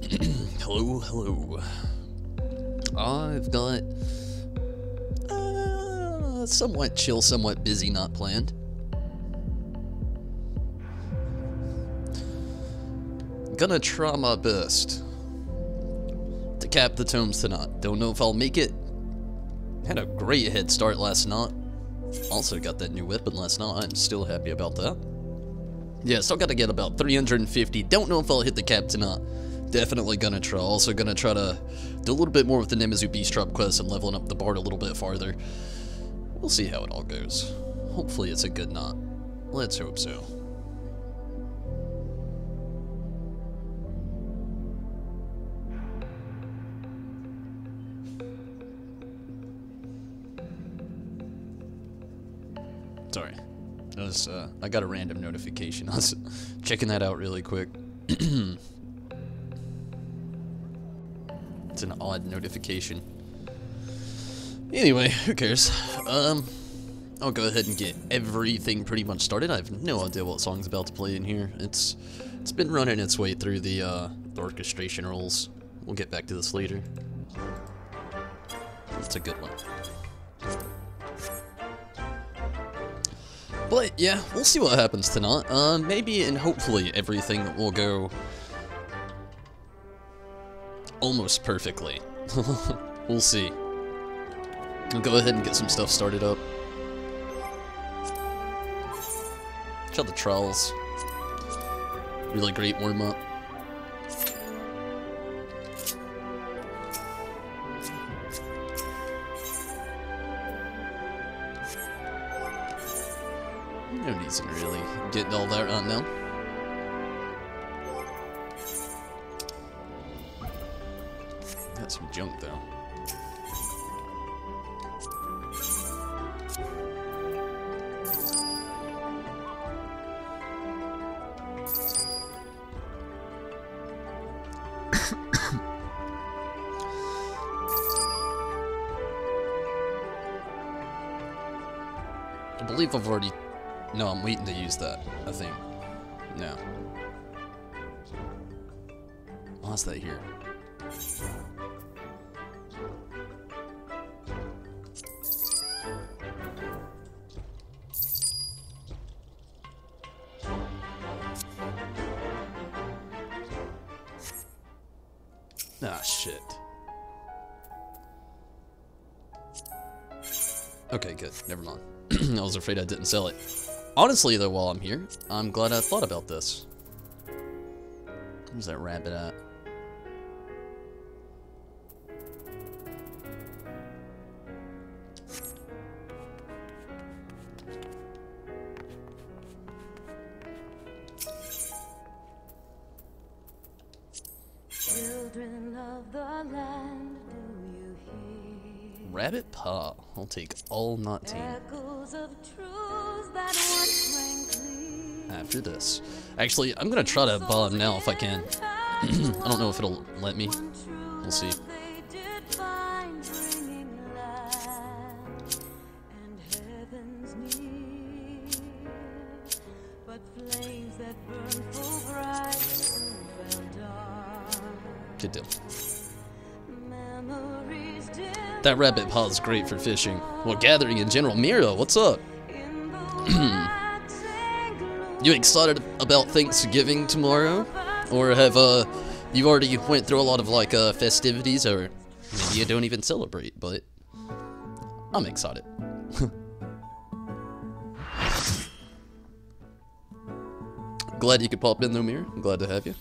Hello, hello. I've got somewhat chill, somewhat busy, not planned. Gonna try my best to cap the tomes tonight. Don't know if I'll make it. Had a great head start last night. Also got that new weapon last night. I'm still happy about that. Yeah, still gotta get about 350. Don't know if I'll hit the cap tonight. Definitely gonna try. Also gonna try to do a little bit more with the Namazu beast drop quest and leveling up the bard a little bit farther. We'll see how it all goes. Hopefully it's a good night. Let's hope so. Sorry. I got a random notification. I was checking that out really quick. It's an odd notification. Anyway, who cares? I'll go ahead and get everything pretty much started. I have no idea what song's about to play in here. It's been running its way through the orchestration rules. We'll get back to this later. It's a good one. But yeah, we'll see what happens tonight. Maybe and hopefully everything will go almost perfectly. We'll see. I'll go ahead and get some stuff started up. Check out the trials. Really great warm-up. No reason really getting all that right now. Got some junk though. I believe I've already... No, I'm waiting to use that, I think. No. Why's that here? Ah, shit. Okay, good. Never mind. I was afraid I didn't sell it. Honestly, though, while I'm here, I'm glad I thought about this. Where's that rabbit at? Children of the land, do you hear? Rabbit paw. I'll take all not team. Echoes of truths that once rang clear. After this. Actually, I'm gonna try to bomb now if I can. I don't know if it'll let me. We'll see. They did find bringing light and heavens near, but flames that burn full bright soon fell dark. Good deal. Memories dim That rabbit paw is great for fishing. Well, gathering in general. Mira, what's up? in the waxing gloom. You excited about Thanksgiving tomorrow? Or have you already went through a lot of like festivities, or maybe you don't even celebrate, but I'm excited. Glad you could pop in though, Mira. I'm glad to have you.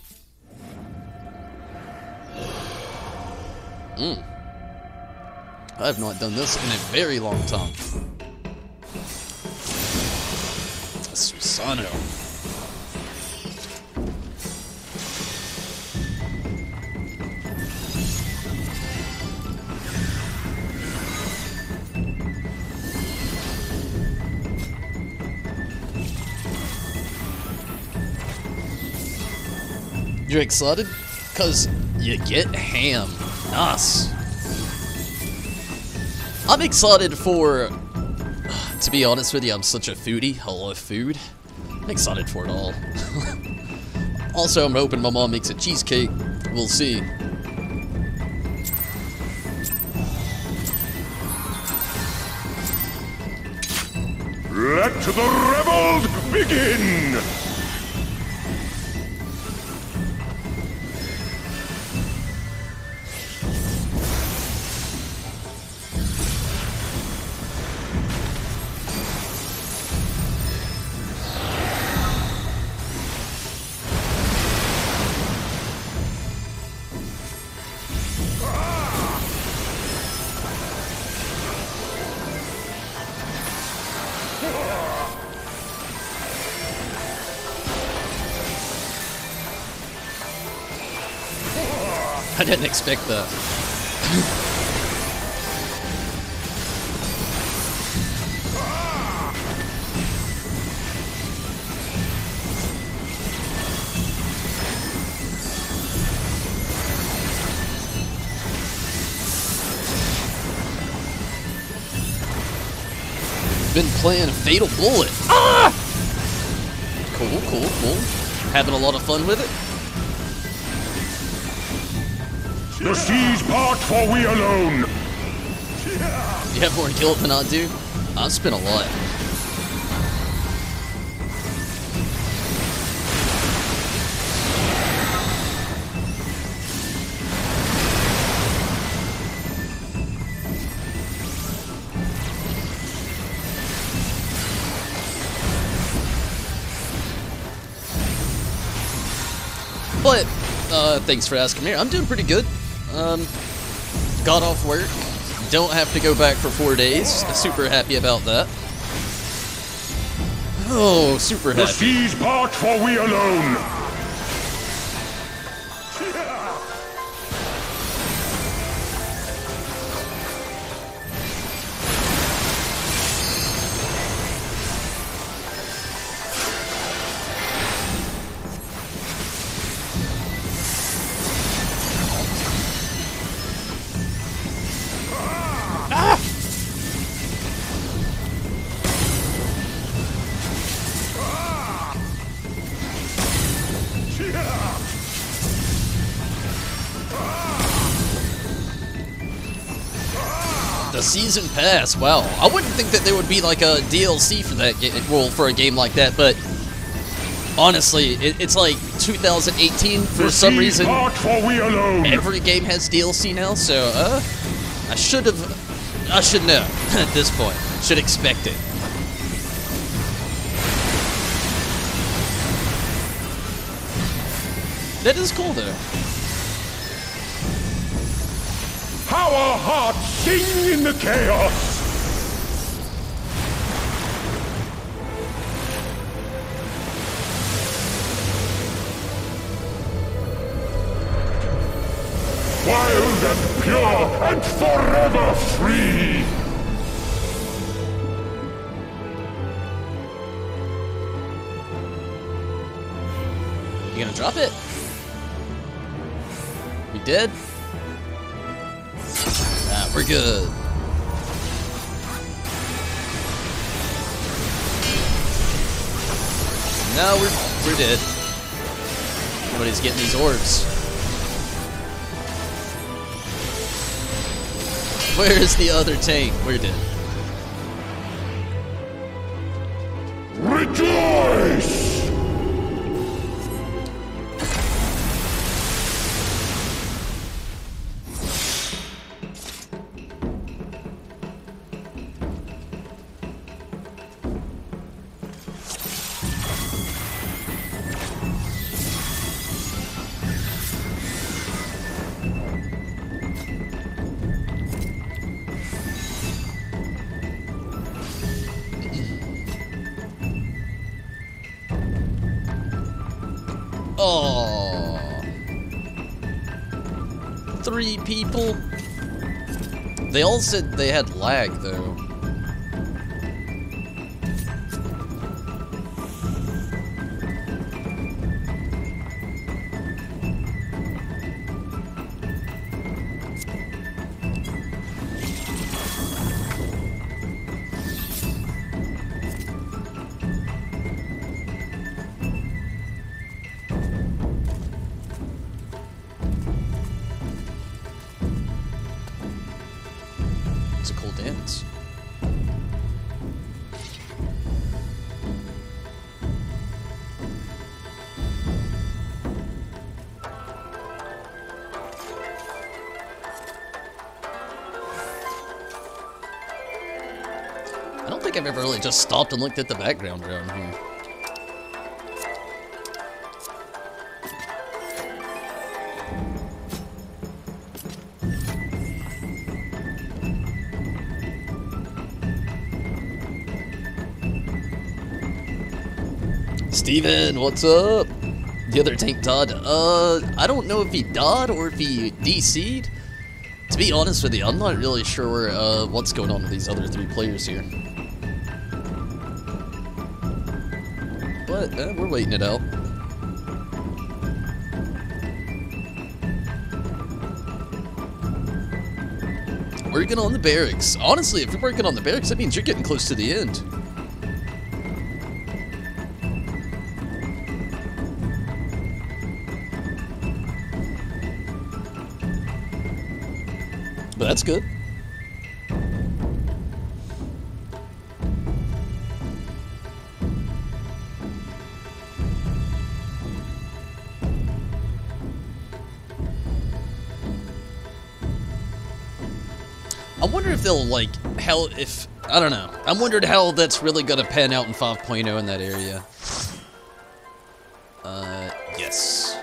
I have not done this in a very long time. Susano. You're excited? Cause you get ham. Nice. I'm excited for... To be honest with you, I'm such a foodie. I love food. I'm excited for it all. Also, I'm hoping my mom makes a cheesecake we'll see. Let the revels begin! I didn't expect that. Been playing Fatal Bullet. Ah! Cool, cool, cool. Having a lot of fun with it. The seas part for we alone. You have more guilt than I do? I've spent a lot. But, thanks for asking me. I'm doing pretty good. Got off work. Don't have to go back for 4 days. Super happy about that. Oh, super happy. The seas part for we alone. The season pass, wow. I wouldn't think that there would be like a DLC for that well, for a game like that, but honestly, it's like 2018 for some reason. Every game has DLC now, so I should know at this point. Should expect it. That is cool though. How our hearts sing in the chaos! Wild and pure and forever free! You gonna drop it? We did? Ah, we're good. No, we're dead. Nobody's getting these orbs. Where is the other tank? We're dead. Rejoice! Oh, 3 people. They all said they had lag though. musical dance. I don't think I've ever really just stopped and looked at the background around here. Steven, what's up? The other tank died. I don't know if he died or if he DC'd. To be honest with you, I'm not really sure what's going on with these other 3 players here. But we're waiting it out. Working on the barracks. Honestly, if you're working on the barracks, that means you're getting close to the end. But that's good. I wonder if they'll, like, I don't know. I'm wondering how that's really gonna pan out in 5.0 in that area. Yes.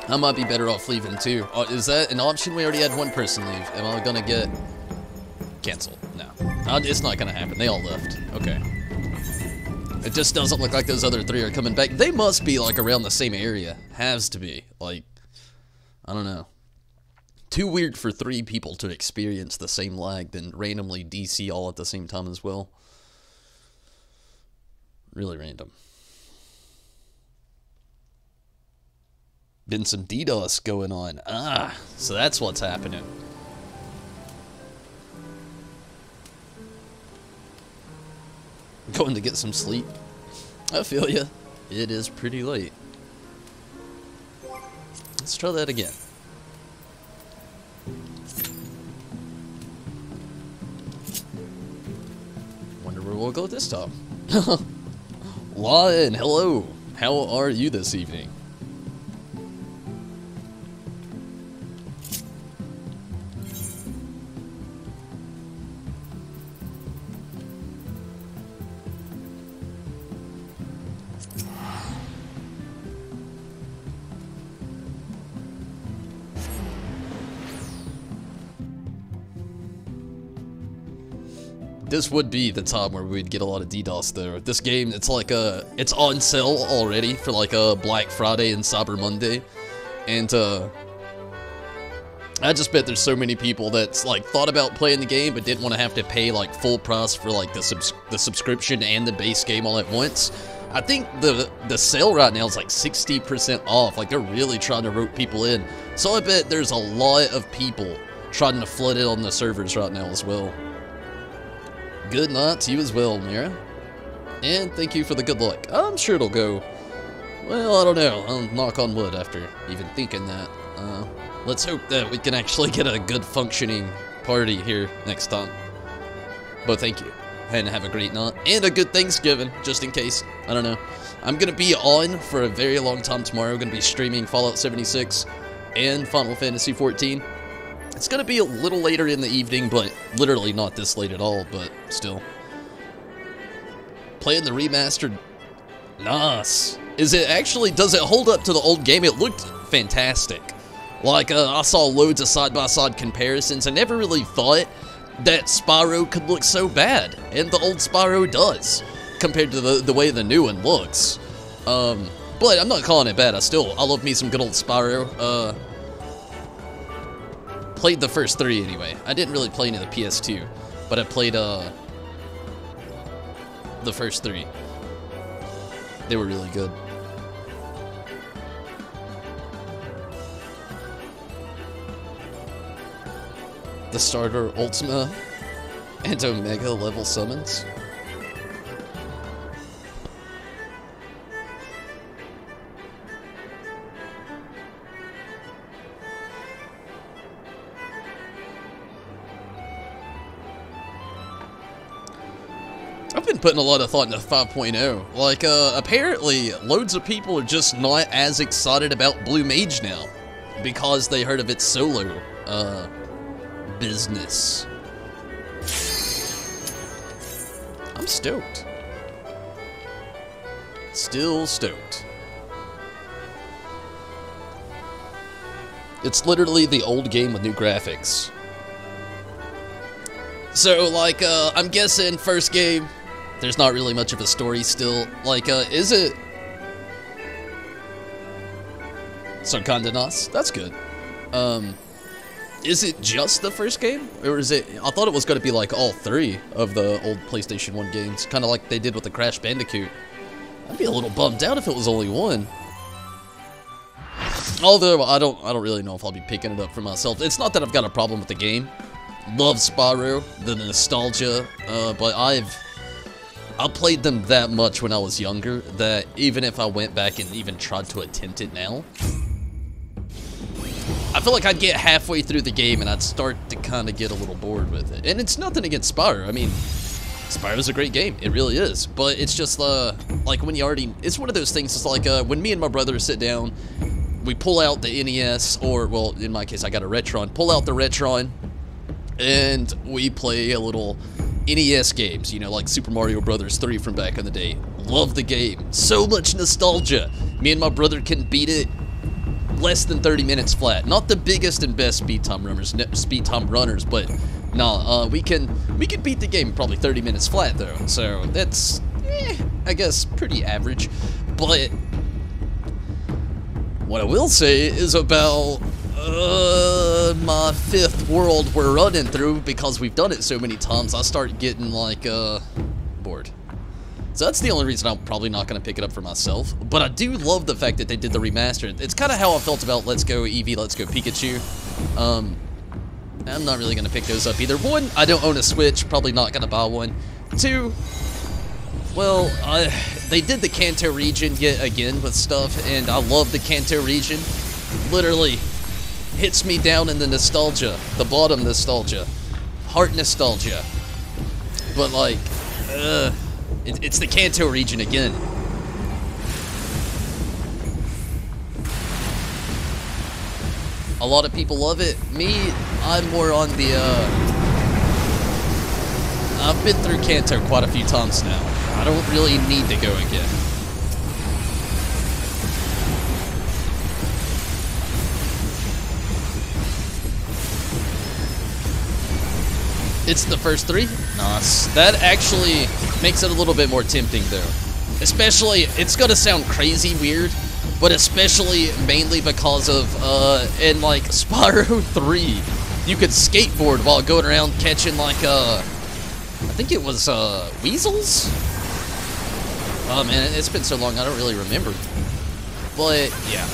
I might be better off leaving too. Is that an option? We already had one person leave. Am I gonna get canceled? No. It's not gonna happen. They all left. Okay. It just doesn't look like those other 3 are coming back. They must be like around the same area. Has to be. Like, I don't know. Too weird for 3 people to experience the same lag, then randomly DC all at the same time as well. Really random. Been some DDoS going on. Ah, so that's what's happening. Going to get some sleep. I feel ya. It is pretty late. Let's try that again. Wonder where we'll go this time. Lion, hello. How are you this evening? This would be the time where we'd get a lot of DDoS though. This game, it's like it's on sale already for like a Black Friday and Cyber Monday. And I just bet there's so many people that's like thought about playing the game but didn't want to have to pay like full price for like the subscription and the base game all at once. I think the sale right now is like 60% off. Like they're really trying to rope people in. So I bet there's a lot of people trying to flood it on the servers right now as well. Good night to you as well, Mira. And thank you for the good luck. I'm sure it'll go, well, I don't know. I'll knock on wood after even thinking that. Let's hope that we can actually get a good functioning party here next time. But thank you. And have a great night. And a good Thanksgiving, just in case. I don't know. I'm going to be on for a very long time tomorrow. I'm going to be streaming Fallout 76 and Final Fantasy 14. It's going to be a little later in the evening, but literally not this late at all, but still. Playing the remastered. Nice. Does it hold up to the old game? It looked fantastic. Like, I saw loads of side-by-side comparisons. I never really thought that Spyro could look so bad, and the old Spyro does, compared to the way the new one looks. But I'm not calling it bad. I love me some good old Spyro. Played the first 3 anyway. I didn't really play any of the PS2, but I played the first 3. They were really good. The starter Ultima and Omega level summons. I've been putting a lot of thought into 5.0. Like, apparently, loads of people are just not as excited about Blue Mage now because they heard of its solo, business. I'm stoked. Still stoked. It's literally the old game with new graphics. So, like, I'm guessing first game, there's not really much of a story still. Like, is it? Sarkandanas? That's good. Is it just the first game? Or is it, I thought it was going to be like all three of the old PlayStation 1 games, kind of like they did with the Crash Bandicoot. I'd be a little bummed out if it was only one. Although, I don't really know if I'll be picking it up for myself. It's not that I've got a problem with the game. Love Spyro, the nostalgia, but I played them that much when I was younger that even if I went back and even tried to attempt it now, I feel like I'd get halfway through the game and I'd start to kind of get a little bored with it. And it's nothing against Spyro. I mean, Spyro's a great game. It really is. But it's just, like, when you already... It's one of those things, it's like, when me and my brother sit down, we pull out the NES, or, well, in my case, I got a Retron. Pull out the Retron, and we play a little NES games, you know, like Super Mario Bros. 3 from back in the day. Love the game. So much nostalgia. Me and my brother can beat it less than 30 minutes flat. Not the biggest and best speed time runners, but nah, we can beat the game in probably 30 minutes flat though. So that's, I guess, pretty average. But what I will say is about my fifth world we're running through, because we've done it so many times, I start getting like bored. So that's the only reason I'm probably not going to pick it up for myself. But I do love the fact that they did the remaster. It's kind of how I felt about Let's Go Eevee, Let's Go Pikachu. I'm not really going to pick those up either. One, I don't own a Switch, probably not going to buy one. Two, well, they did the Kanto region yet again with stuff, and I love the Kanto region. Literally hits me down in the nostalgia, the bottom nostalgia, heart nostalgia. But like, it's the Kanto region again. A lot of people love it. Me, I'm more on the, I've been through Kanto quite a few times now. I don't really need to go again. It's the first three? Nice. That actually makes it a little bit more tempting, though. Especially, it's gonna sound crazy weird, but especially mainly because of, in like Spyro 3, you could skateboard while going around catching like, I think it was, weasels? Oh man, it's been so long, I don't really remember. But, yeah.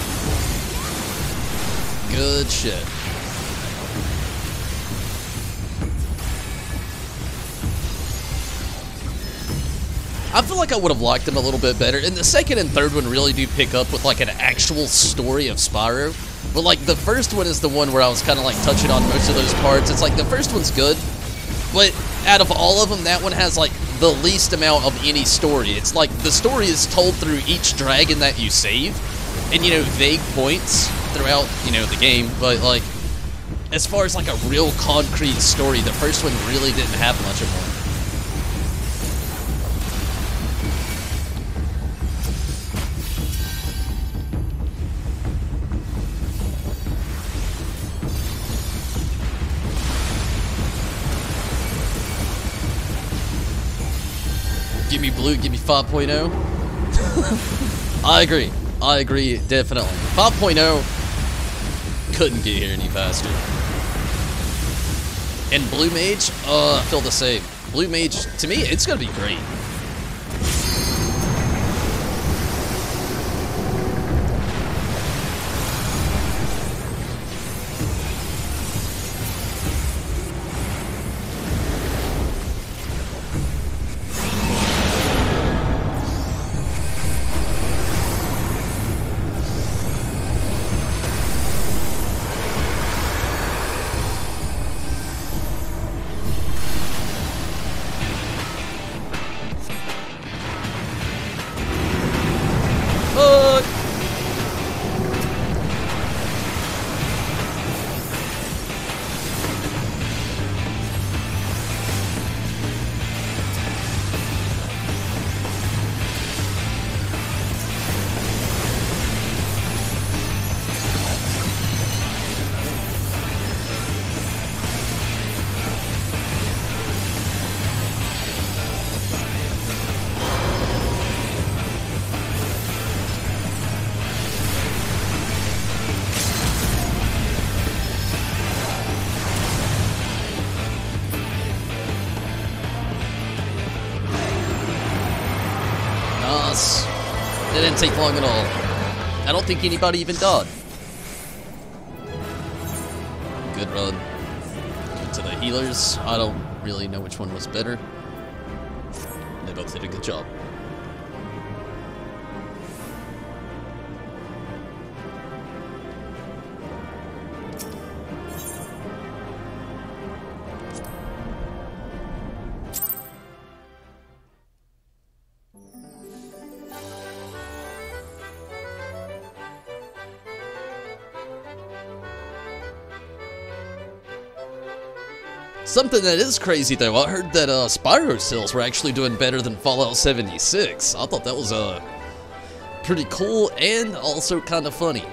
Good shit. I feel like I would have liked them a little bit better. And the second and third one really do pick up with like an actual story of Spyro. But like the first one is the one where I was kind of like touching on most of those parts. It's like the first one's good, but out of all of them, that one has like the least amount of any story. It's like the story is told through each dragon that you save, and you know, vague points throughout, you know, the game. But like, as far as like a real concrete story, the first one really didn't have much of one. Give me blue, give me 5.0. I agree, definitely. 5.0 couldn't get here any faster. And Blue Mage, I feel the same. Blue Mage, to me, it's gonna be great. take long at all. I don't think anybody even died. Good run. Good to the healers. I don't really know which one was better. They both did a good job. Something that is crazy though, I heard that Spyro sales were actually doing better than Fallout 76. I thought that was pretty cool and also kind of funny.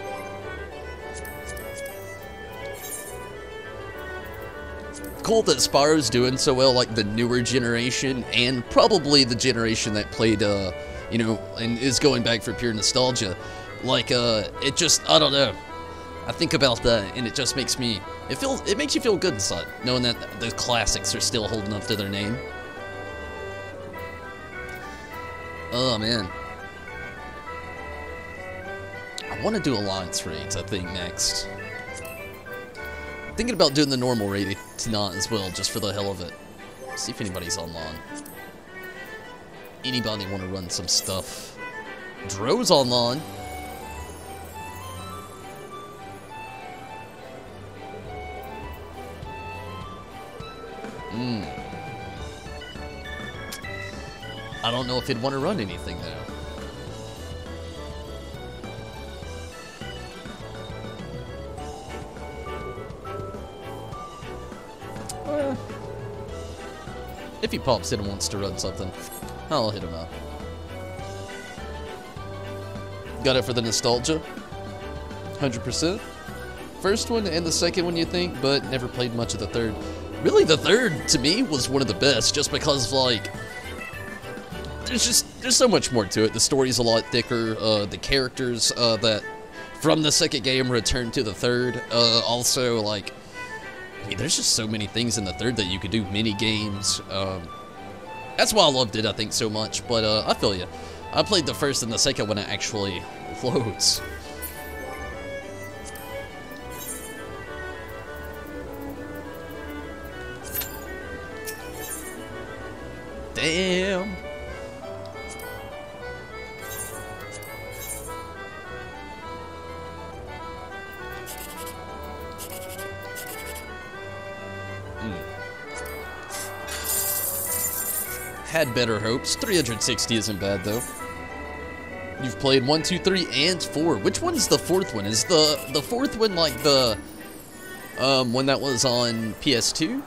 Cool that Spyro's doing so well, like the newer generation and probably the generation that played, you know, and is going back for pure nostalgia. Like, it just, I don't know. I think about that and it just makes me, it makes you feel good inside, knowing that the classics are still holding up to their name. Oh man. I want to do Alliance raids, I think, next. Thinking about doing the normal raid tonight as well, just for the hell of it. See if anybody's online. Anybody want to run some stuff? Dro's online. I don't know if he'd want to run anything though. If he pops in and wants to run something, I'll hit him up. Got it for the nostalgia? 100%. First one and the second one, you think, but never played much of the third. Really, the third, to me, was one of the best, just because, like, there's so much more to it. The story's a lot thicker, the characters, that from the second game return to the third, also, like, I mean, there's just so many things in the third that you could do, mini games, that's why I loved it, I think, so much, but, I feel you. I played the first and the second when it actually loads. Damn. Had better hopes. 360 isn't bad though. You've played 1, 2, 3, and 4. Which one's the fourth one? Is the fourth one like the one that was on PS2?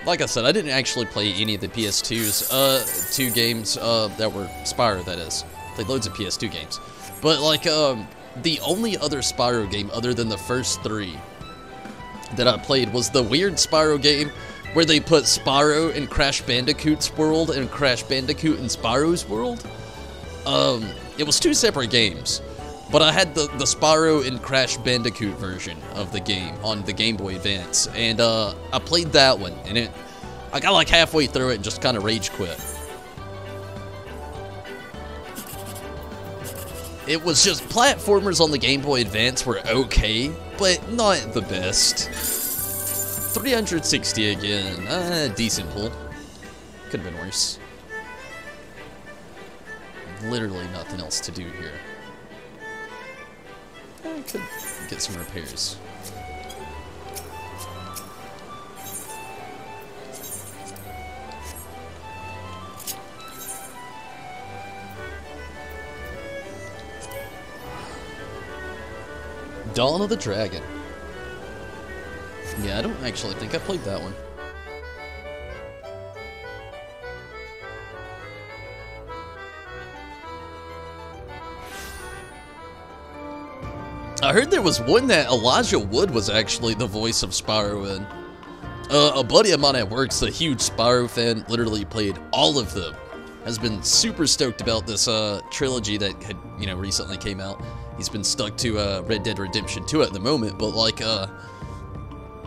Like I said, I didn't actually play any of the PS2's, 2 games, that were Spyro, that is. Played loads of PS2 games. But, like, the only other Spyro game other than the first 3 that I played was the weird Spyro game where they put Spyro in Crash Bandicoot's world and Crash Bandicoot in Spyro's world. It was 2 separate games. But I had the Spyro and Crash Bandicoot version of the game on the Game Boy Advance, and I played that one, and I got like halfway through it and just kind of rage quit. It was just, platformers on the Game Boy Advance were okay, but not the best. 360 again, decent pull. Could have been worse. Literally nothing else to do here. I could get some repairs. Dawn of the Dragon. Yeah, I don't actually think I played that one. I heard there was one that Elijah Wood was actually the voice of Spyro in. A buddy of mine at work's a huge Spyro fan, literally played all of them. Has been super stoked about this trilogy that had, you know, recently came out. He's been stuck to Red Dead Redemption 2 at the moment, but like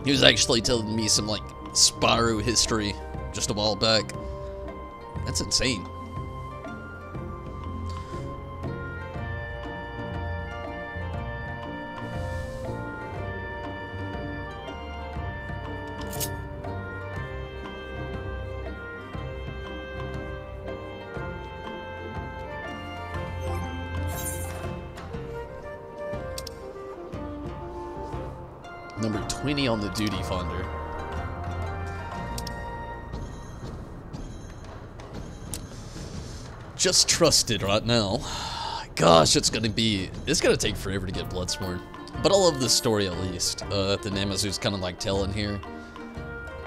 he was actually telling me some like Spyro history just a while back. That's insane. Number 20 on the duty finder. Just trusted right now. Gosh, it's gonna take forever to get Bloodsworn. But I love this story at least, that the Namazu's kind of like telling here.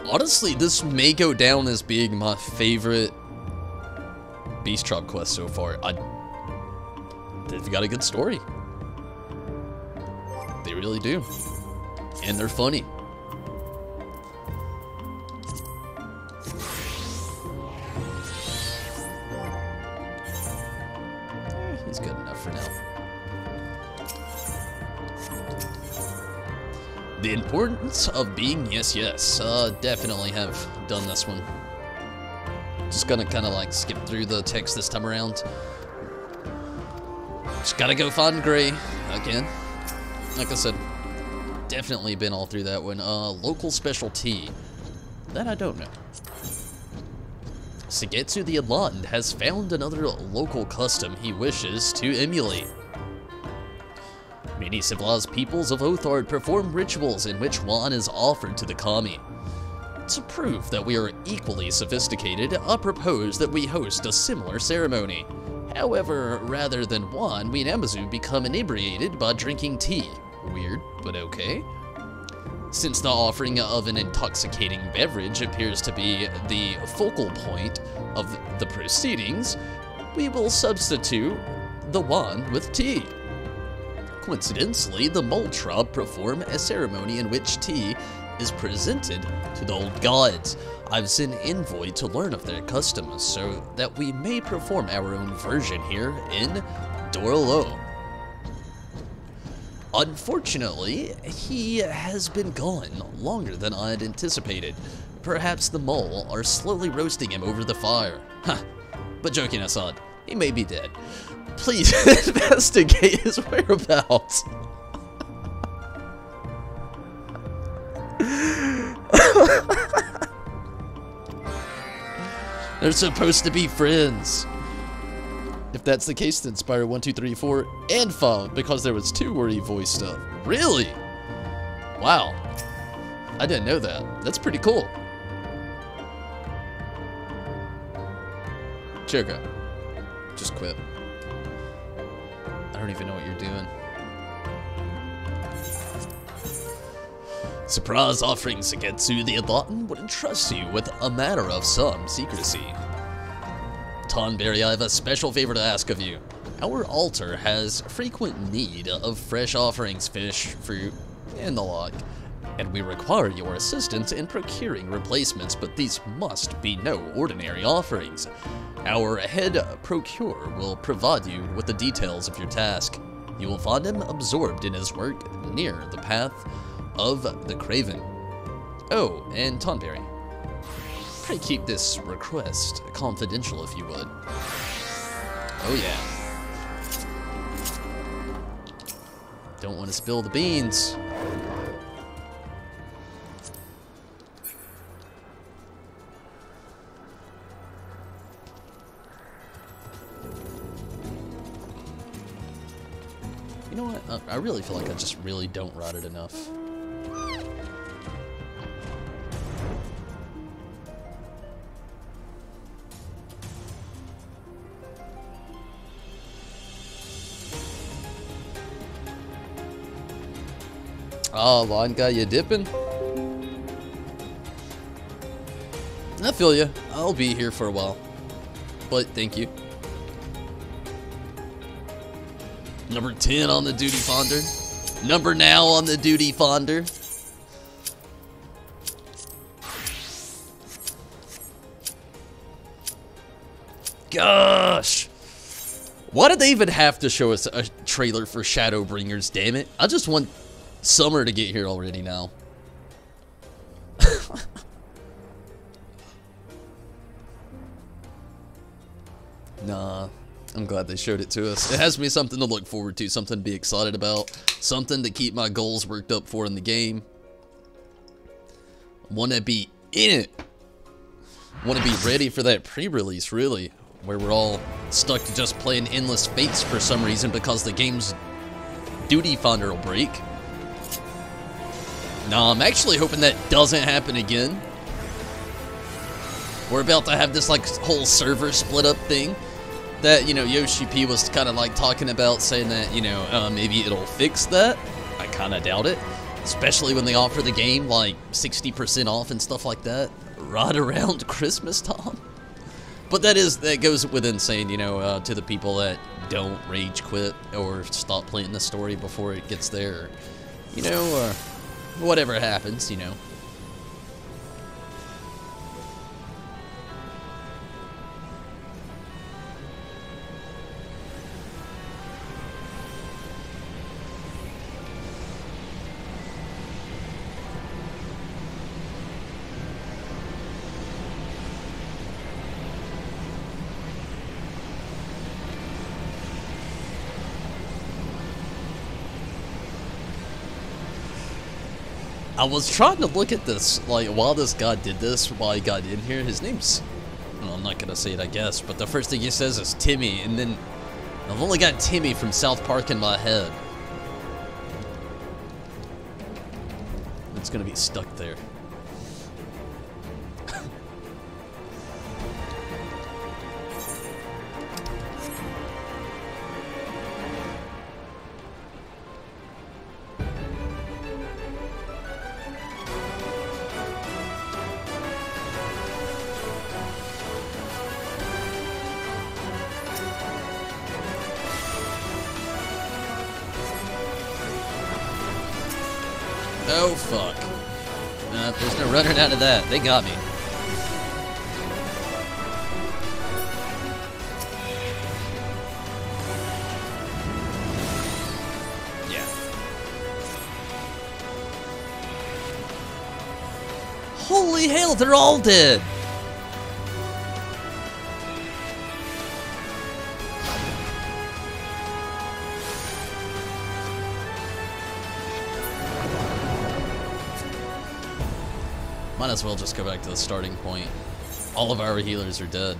Honestly, this may go down as being my favorite Beast Trap quest so far. They've got a good story. They really do. And they're funny. He's good enough for now. The importance of being yes. Definitely have done this one. Just gonna kind of like skip through the text this time around. Just gotta go find Gray again. Like I said, definitely been all through that one. Local specialty. That I don't know. Sugetsu the Enlightened has found another local custom he wishes to emulate. Many civilized peoples of Othard perform rituals in which wine is offered to the kami. To prove that we are equally sophisticated, I propose that we host a similar ceremony. However, rather than wine, we Namazu become inebriated by drinking tea. Weird, but okay. Since the offering of an intoxicating beverage appears to be the focal point of the proceedings, we will substitute the wine with tea. Coincidentally, the Mole Tribe perform a ceremony in which tea is presented to the old gods. I've sent Envoy to learn of their customs so that we may perform our own version here in Dorlo. Unfortunately, he has been gone longer than I had anticipated. Perhaps the mole are slowly roasting him over the fire. Huh. But joking aside, he may be dead. Please investigate his whereabouts. They're supposed to be friends. If that's the case, then Spire 1, 2, 3, 4, and 5, because there was 2 where he voiced stuff. Really? Wow. I didn't know that. That's pretty cool. Choco, just quit. I don't even know what you're doing. Surprise offerings Sugetsu the Enlightened would entrust you with a matter of some secrecy. Tonberry, I have a special favor to ask of you. Our altar has frequent need of fresh offerings, fish, fruit, and the like, and we require your assistance in procuring replacements, but these must be no ordinary offerings. Our head procurer will provide you with the details of your task. You will find him absorbed in his work near the path of the Craven. Oh, and Tonberry, pray keep this request confidential if you would. Oh yeah. Don't want to spill the beans. You know what? I really feel like I just really don't ride it enough. Oh, line guy, you dipping? I feel you. I'll be here for a while. But thank you. Number 10 on the duty fonder. Number now on the duty fonder. Gosh. Why did they even have to show us a trailer for Shadowbringers, damn it? I just want summer to get here already now. Nah, I'm glad they showed it to us. It has me something to look forward to, something to be excited about, something to keep my goals worked up for in the game. Want to be in it. Want to be ready for that pre-release, really, where we're all stuck to just playing Endless Fates for some reason because the game's duty finder will break. No, I'm actually hoping that doesn't happen again. We're about to have this like whole server split up thing that, you know, Yoshi P was kind of like talking about, saying that, you know, maybe it'll fix that. I kind of doubt it, especially when they offer the game like 60% off and stuff like that right around Christmas time. But that goes within saying, you know, to the people that don't rage quit or stop playing the story before it gets there, or, you know, whatever happens, you know. I was trying to look at this, like, while this guy did this, while he got in here. His name's, well, I'm not gonna say it, I guess, but the first thing he says is Timmy, and then I've only got Timmy from South Park in my head. It's gonna be stuck there. Oh, fuck. There's no running out of that. They got me. Yeah. Holy hell, they're all dead. Might as well just go back to the starting point. All of our healers are dead.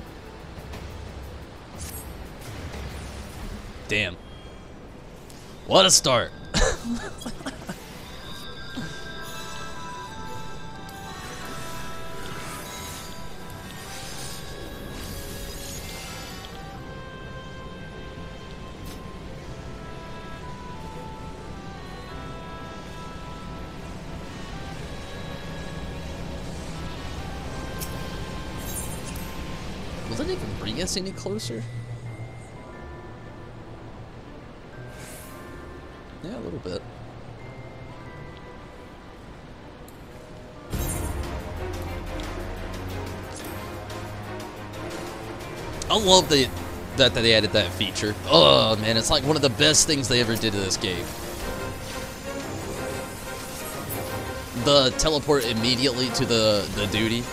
Damn. What a start. Will it even bring us any closer? Yeah, a little bit. I love that they added that feature. Oh man, it's like one of the best things they ever did to this game. The teleport immediately to the duty.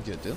Good deal.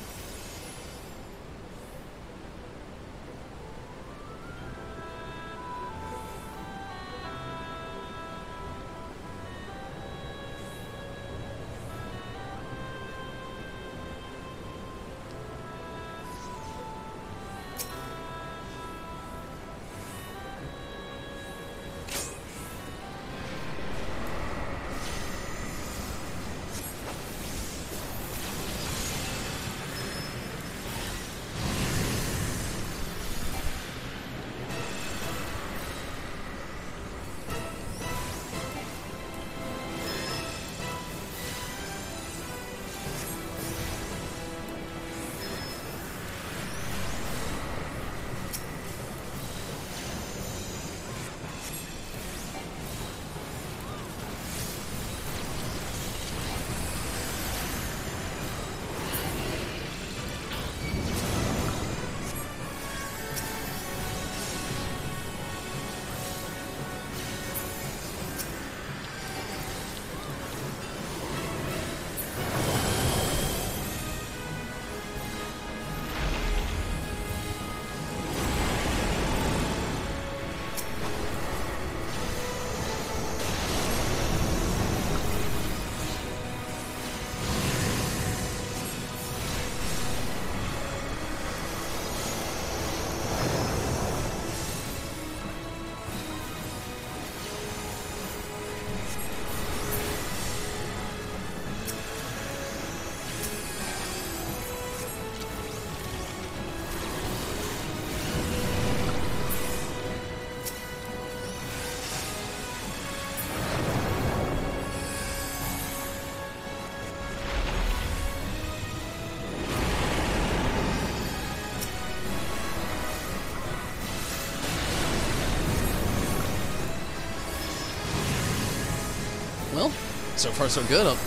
Well, so far so good.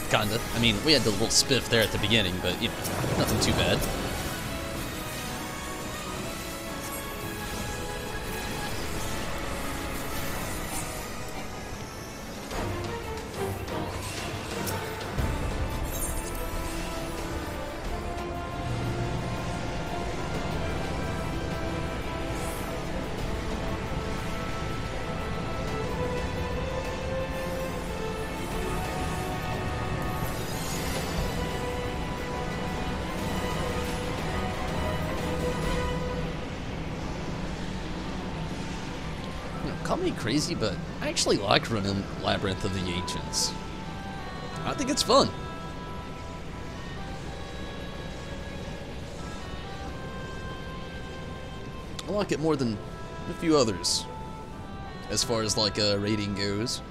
Kinda. I mean, we had the little spiff there at the beginning, but, you know, nothing too bad. Call me crazy, but I actually like running Labyrinth of the Ancients. I think it's fun. I like it more than a few others, as far as like rating goes.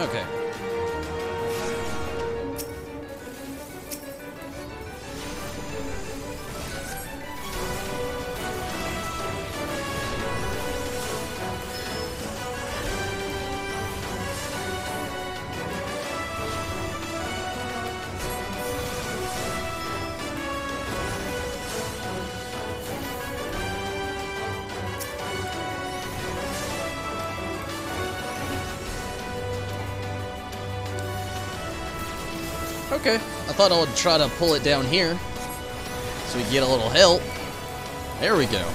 Okay. Okay, I thought I would try to pull it down here so we get a little help. There we go.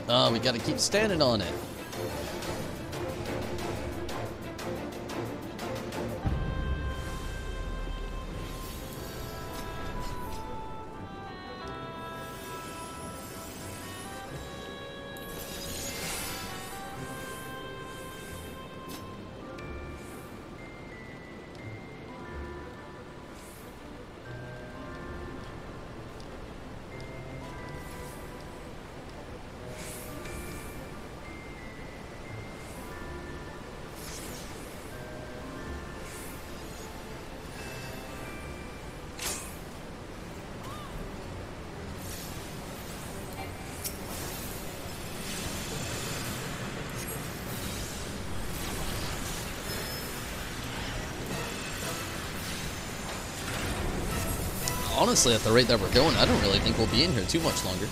Oh, we gotta keep standing on it. Honestly, at the rate that we're going, I don't really think we'll be in here too much longer.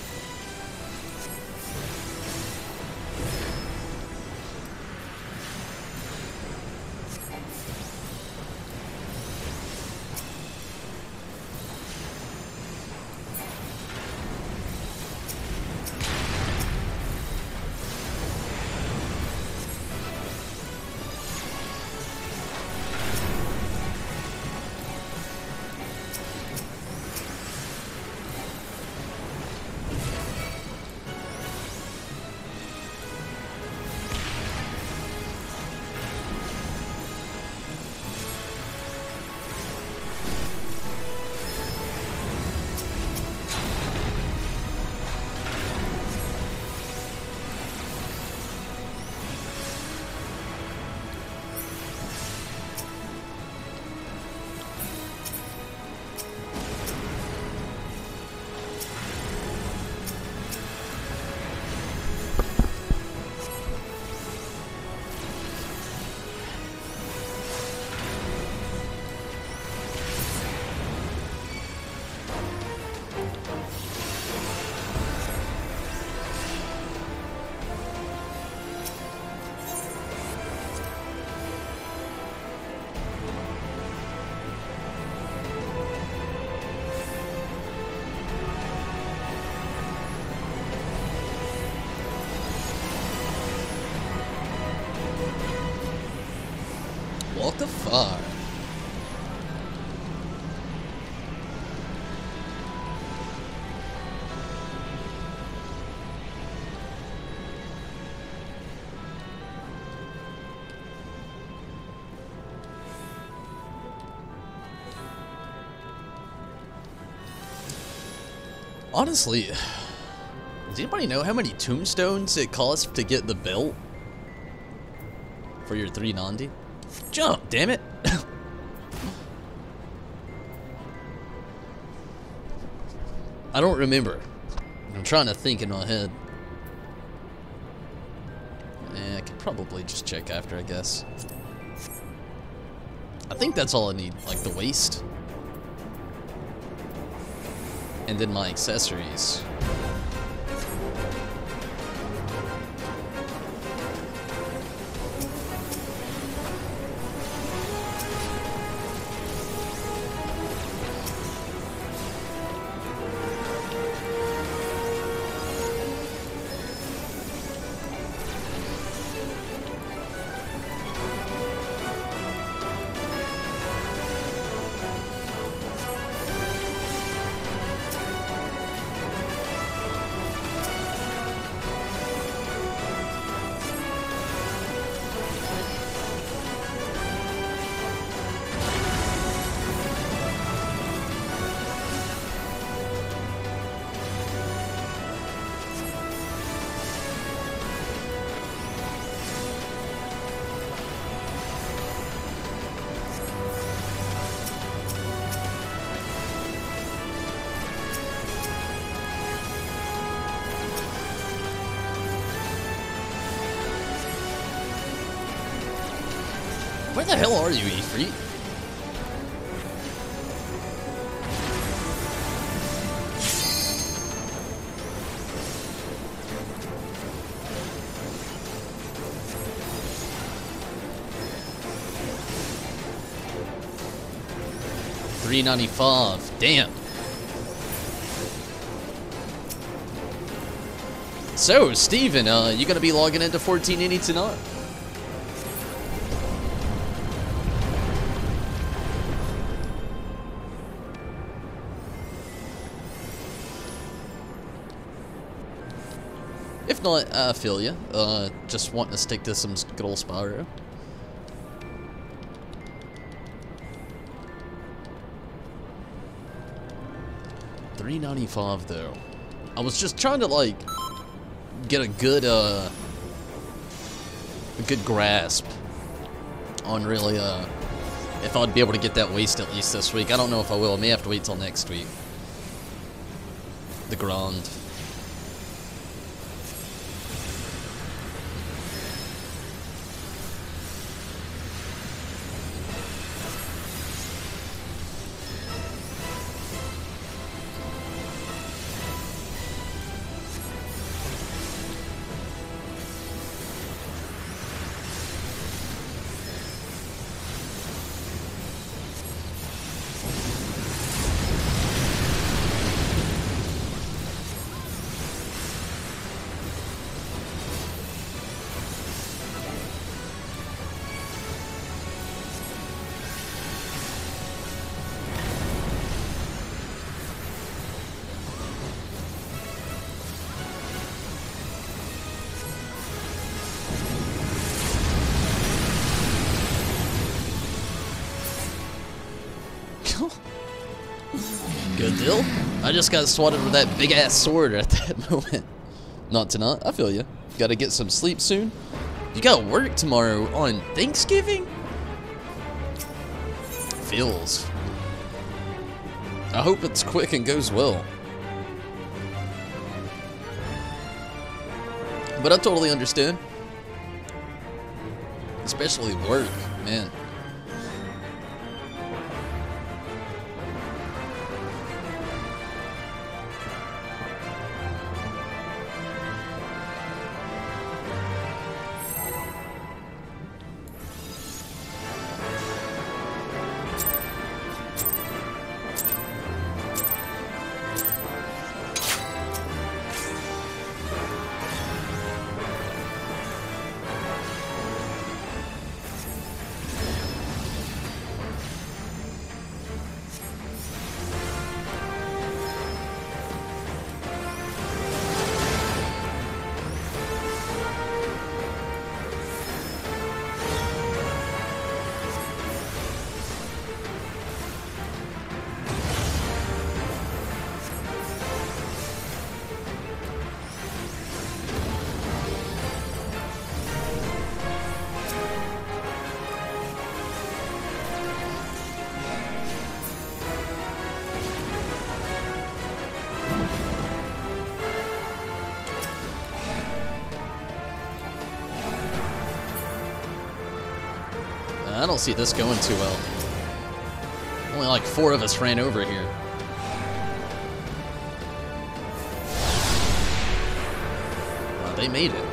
Walk of Fire. Honestly, does anybody know how many tombstones it costs to get the belt for your 3 Nandi? Jump, damn it! I don't remember. I'm trying to think in my head. I could probably just check after, I guess. I think that's all I need, like the waist. And then my accessories. Where the hell are you, Ifrit? $395. Damn. So, Steven, you gonna be logging into 1480 tonight? If not, I feel ya. Just wanting to stick to some good old Spyro. $395 though. I was just trying to like get a good grasp on really if I'd be able to get that waist at least this week. I don't know if I will. I may have to wait till next week. The Grand. Good deal. I just got swatted with that big ass sword at that moment. Not tonight. I feel you. Gotta get some sleep soon. You got work tomorrow on Thanksgiving? Feels. I hope it's quick and goes well. But I totally understand. Especially work, man. I don't see this going too well. Only like 4 of us ran over here. They made it.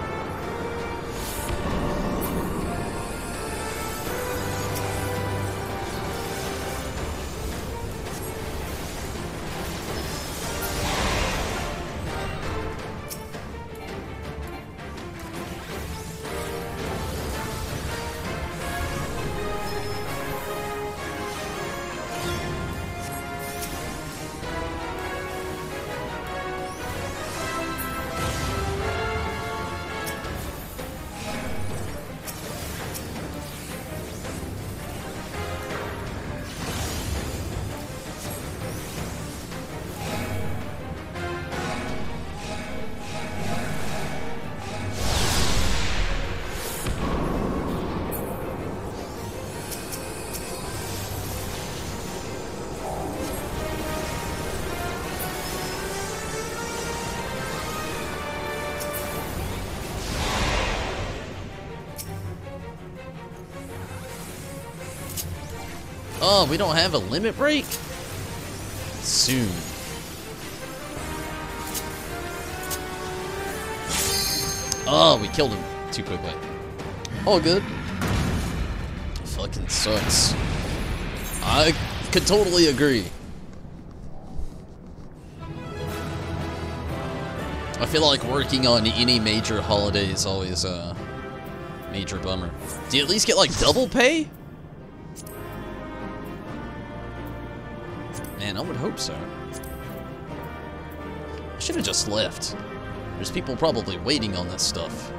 Oh, we don't have a limit break? Soon. Oh, we killed him too quickly. All good. Fucking sucks. I could totally agree. I feel like working on any major holiday is always a major bummer. Do you at least get like double pay? Man, I would hope so. I should have just left. There's people probably waiting on this stuff.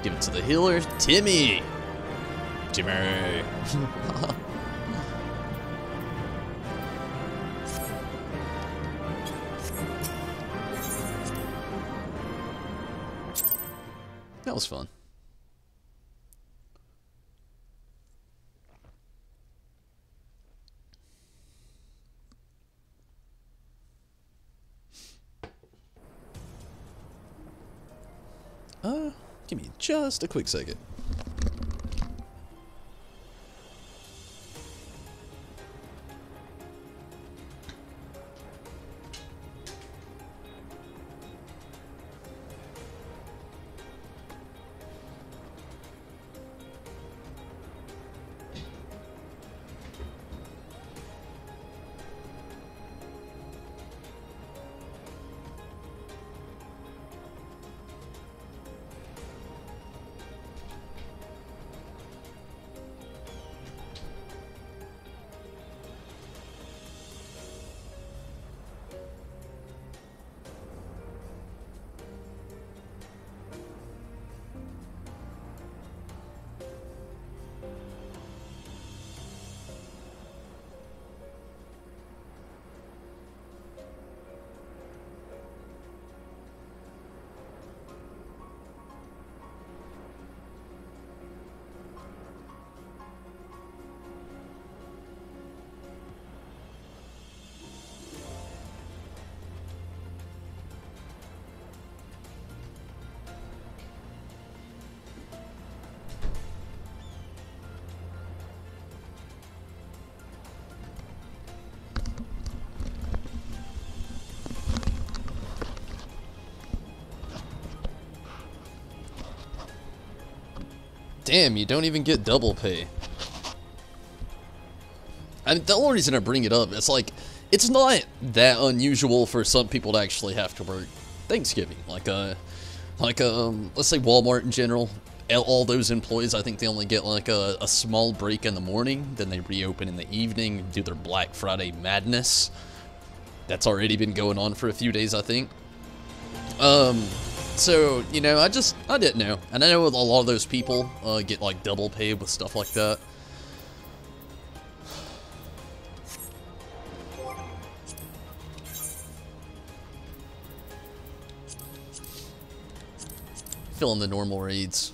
Give it to the healer, Timmy! Timmy! That was fun. Give me just a quick second. Damn, you don't even get double pay. And the only reason I bring it up, it's like, it's not that unusual for some people to actually have to work Thanksgiving. Like let's say Walmart in general, all those employees, I think they only get like a small break in the morning, then they reopen in the evening, do their Black Friday madness. That's already been going on for a few days, I think. So, you know, I didn't know. And I know a lot of those people get like double pay with stuff like that. Filling the normal raids.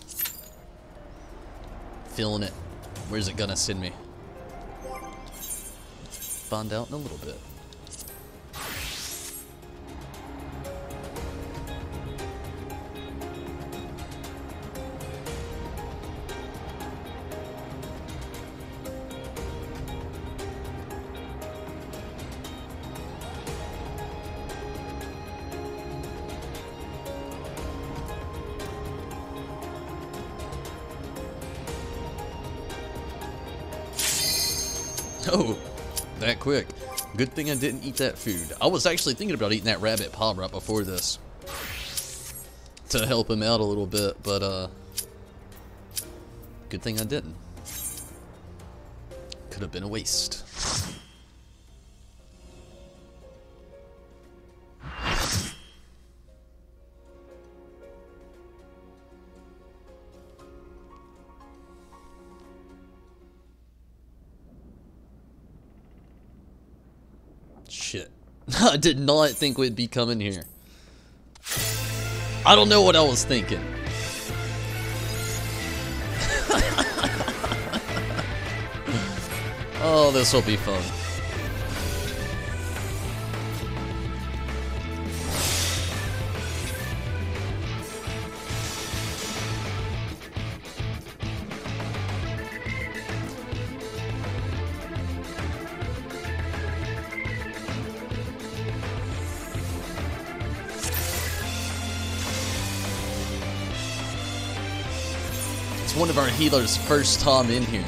Feeling it. Where's it gonna send me? Find out in a little bit. Oh, that quick. Good thing I didn't eat that food. I was actually thinking about eating that rabbit paw right before this. To help him out a little bit, but good thing I didn't. Could have been a waste. Shit. I did not think we'd be coming here. I don't know what I was thinking. Oh, this will be fun. It's one of our healers' first time in here.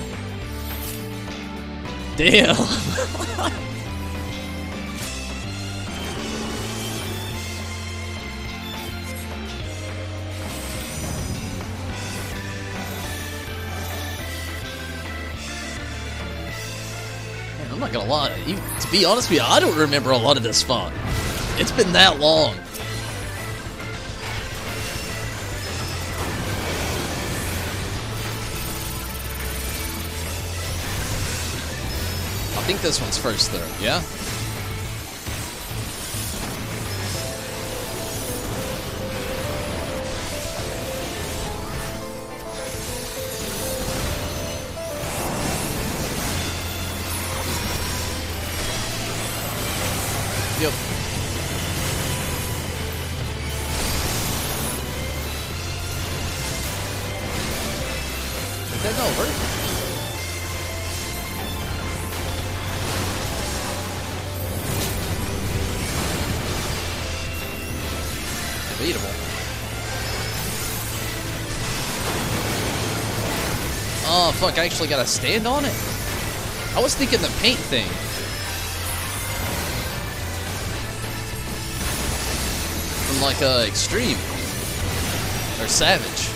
Damn. Man, I'm not gonna lie. To be honest with you, I don't remember a lot of this font. It's been that long. I think this one's first though, yeah? Yep. Did that not work? Beatable. Oh fuck, I actually gotta stand on it? I was thinking the paint thing. From like Extreme. Or Savage.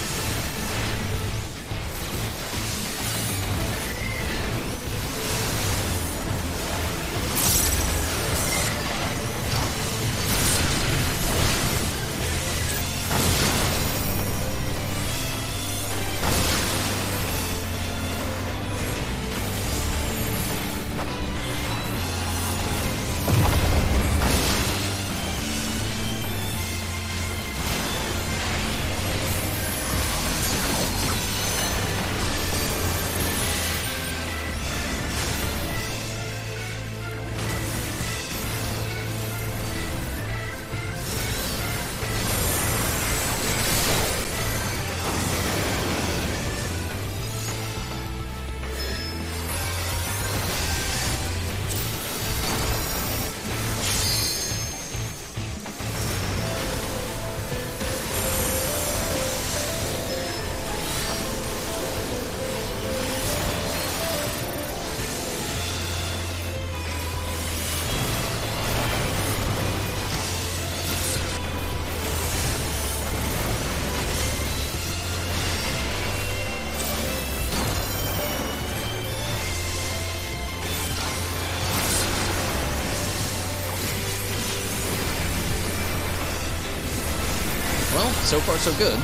Well, so far so good.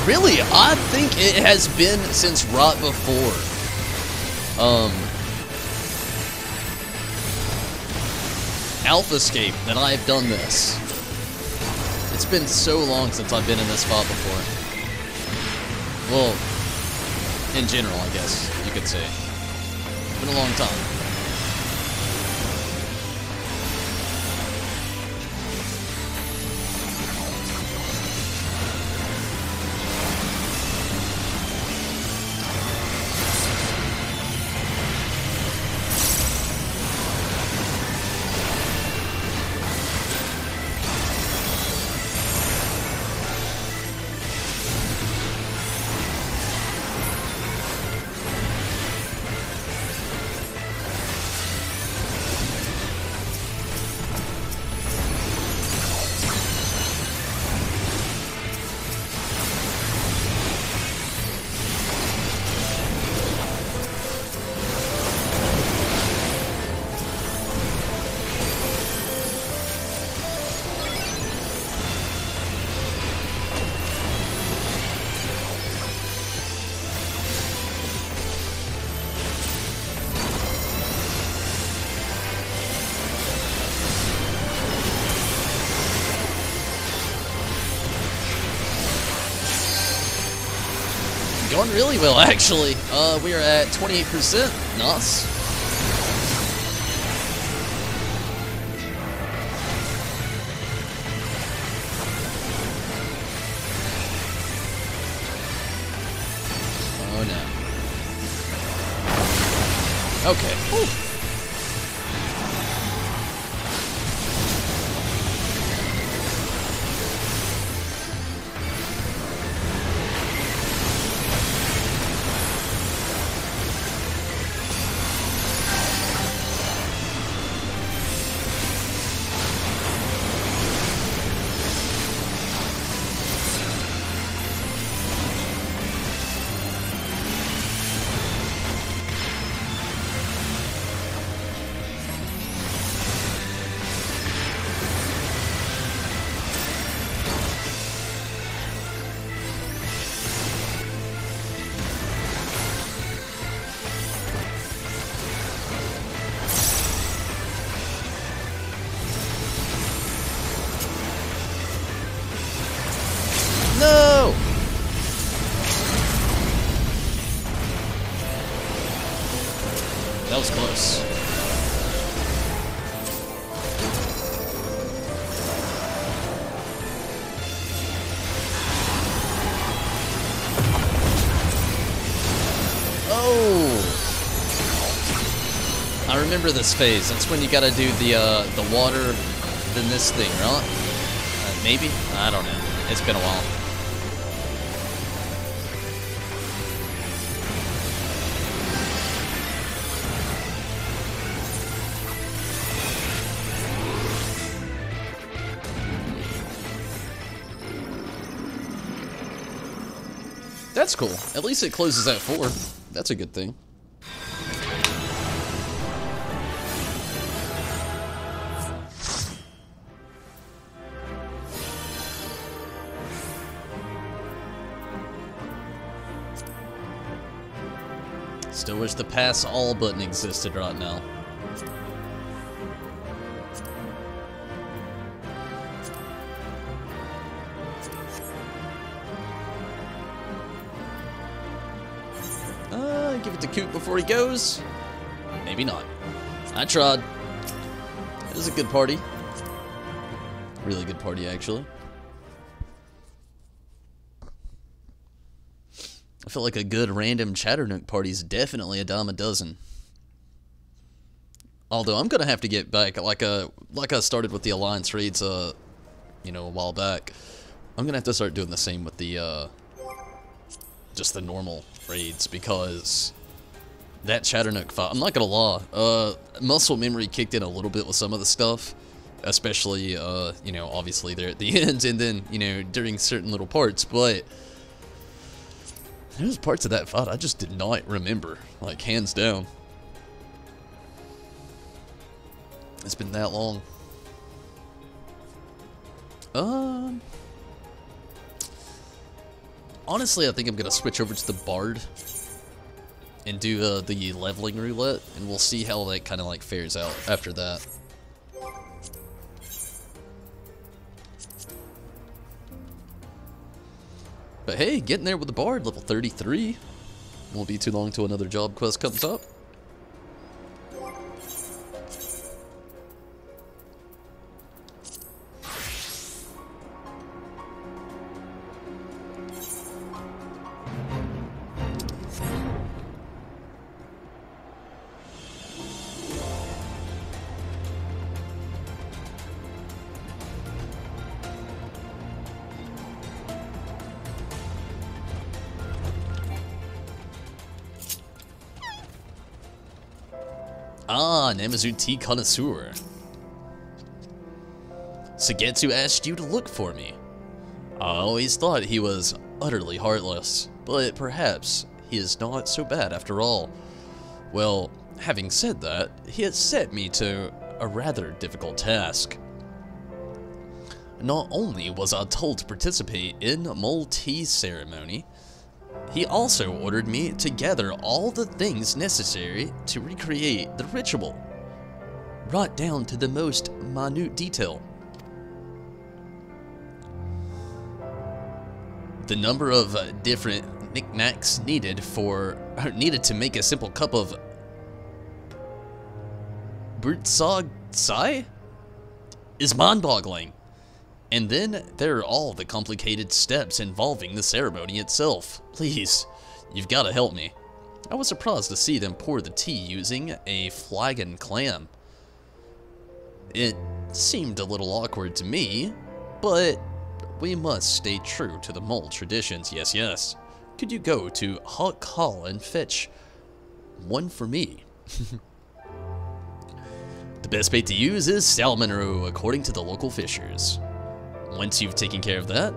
Really, I think it has been since right before. Alphascape that I have done this. It's been so long since I've been in this spot before. Well, in general, I guess you could say. It's been a long time. Going really well, actually. We are at 28%. Nice. Oh no. Okay. Whew. No! That was close. Oh! I remember this phase. That's when you gotta do the water, then this thing, right? Maybe? I don't know. It's been a while. That's cool. At least it closes at 4. That's a good thing. Still wish the pass all button existed right now. Give it to Coop before he goes. Maybe not. I tried. It was a good party. Really good party, actually. I feel like a good random Chatternook party is definitely a dime a dozen. Although I'm gonna have to get back, like I started with the Alliance raids, you know, a while back. I'm gonna have to start doing the same with the just the normal raids, because that Chatternook fight, I'm not gonna lie, muscle memory kicked in a little bit with some of the stuff, especially you know, obviously there at the end, and then, you know, during certain little parts, but there was parts of that fight I just did not remember, like, hands down. It's been that long. Honestly, I think I'm gonna switch over to the Bard and do the Lvling Roulette, and we'll see how that kind of like fares out after that. But hey, getting there with the Bard, level 33. Won't be too long till another job quest comes up. Ah, Namazu tea connoisseur. Sugetsu asked you to look for me. I always thought he was utterly heartless, but perhaps he is not so bad after all. Well, having said that, he has set me to a rather difficult task. Not only was I told to participate in the Mole tea ceremony, he also ordered me to gather all the things necessary to recreate the ritual, right down to the most minute detail. The number of different knickknacks needed to make a simple cup of Burtsog Sai is mind-boggling. And then there are all the complicated steps involving the ceremony itself. Please, you've got to help me. I was surprised to see them pour the tea using a flagon clam. It seemed a little awkward to me, but we must stay true to the mole traditions. Yes, yes. Could you go to Hawk Hall and fetch one for me? The best bait to use is salmon roe, according to the local fishers. Once you've taken care of that,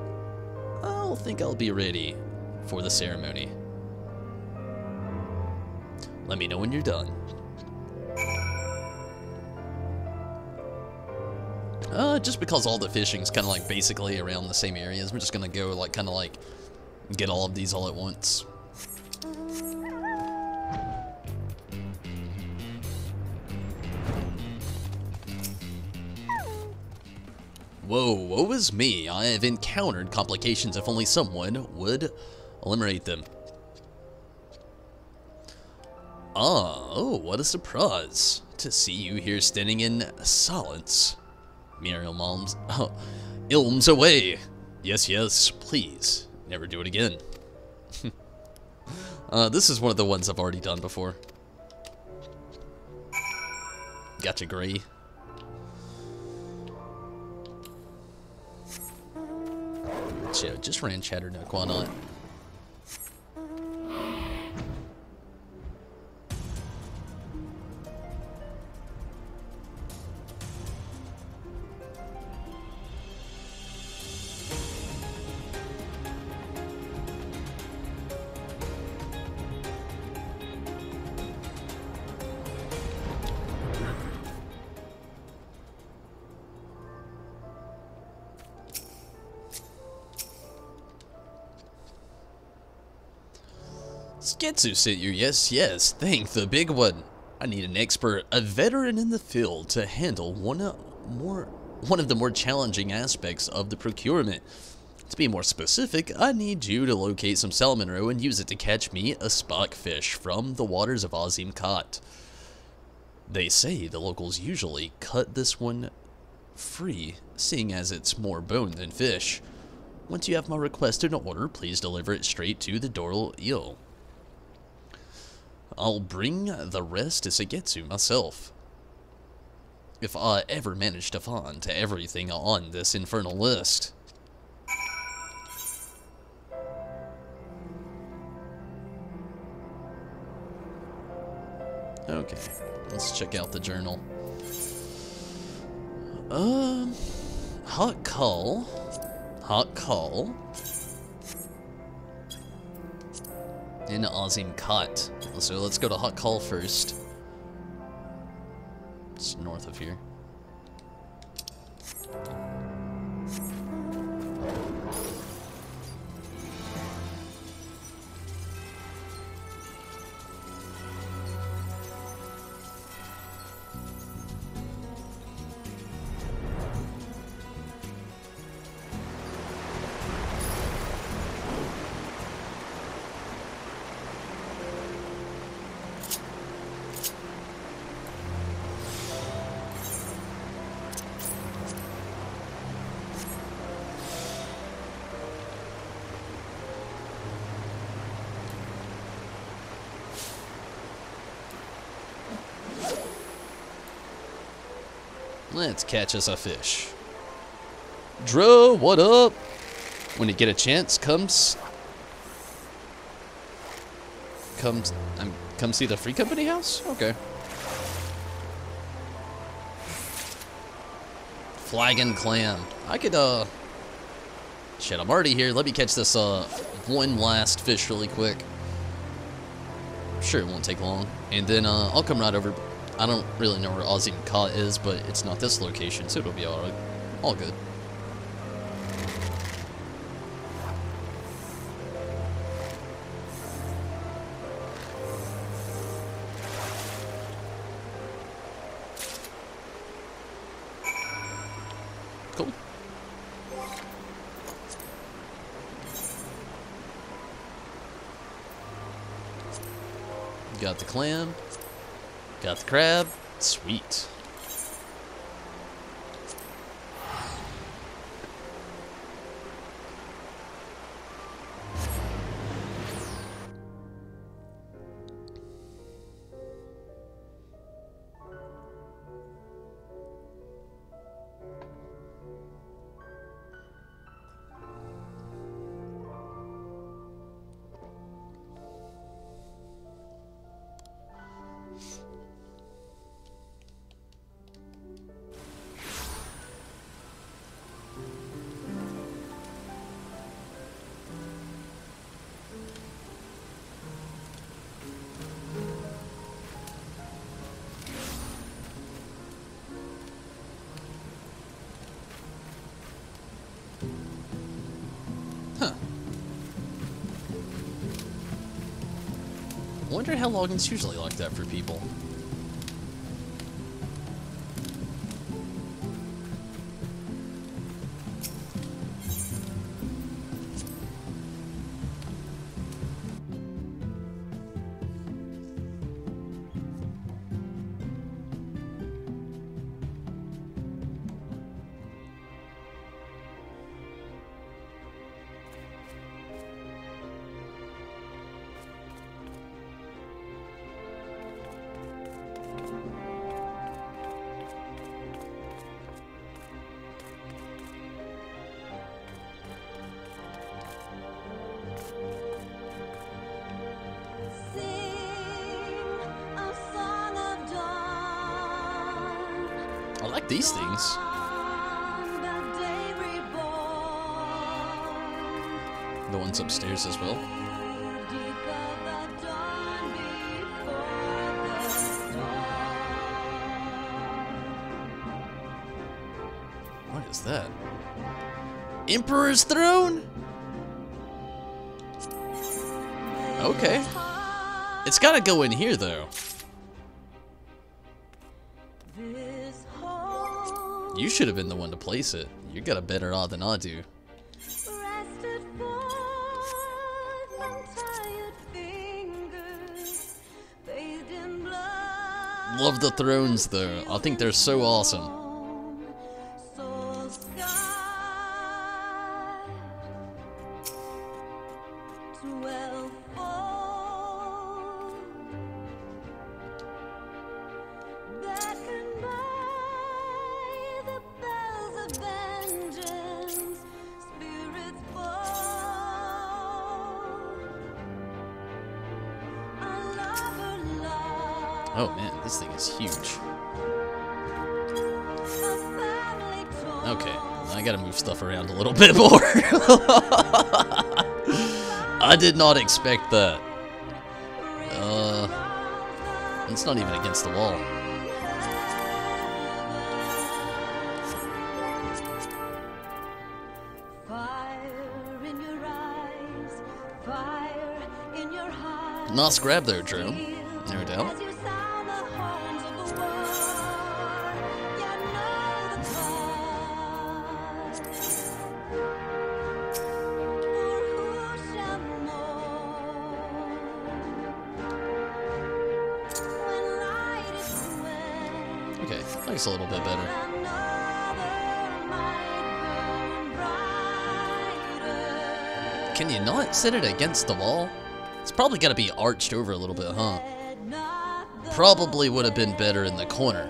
I'll be ready for the ceremony. Let me know when you're done. Just because all the fishing's kind of like basically around the same areas, we're just gonna go like kind of like get all of these all at once. Whoa, woe is me. I have encountered complications. If only someone would eliminate them. Oh, what a surprise to see you here standing in silence. Mere ilms away. Yes, yes, please. Never do it again. This is one of the ones I've already done before. Gotcha, Gray. Just ran Chatternook, why not? Sketsu sent you, yes, yes, thank the big one. I need an expert, a veteran in the field to handle one of the more challenging aspects of the procurement. To be more specific, I need you to locate some salmon roe and use it to catch me a spockfish from the waters of Azim Khat. They say the locals usually cut this one free, seeing as it's more bone than fish. Once you have my request in order, please deliver it straight to the Doral Eel. I'll bring the rest to Segetsu myself. If I ever manage to find everything on this infernal list. Okay, let's check out the journal. Hot call. In Azim Khat. So let's go to Hot Call first. It's north of here. Let's catch us a fish. Dro, what up? When you get a chance, come see the Free Company house? Okay. Flagon clam. I could, shit, I'm already here. Let me catch this, one last fish really quick. Sure, it won't take long. And then, I'll come right over. I don't really know where Azim Khat is, but it's not this location, so it'll be alright. All good. Cool. Got the clam. Got the crab. Sweet. I wonder how long it's usually like that for people. I like these things. The ones upstairs as well. What is that? Emperor's throne? Okay. It's gotta go in here though. You should have been the one to place it. You got a better odd than I do. Love the thrones though. I think they're so awesome. Oh man, this thing is huge. Okay, I gotta move stuff around a little bit more. I did not expect that. It's not even against the wall. Nice grab there, Drew. No doubt. Okay, looks a little bit better. Can you not set it against the wall? It's probably got to be arched over a little bit, huh? Probably would have been better in the corner.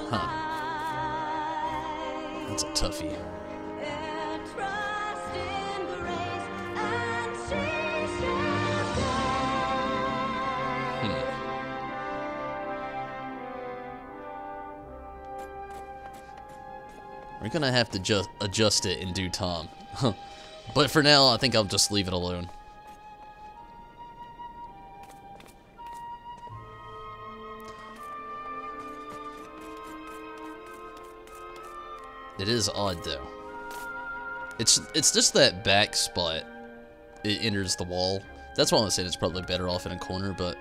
Huh. That's a toughie. We're gonna have to just adjust it in due time. But for now, I think I'll just leave it alone. It is odd though. It's just that back spot. It enters the wall. That's why I said it's probably better off in a corner, but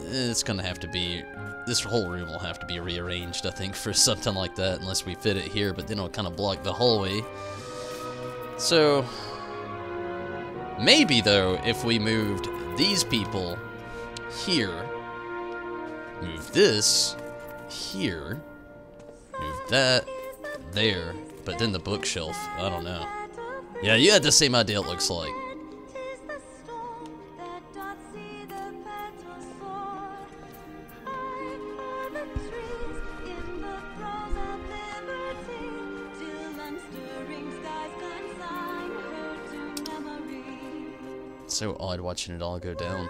it's gonna have to be. This whole room will have to be rearranged, I think, for something like that, unless we fit it here, but then it'll kind of block the hallway. So, Maybe, though, if we moved these people here, move this here, move that there, but then the bookshelf, I don't know. Yeah, you had the same idea, it looks like. So odd watching it all go down.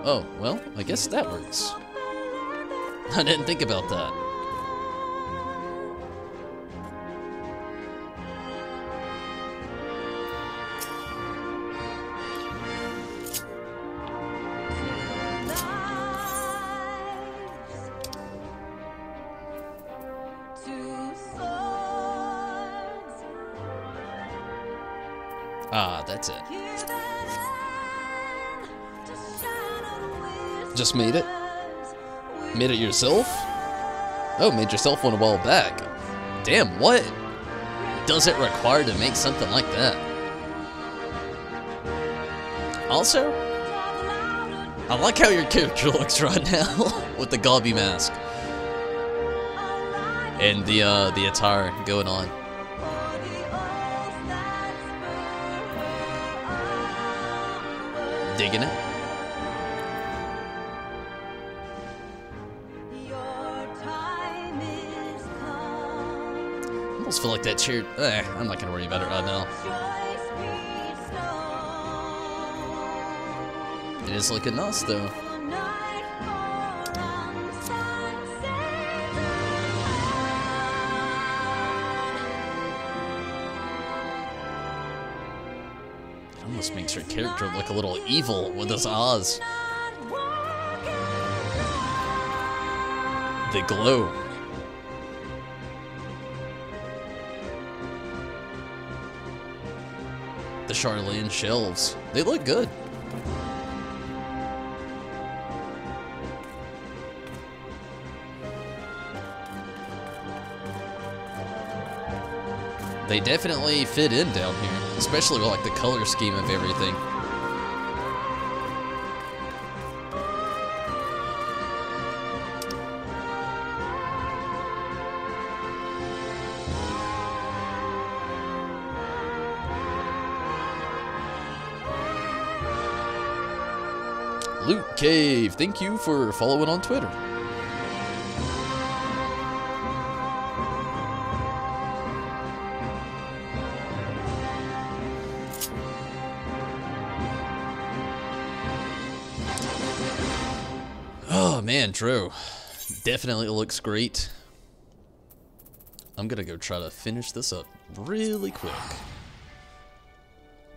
Oh, well, I guess that works. I didn't think about that. Ah, that's it. Just made it? Made it yourself? Oh, made yourself one a while back. Damn, what does it require to make something like that? Also, I like how your character looks right now with the gobby mask and the attire going on. Digging it. I almost feel like that chair. I'm not gonna worry about it right now. It is looking nice though. It almost makes her character look a little evil with his eyes. They glow. The Charlene shelves, they look good. They definitely fit in down here, especially with like the color scheme of everything. Loot Cave, thank you for following on Twitter. Oh man, Drew, definitely looks great. I'm gonna go try to finish this up really quick.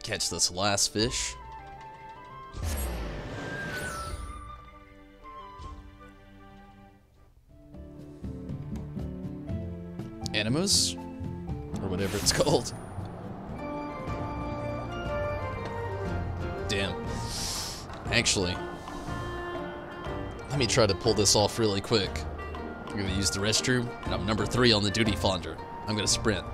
Catch this last fish. Animus, or whatever it's called. Damn. Actually, let me try to pull this off really quick. I'm gonna use the restroom, and I'm number 3 on the duty finder. I'm gonna sprint.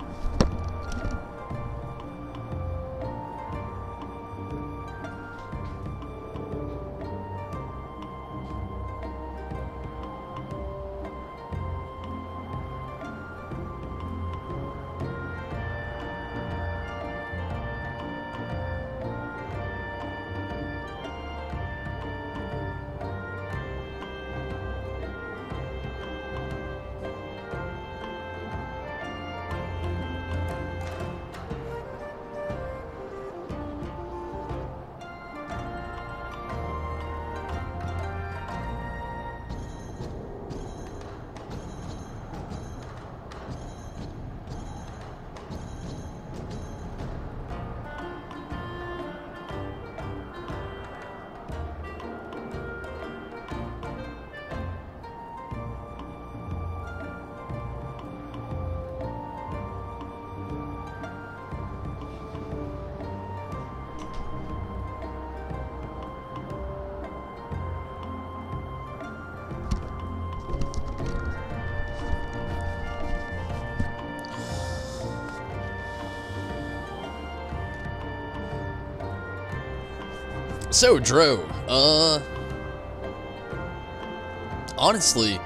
So, Dro, honestly,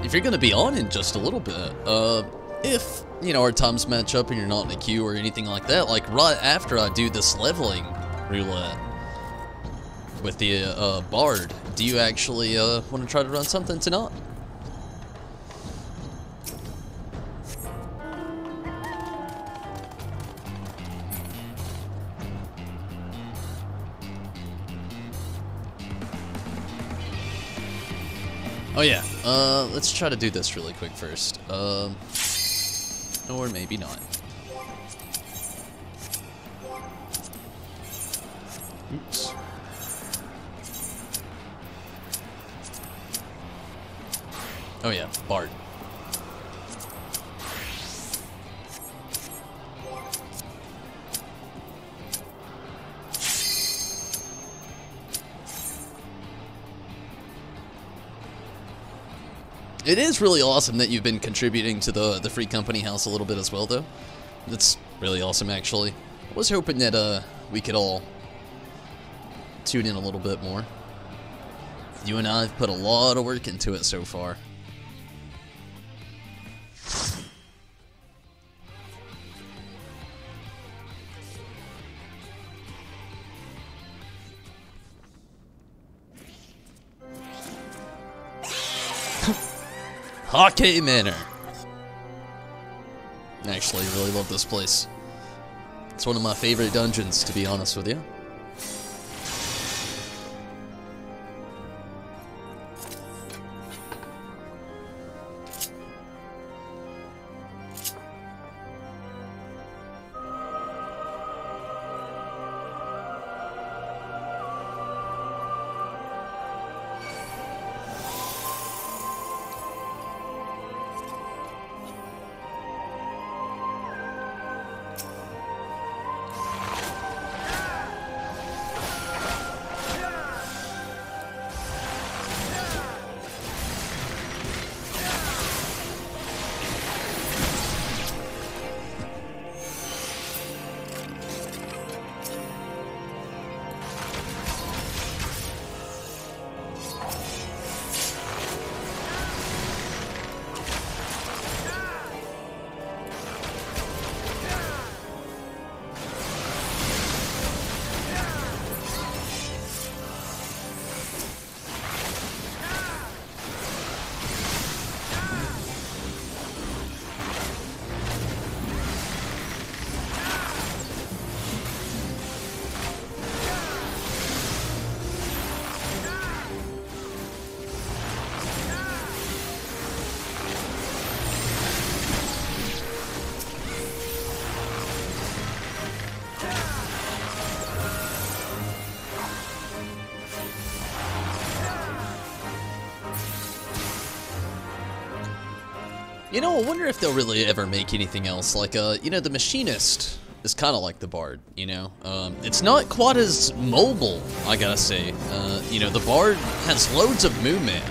if you're gonna be on in just a little bit, if, you know, our times match up and you're not in a queue or anything like that, like, right after I do this leveling roulette with the, Bard, do you actually, want to try to run something tonight? Oh yeah, let's try to do this really quick first. Or maybe not. Oops. Oh yeah, Bard. It is really awesome that you've been contributing to the Free Company House a little bit as well, though. That's really awesome, actually. I was hoping that we could all tune in a little bit more. You and I have put a lot of work into it so far. Hockey Manor. Actually, I really love this place. It's one of my favorite dungeons, to be honest with you. You know, I wonder if they'll really ever make anything else. Like, you know, the Machinist is kind of like the Bard, you know? It's not quite as mobile, I gotta say. You know, the Bard has loads of movement.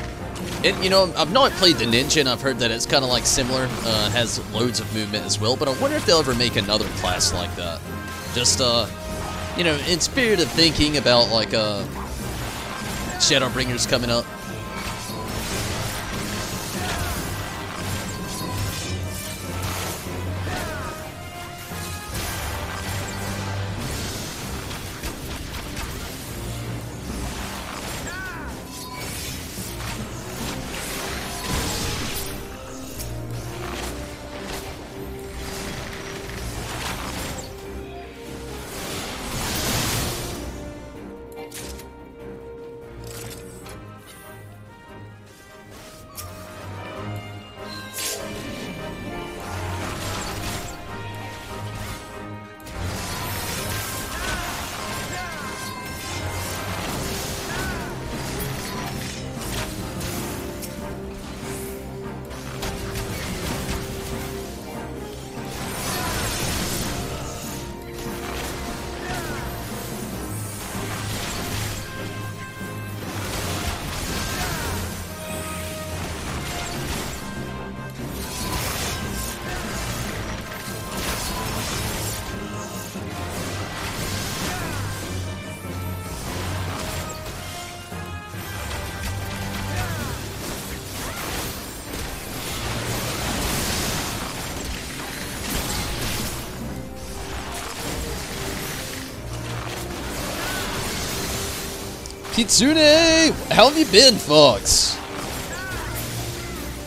And, you know, I've not played the Ninja, and I've heard that it's kind of like similar, has loads of movement as well, but I wonder if they'll ever make another class like that. Just, you know, in spirit of thinking about, like, Shadowbringers coming up. Kitsune! How have you been, Fox?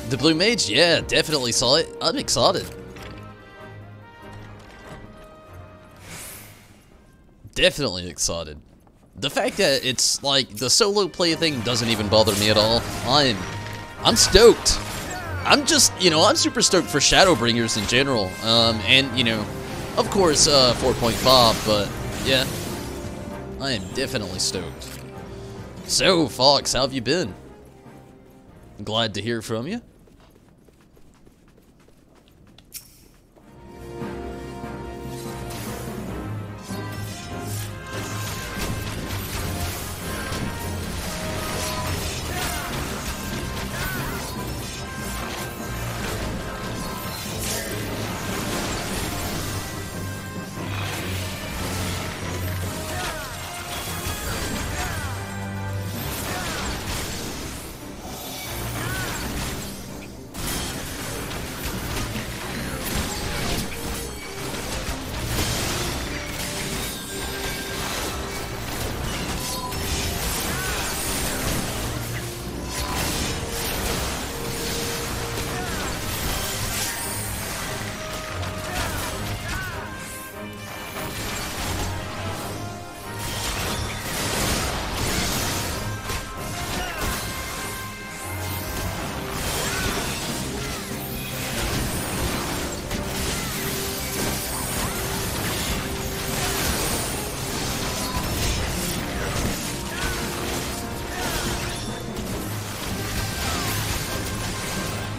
The Blue Mage? Yeah, definitely saw it. I'm excited. Definitely excited. The fact that it's like the solo play thing doesn't even bother me at all. I'm stoked. I'm just, you know, I'm super stoked for Shadowbringers in general. And, you know, of course, 4.5, but yeah, I am definitely stoked. So, Fox, how have you been? Glad to hear from you.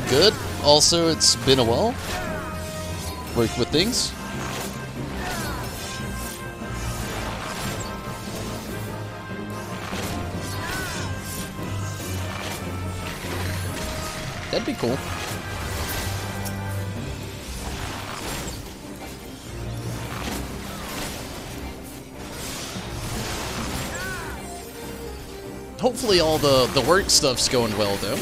Good. Also, it's been a while. Worked with things. That'd be cool. Hopefully all the work stuff's going well, though.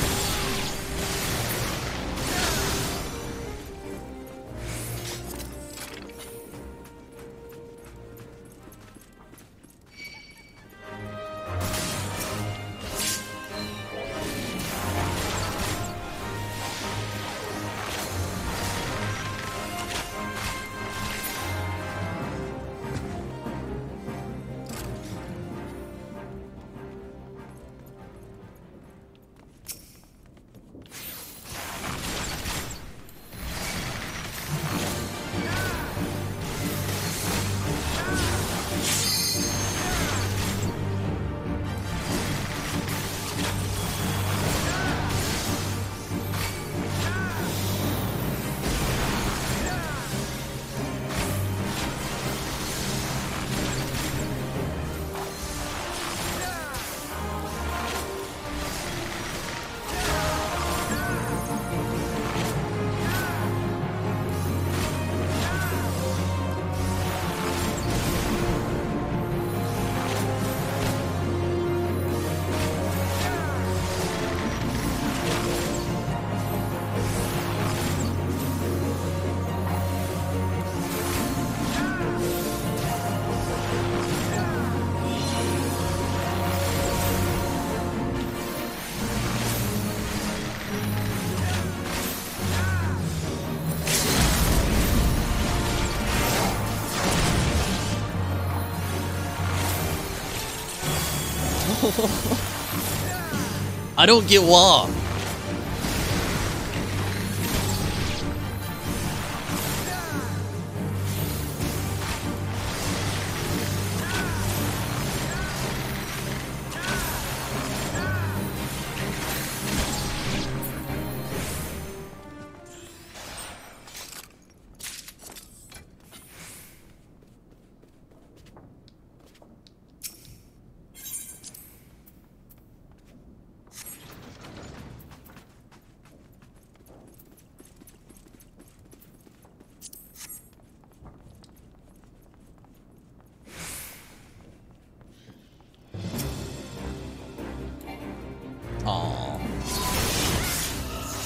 I don't get why. Aww.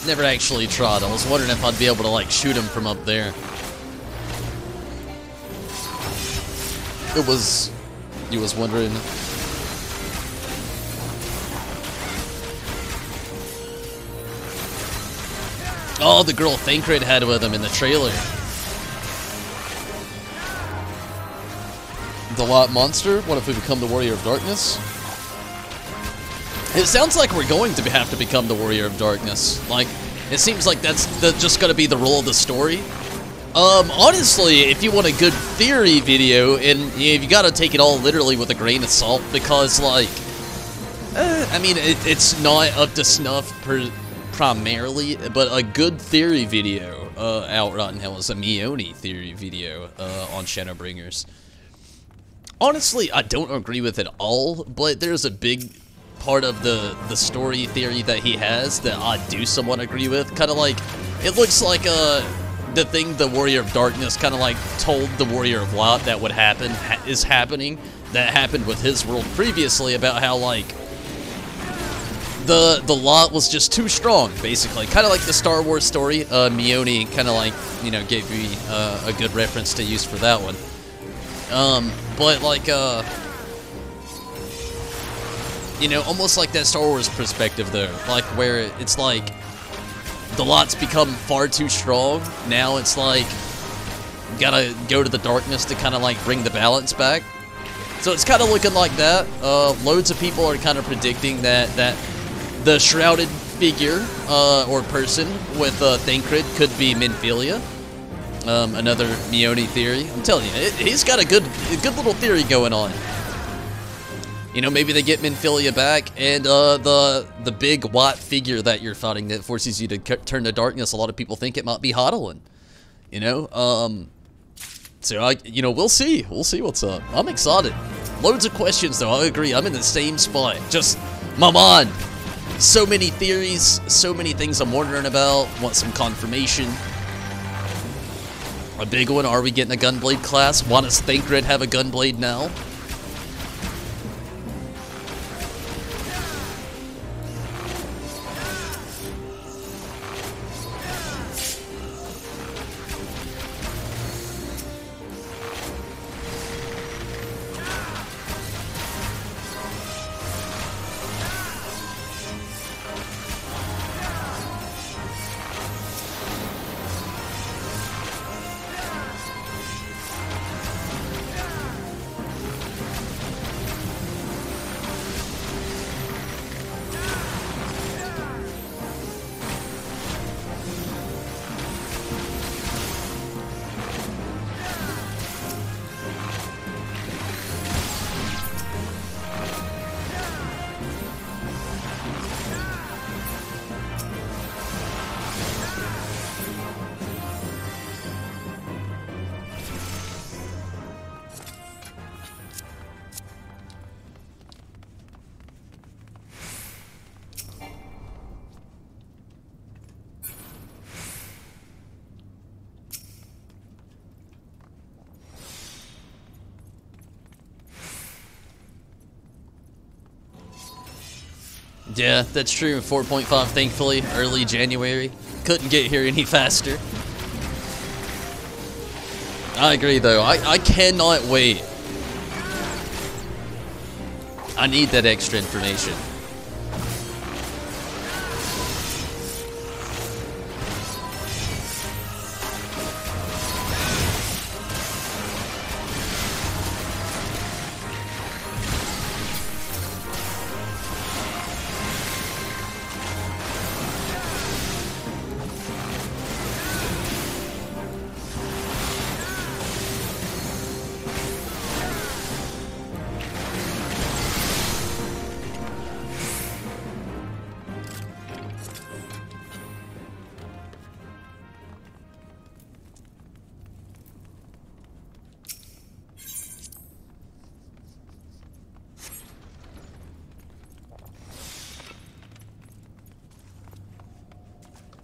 Never actually tried. I was wondering if I'd be able to, like, shoot him from up there. You was wondering. Oh, the girl Thancred had with him in the trailer. The Lot Monster? What if we become the Warrior of Darkness? It sounds like we're going to have to become the Warrior of Darkness. Like, it seems like that's just gonna be the role of the story. Honestly, if you want a good theory video, and you gotta take it all literally with a grain of salt, because, like, I mean, it's not up to snuff primarily, but a good theory video out right now is a Mione theory video on Shadowbringers. Honestly, I don't agree with it all, but there's a big part of the story theory that he has that I do somewhat agree with. Kind of like, it looks like the thing the Warrior of Darkness kind of like told the Warrior of Light that would happen is happening. That happened with his world previously, about how, like, the lot was just too strong, basically. Kind of like the Star Wars story. Mione kind of like, you know, gave me a good reference to use for that one. But like, you know, almost like that Star Wars perspective though, like where it's like the lot's become far too strong. Now it's like gotta go to the darkness to kind of like bring the balance back. So it's kind of looking like that. Loads of people are kind of predicting that the shrouded figure or person with Thancred could be Minfilia. Another Mione theory. I'm telling you, he's got a good little theory going on. You know, maybe they get Minfilia back, and the big white figure that you're fighting that forces you to turn to darkness. A lot of people think it might be Hodelin. You know, so you know, we'll see. We'll see what's up. I'm excited. Loads of questions though. I agree. I'm in the same spot. Just my mind. So many theories. So many things I'm wondering about. Want some confirmation. A big one, are we getting a Gunblade class? Why does Thancred have a Gunblade now? Yeah, that's true. 4.5, thankfully, early January. Couldn't get here any faster. I agree, though. I cannot wait. I need that extra information.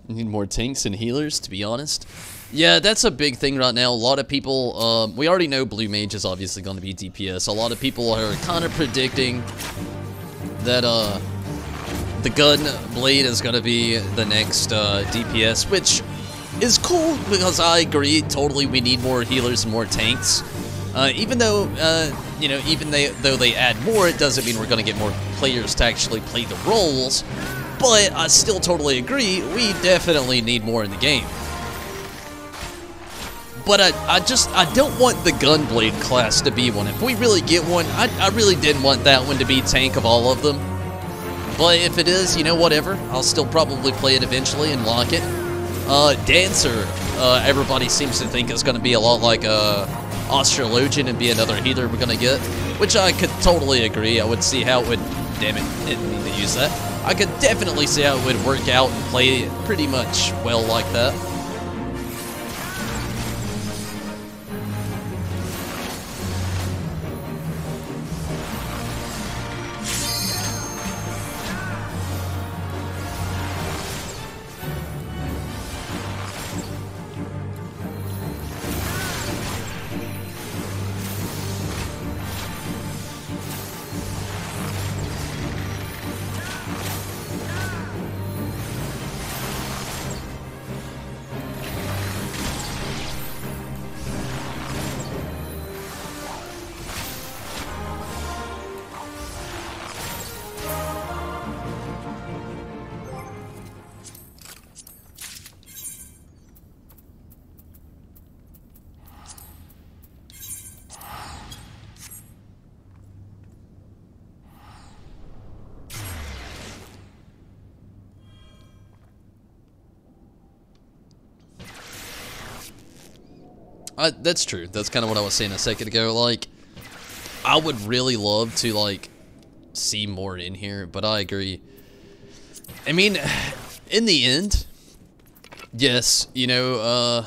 Need more tanks and healers, to be honest. Yeah, that's a big thing right now. A lot of people, we already know Blue Mage is obviously going to be DPS. A lot of people are kind of predicting that the Gun Blade is going to be the next DPS, which is cool because I agree totally we need more healers and more tanks. Even though, you know, though they add more, it doesn't mean we're going to get more players to actually play the roles. But I still totally agree, we definitely need more in the game. But I don't want the Gunblade class to be one. If we really get one, I really did want that one to be tank of all of them. But if it is, you know, whatever. I'll still probably play it eventually and lock it. Dancer, everybody seems to think is going to be a lot like Australogian and be another healer we're going to get. Which I could totally agree. I would see how it would... Damn it, didn't mean to use that. I could definitely see how it would work out and play pretty much well like that. That's true. That's kind of what I was saying a second ago. Like, I would really love to, like, see more in here, but I agree. I mean, in the end, yes, you know,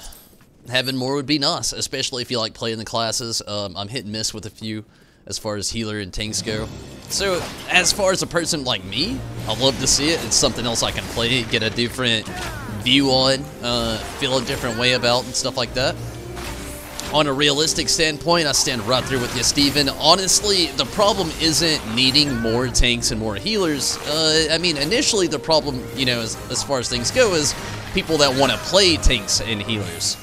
having more would be nice, especially if you like playing the classes. I'm hit and miss with a few as far as healer and tanks go. So, as far as a person like me, I love to see it. It's something else I can play, get a different view on, feel a different way about and stuff like that. On a realistic standpoint, I stand right through with you, Steven. Honestly, the problem isn't needing more tanks and more healers. I mean, initially the problem, you know, as far as things go, is people that want to play tanks and healers.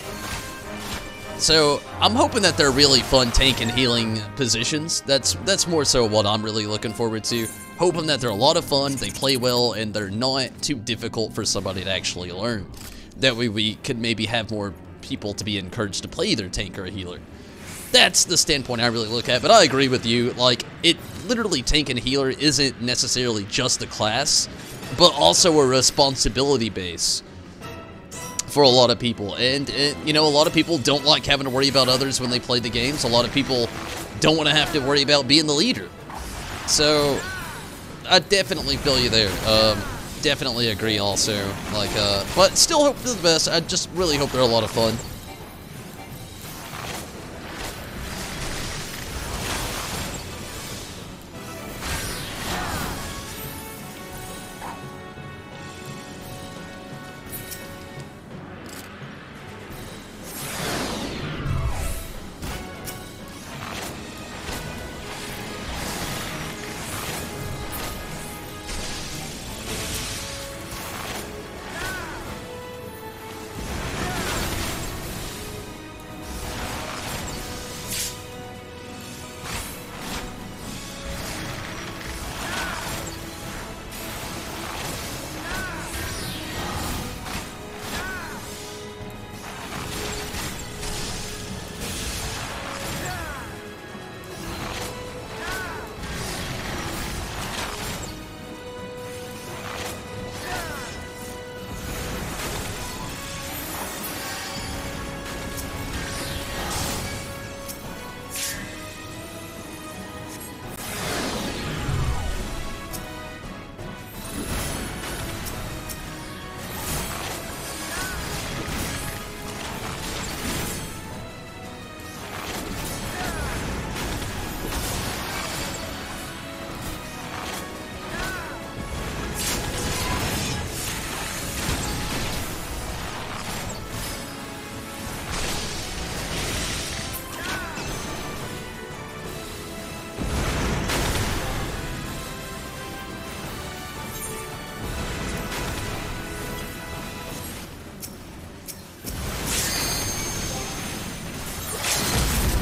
So, I'm hoping that they're really fun tank and healing positions. That's more so what I'm really looking forward to. Hoping that they're a lot of fun, they play well, and they're not too difficult for somebody to actually learn. That way we could maybe have more people to be encouraged to play either tank or a healer. That's the standpoint I really look at, but I agree with you. Like, it literally, tank and healer isn't necessarily just the class, but also a responsibility base for a lot of people. And you know, a lot of people don't like having to worry about others when they play the games. A lot of people don't want to have to worry about being the leader. So, I definitely feel you there. Definitely agree also, like, but still hope for the best. I just really hope they're a lot of fun.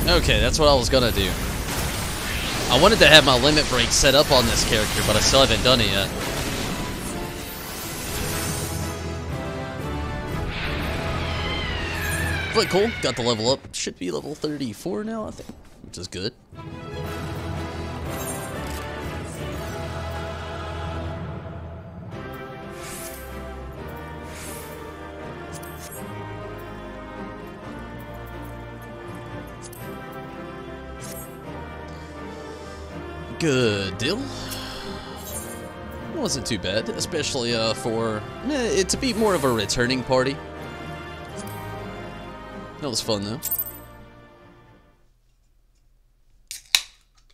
Okay, that's what I was gonna do. I wanted to have my limit break set up on this character, but I still haven't done it yet. But cool, got the level up. Should be level 34 now, I think, which is good. Good deal. Wasn't too bad, especially for it to be more of a returning party. That was fun though.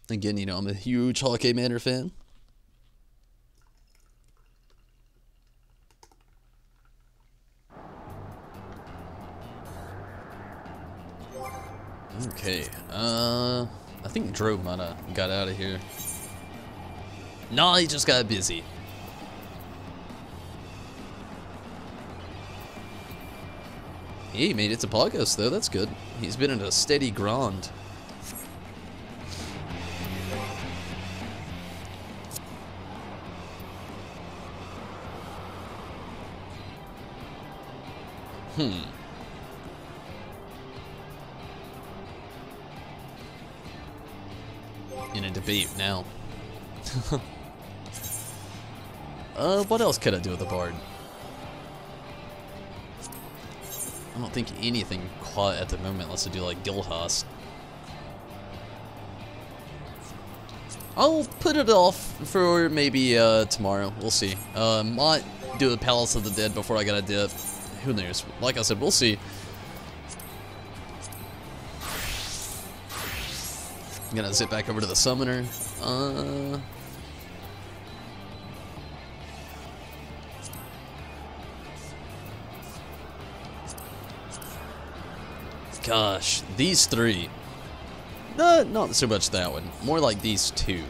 Again, you know, I'm a huge Hawkeye Manor fan. Okay, I think Dro might have got out of here. Nah, he just got busy. He made it to Pagos though, that's good. He's been in a steady grind. In a debate now. What else could I do with the bard? I don't think anything quite at the moment unless I do like Gilhast. I'll put it off for maybe tomorrow. We'll see. Might do a Palace of the Dead before I gotta dip. Who knows? Like I said, we'll see. I'm gonna zip back over to the Summoner. Gosh, these three. Not so much that one. More like these two.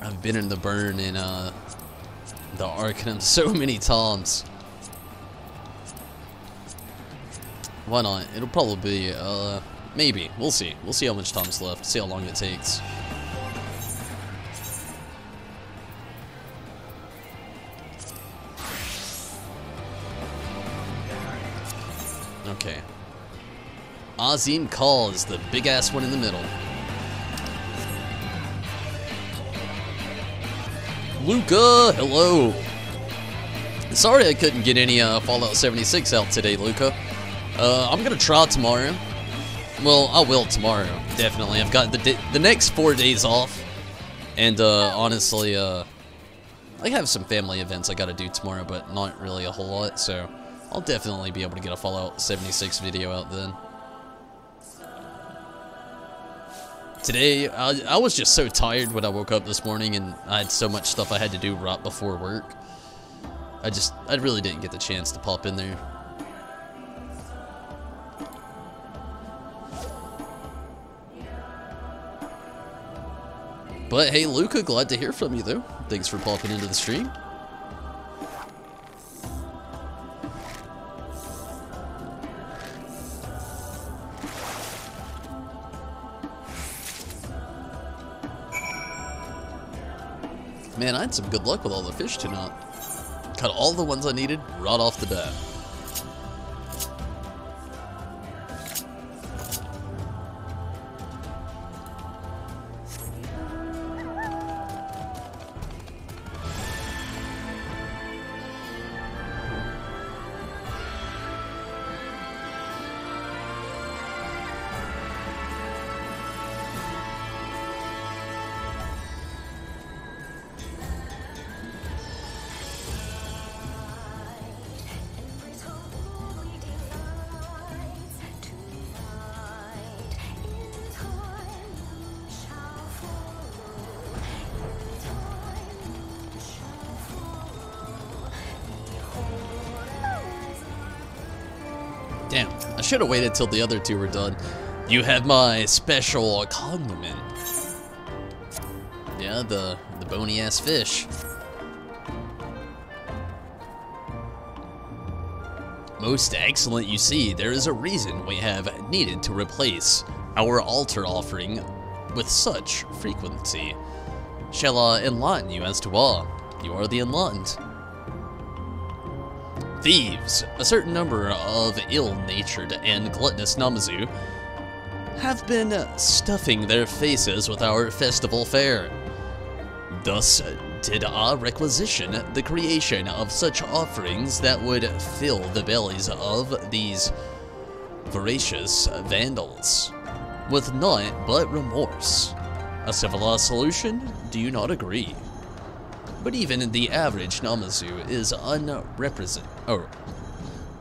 I've been in the burn in the Arcanum so many times. Why not? It'll probably be maybe. We'll see. We'll see how much time's left. See how long it takes. Okay. Azim Call is the big ass one in the middle. Luca, hello. Sorry I couldn't get any Fallout 76 out today, Luca. I'm gonna try tomorrow. Well, I will tomorrow, definitely. I've got the next 4 days off, and honestly, I have some family events I gotta do tomorrow, but not really a whole lot, so I'll definitely be able to get a Fallout 76 video out then. Today, I was just so tired when I woke up this morning, and I had so much stuff I had to do right before work. I really didn't get the chance to pop in there. But hey, Luca, glad to hear from you though. Thanks for popping into the stream. Man, I had some good luck with all the fish tonight. Caught all the ones I needed right off the bat. Damn, I should have waited till the other two were done. You have my special condiment. Yeah, the bony ass fish. Most excellent, you see, there is a reason we have needed to replace our altar offering with such frequency. Shall I enlighten you as to why? You are the enlightened. Thieves, a certain number of ill-natured and gluttonous Namazu, have been stuffing their faces with our festival fare. Thus did I requisition the creation of such offerings that would fill the bellies of these voracious vandals with naught but remorse. A civilized solution? Do you not agree? But even the average Namazu is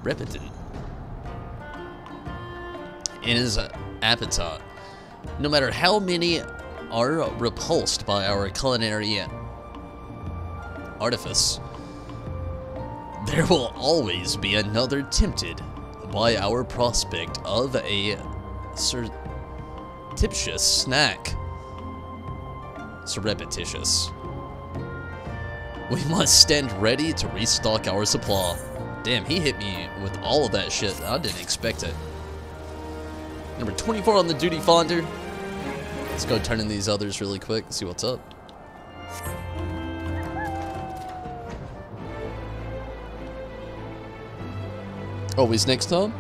repentant in his appetite. No matter how many are repulsed by our culinary artifice, there will always be another tempted by our prospect of a surreptitious snack. Surreptitious. We must stand ready to restock our supply. Damn, he hit me with all of that shit. I didn't expect it. Number 24 on the duty finder. Let's go turn in these others really quick and see what's up. Always next time.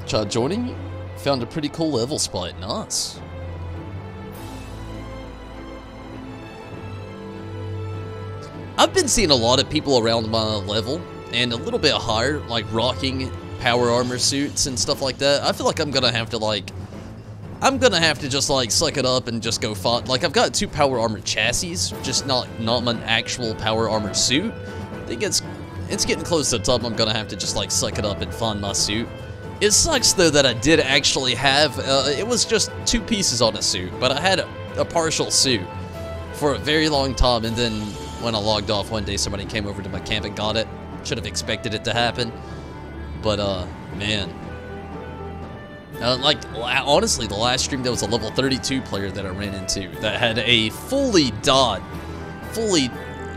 Tried joining you. Found a pretty cool level spot. Nice. I've been seeing a lot of people around my level and a little bit higher, like rocking power armor suits and stuff like that. I feel like I'm gonna have to just like suck it up and just go fight. Like I've got 2 power armor chassis, just not my actual power armor suit. I think it's getting close to the top. I'm gonna have to just like suck it up and find my suit. It sucks though that I did actually have, it was just 2 pieces on a suit, but I had a partial suit for a very long time, and then when I logged off one day, somebody came over to my camp and got it. Should have expected it to happen. But, man. Like, honestly, the last stream, there was a level 32 player that I ran into that had a fully,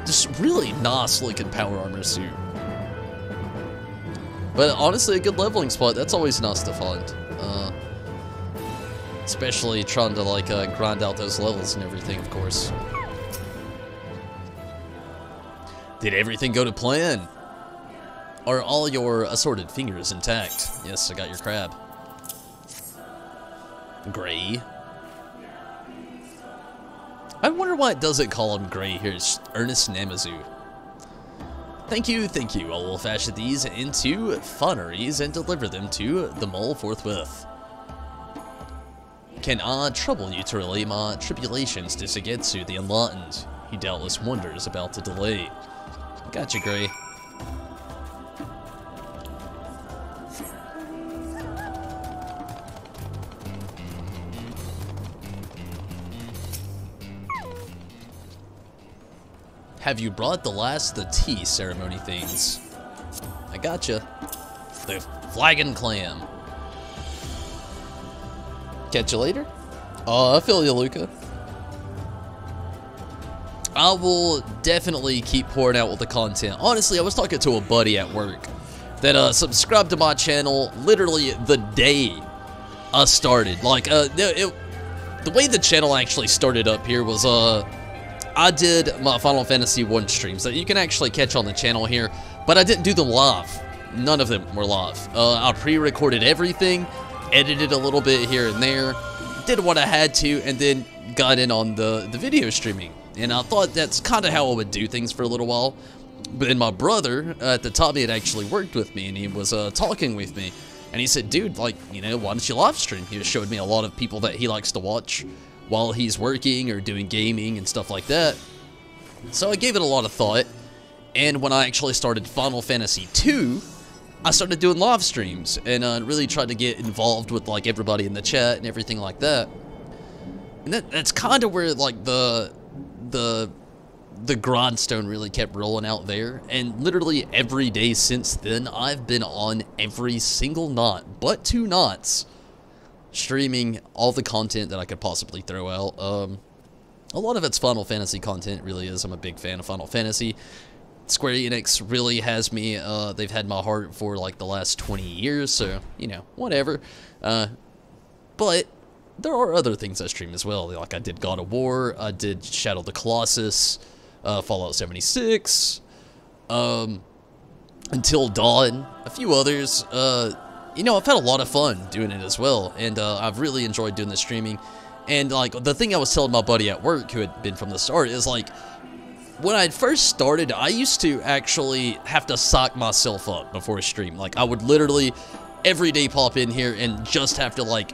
just really nice looking power armor suit. But honestly, a good leveling spot, that's always nice to find. Especially trying to, like, grind out those levels and everything, of course. Did everything go to plan? Are all your assorted fingers intact? Yes, I got your crab. Gray. I wonder why it doesn't call him Gray here. It's Ernest Namazu. Thank you, thank you. I will fashion these into funneries and deliver them to the mole forthwith. Can I trouble you to relay my tribulations to Sagetsu the Enlightened? He doubtless wonders about the delay. Gotcha, Gray. Have you brought the last of the tea ceremony things? I gotcha. The flagon clam. Catch you later? Oh, I feel you, Luca. I will definitely keep pouring out with the content. Honestly, I was talking to a buddy at work that subscribed to my channel literally the day I started. Like, the way the channel actually started up here was, I did my Final Fantasy 1 streams that you can actually catch on the channel here, but I didn't do them live. None of them were live. I pre-recorded everything, edited a little bit here and there, did what I had to, and then got in on the video streaming. And I thought that's kind of how I would do things for a little while. But then my brother at the time, he had actually worked with me, and he was talking with me. And he said, dude, like, you know, why don't you live stream? He just showed me a lot of people that he likes to watch while he's working or doing gaming and stuff like that. So I gave it a lot of thought. And when I actually started Final Fantasy 2, I started doing live streams and really tried to get involved with like everybody in the chat and everything like that. And that's kind of where like the grindstone really kept rolling out there, and literally every day since then I've been on every single night but 2 nights streaming all the content that I could possibly throw out. A lot of it's Final Fantasy content, really is. I'm a big fan of Final Fantasy. Square Enix really has me, they've had my heart for like the last 20 years, so, you know, whatever. But there are other things I stream as well. Like I did God of War, I did Shadow of the Colossus, Fallout 76. Until Dawn, a few others. You know, I've had a lot of fun doing it as well, and I've really enjoyed doing the streaming. And like the thing I was telling my buddy at work, who had been from the start, is like, when I first started, I used to actually have to sock myself up before a stream. Like, I would literally every day pop in here and just have to, like,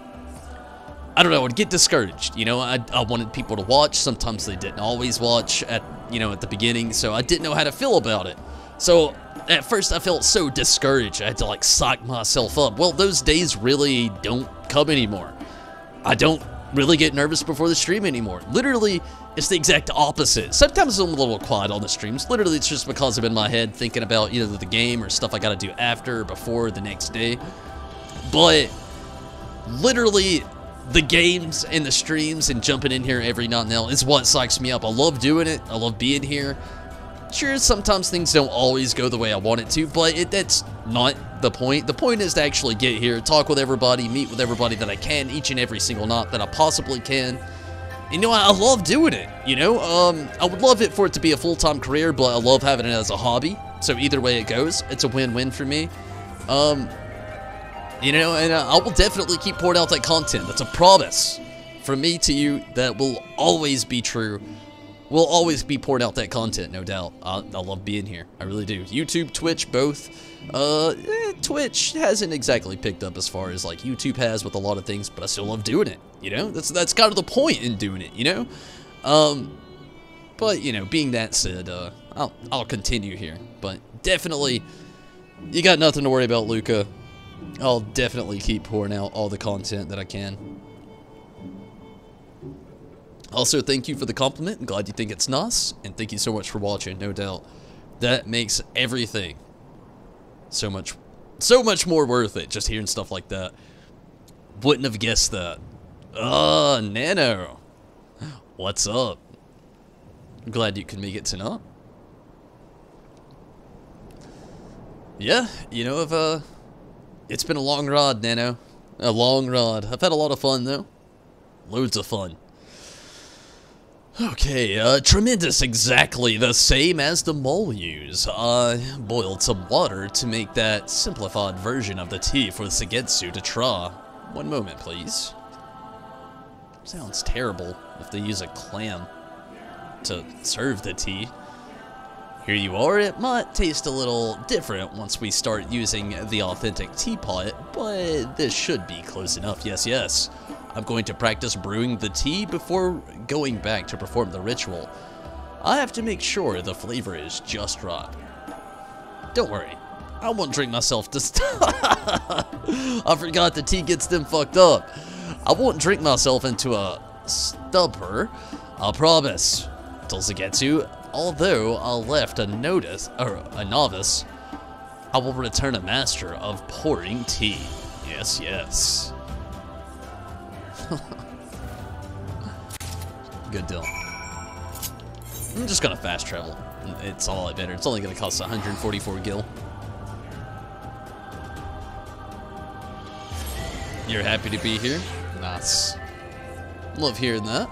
I don't know, I would get discouraged. You know, I wanted people to watch. Sometimes they didn't always watch at the beginning, so I didn't know how to feel about it. So at first I felt so discouraged. I had to, like, sock myself up. Well, those days really don't come anymore. I don't really get nervous before the stream anymore. Literally, it's the exact opposite. Sometimes I'm a little quiet on the streams. Literally, it's just because I'm in my head thinking about either the game or stuff I gotta do after or before the next day. But literally, the games and the streams and jumping in here every now and then is what psychs me up. I love doing it. I love being here. Sure, sometimes things don't always go the way I want it to, but that's not the point. The point is to actually get here, talk with everybody, meet with everybody that I can each and every single night that I possibly can. You know, I love doing it, you know? I would love it for it to be a full-time career, but I love having it as a hobby. So either way it goes, it's a win-win for me. You know, and I will definitely keep pouring out that content. That's a promise from me to you that will always be true. We'll always be pouring out that content, no doubt. I love being here. I really do. YouTube, Twitch, both. Twitch hasn't exactly picked up as far as like YouTube has with a lot of things, but I still love doing it. You know, that's kind of the point in doing it. You know, but you know, being that said, I'll continue here. But definitely, you got nothing to worry about, Luca. I'll definitely keep pouring out all the content that I can. Also, thank you for the compliment. I'm glad you think it's nice, and thank you so much for watching, no doubt. That makes everything so much more worth it, just hearing stuff like that. Wouldn't have guessed that. Nano. What's up? I'm glad you can make it tonight. Yeah, you know, it's been a long ride, Nano. A long ride. I've had a lot of fun, though. Loads of fun. Okay, tremendous, exactly the same as the mole use. I boiled some water to make that simplified version of the tea for Sugetsu to try. One moment, please. Sounds terrible if they use a clam to serve the tea. Here you are. It might taste a little different once we start using the authentic teapot, but this should be close enough. Yes, yes. I'm going to practice brewing the tea before going back to perform the ritual. I have to make sure the flavor is just right. Don't worry, I won't drink myself to I forgot the tea gets them fucked up. I won't drink myself into a stupor, I promise. Till Sugetsu, although I left a novice, I will return a master of pouring tea. Yes, yes. Good deal. I'm just gonna fast travel. It's all better. It's only gonna cost 144 gil. You're happy to be here? Nice. Love hearing that.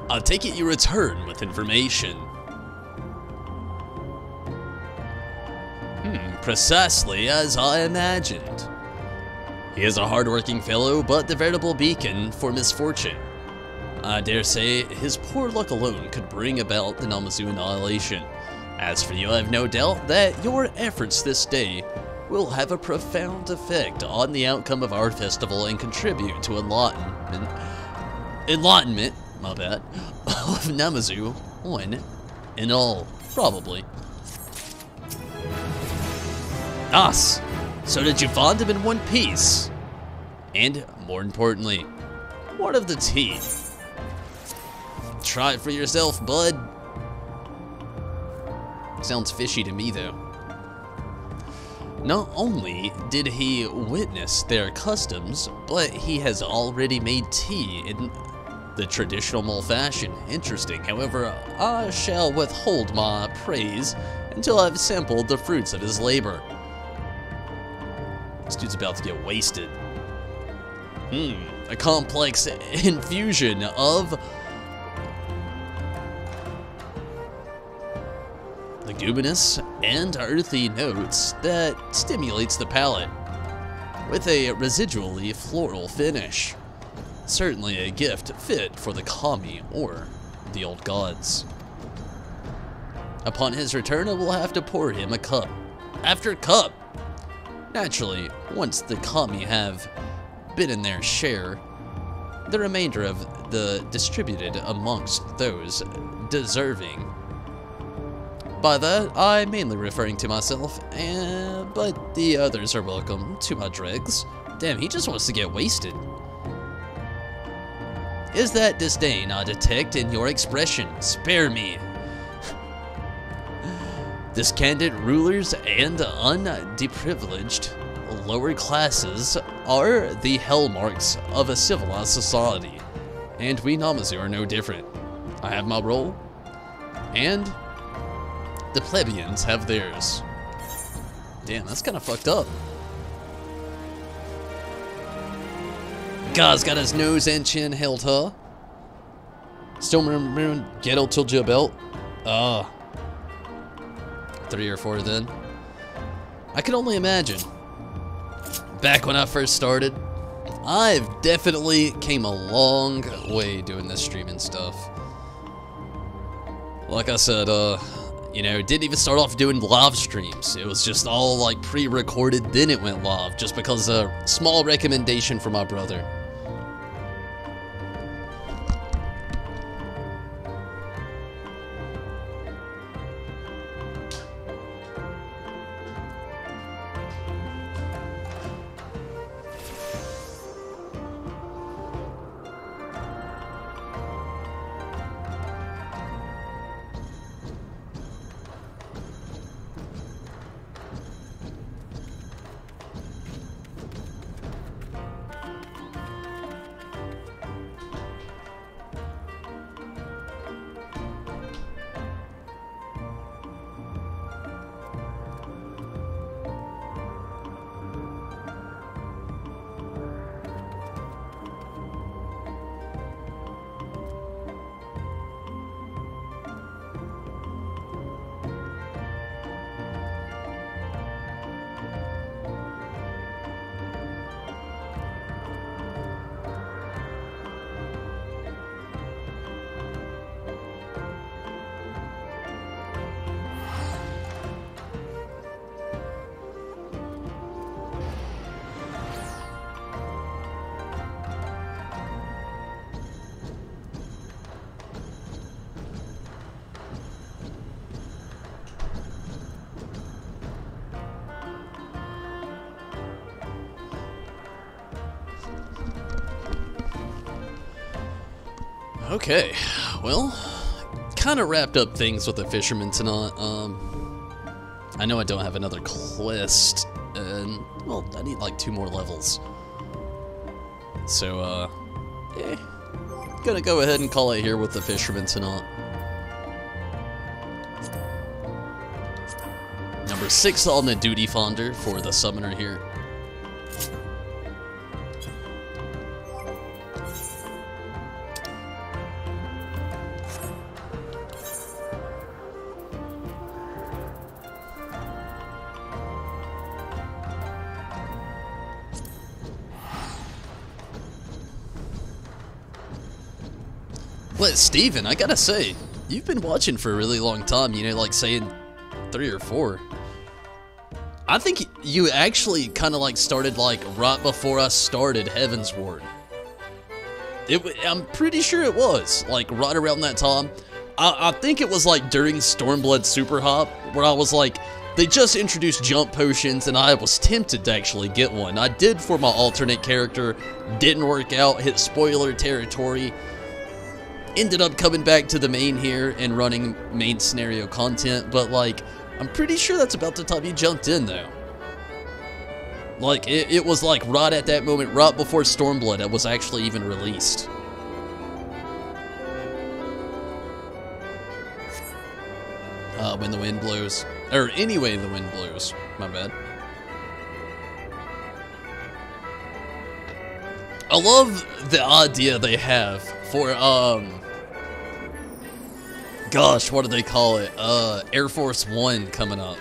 I take it you return with information. Precisely as I imagined. He is a hard-working fellow, but the veritable beacon for misfortune. I dare say his poor luck alone could bring about the Namazu annihilation. As for you, I have no doubt that your efforts this day will have a profound effect on the outcome of our festival and contribute to enlightenment, my bad, of Namazu, one and all, probably. Us. So did you find him in one piece? And, more importantly, what of the tea? Try it for yourself, bud. Sounds fishy to me, though. Not only did he witness their customs, but he has already made tea The traditional fashion, interesting. However, I shall withhold my praise until I've sampled the fruits of his labor. This dude's about to get wasted. A complex infusion of leguminous and earthy notes that stimulates the palate, with a residually floral finish. Certainly a gift fit for the kami or the old gods. Upon his return, I will have to pour him a cup after cup. Naturally, once the kami have been in their share, the remainder of the distributed amongst those deserving. By that, I'm mainly referring to myself, but the others are welcome to my dregs. Damn, he just wants to get wasted. Is that disdain I detect in your expression? Spare me. Discandid rulers and undeprivileged lower classes are the hellmarks of a civilized society, and we Namazu are no different. I have my role, and the plebeians have theirs. Damn, that's kind of fucked up. Guy's got his nose and chin held, huh? Still remembering ghetto till your belt? 3 or 4 then. I can only imagine. Back when I first started, I've definitely came a long way doing this streaming stuff. Like I said, you know, didn't even start off doing live streams. It was just all like pre-recorded, then it went live, just because a small recommendation from my brother. Okay, well, kind of wrapped up things with the fisherman tonight. I know I don't have another quest, and, well, I need like 2 more levels. So, yeah, gonna go ahead and call it here with the fisherman tonight. Number 6 on the duty finder for the summoner here. But Steven, I gotta say, you've been watching for a really long time, you know, like saying 3 or 4. I think you actually kind of like started like right before I started Heaven's Ward. I'm pretty sure it was, like right around that time. I think it was like during Stormblood Super Hop, where I was like, they just introduced jump potions and I was tempted to actually get one. I did for my alternate character, didn't work out, hit spoiler territory. Ended up coming back to the main here and running main scenario content, but like, I'm pretty sure that's about the time you jumped in though. Like, it was like right at that moment, right before Stormblood, it was actually even released. when the wind blows. Or anyway the wind blows. My bad. I love the idea they have for, gosh, what do they call it? Air Force One coming up.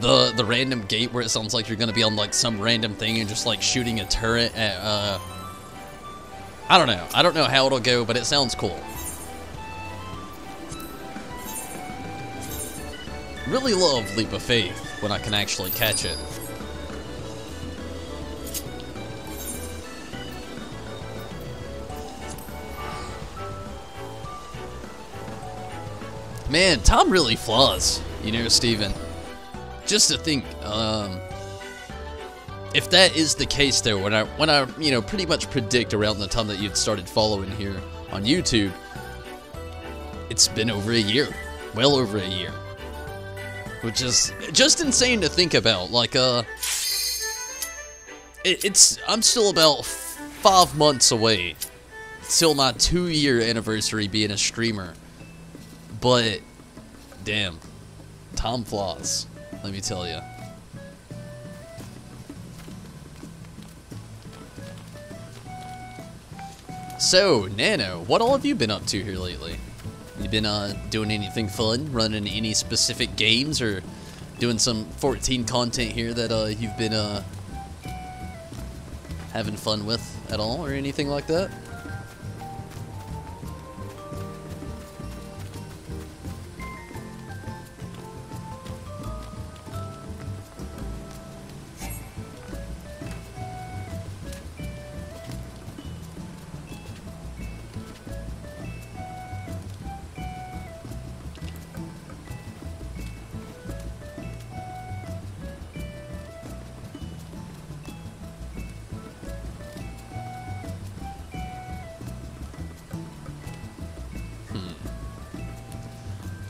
The random gate where it sounds like you're gonna be on like some random thing and just like shooting a turret at, I don't know. I don't know how it'll go, but it sounds cool. Really love Leap of Faith when I can actually catch it. Man, Tom really flaws, you know, Steven. Just to think, if that is the case though, when I, you know, pretty much predict around the time that you'd started following here on YouTube, it's been over a year. Well over a year. Which is just insane to think about. Like, I'm still about 5 months away till my 2-year anniversary being a streamer. But, damn, Tom flaws, let me tell you. So, Nano, what all have you been up to here lately? You been doing anything fun, running any specific games, or doing some 14 content here that you've been having fun with at all, or anything like that?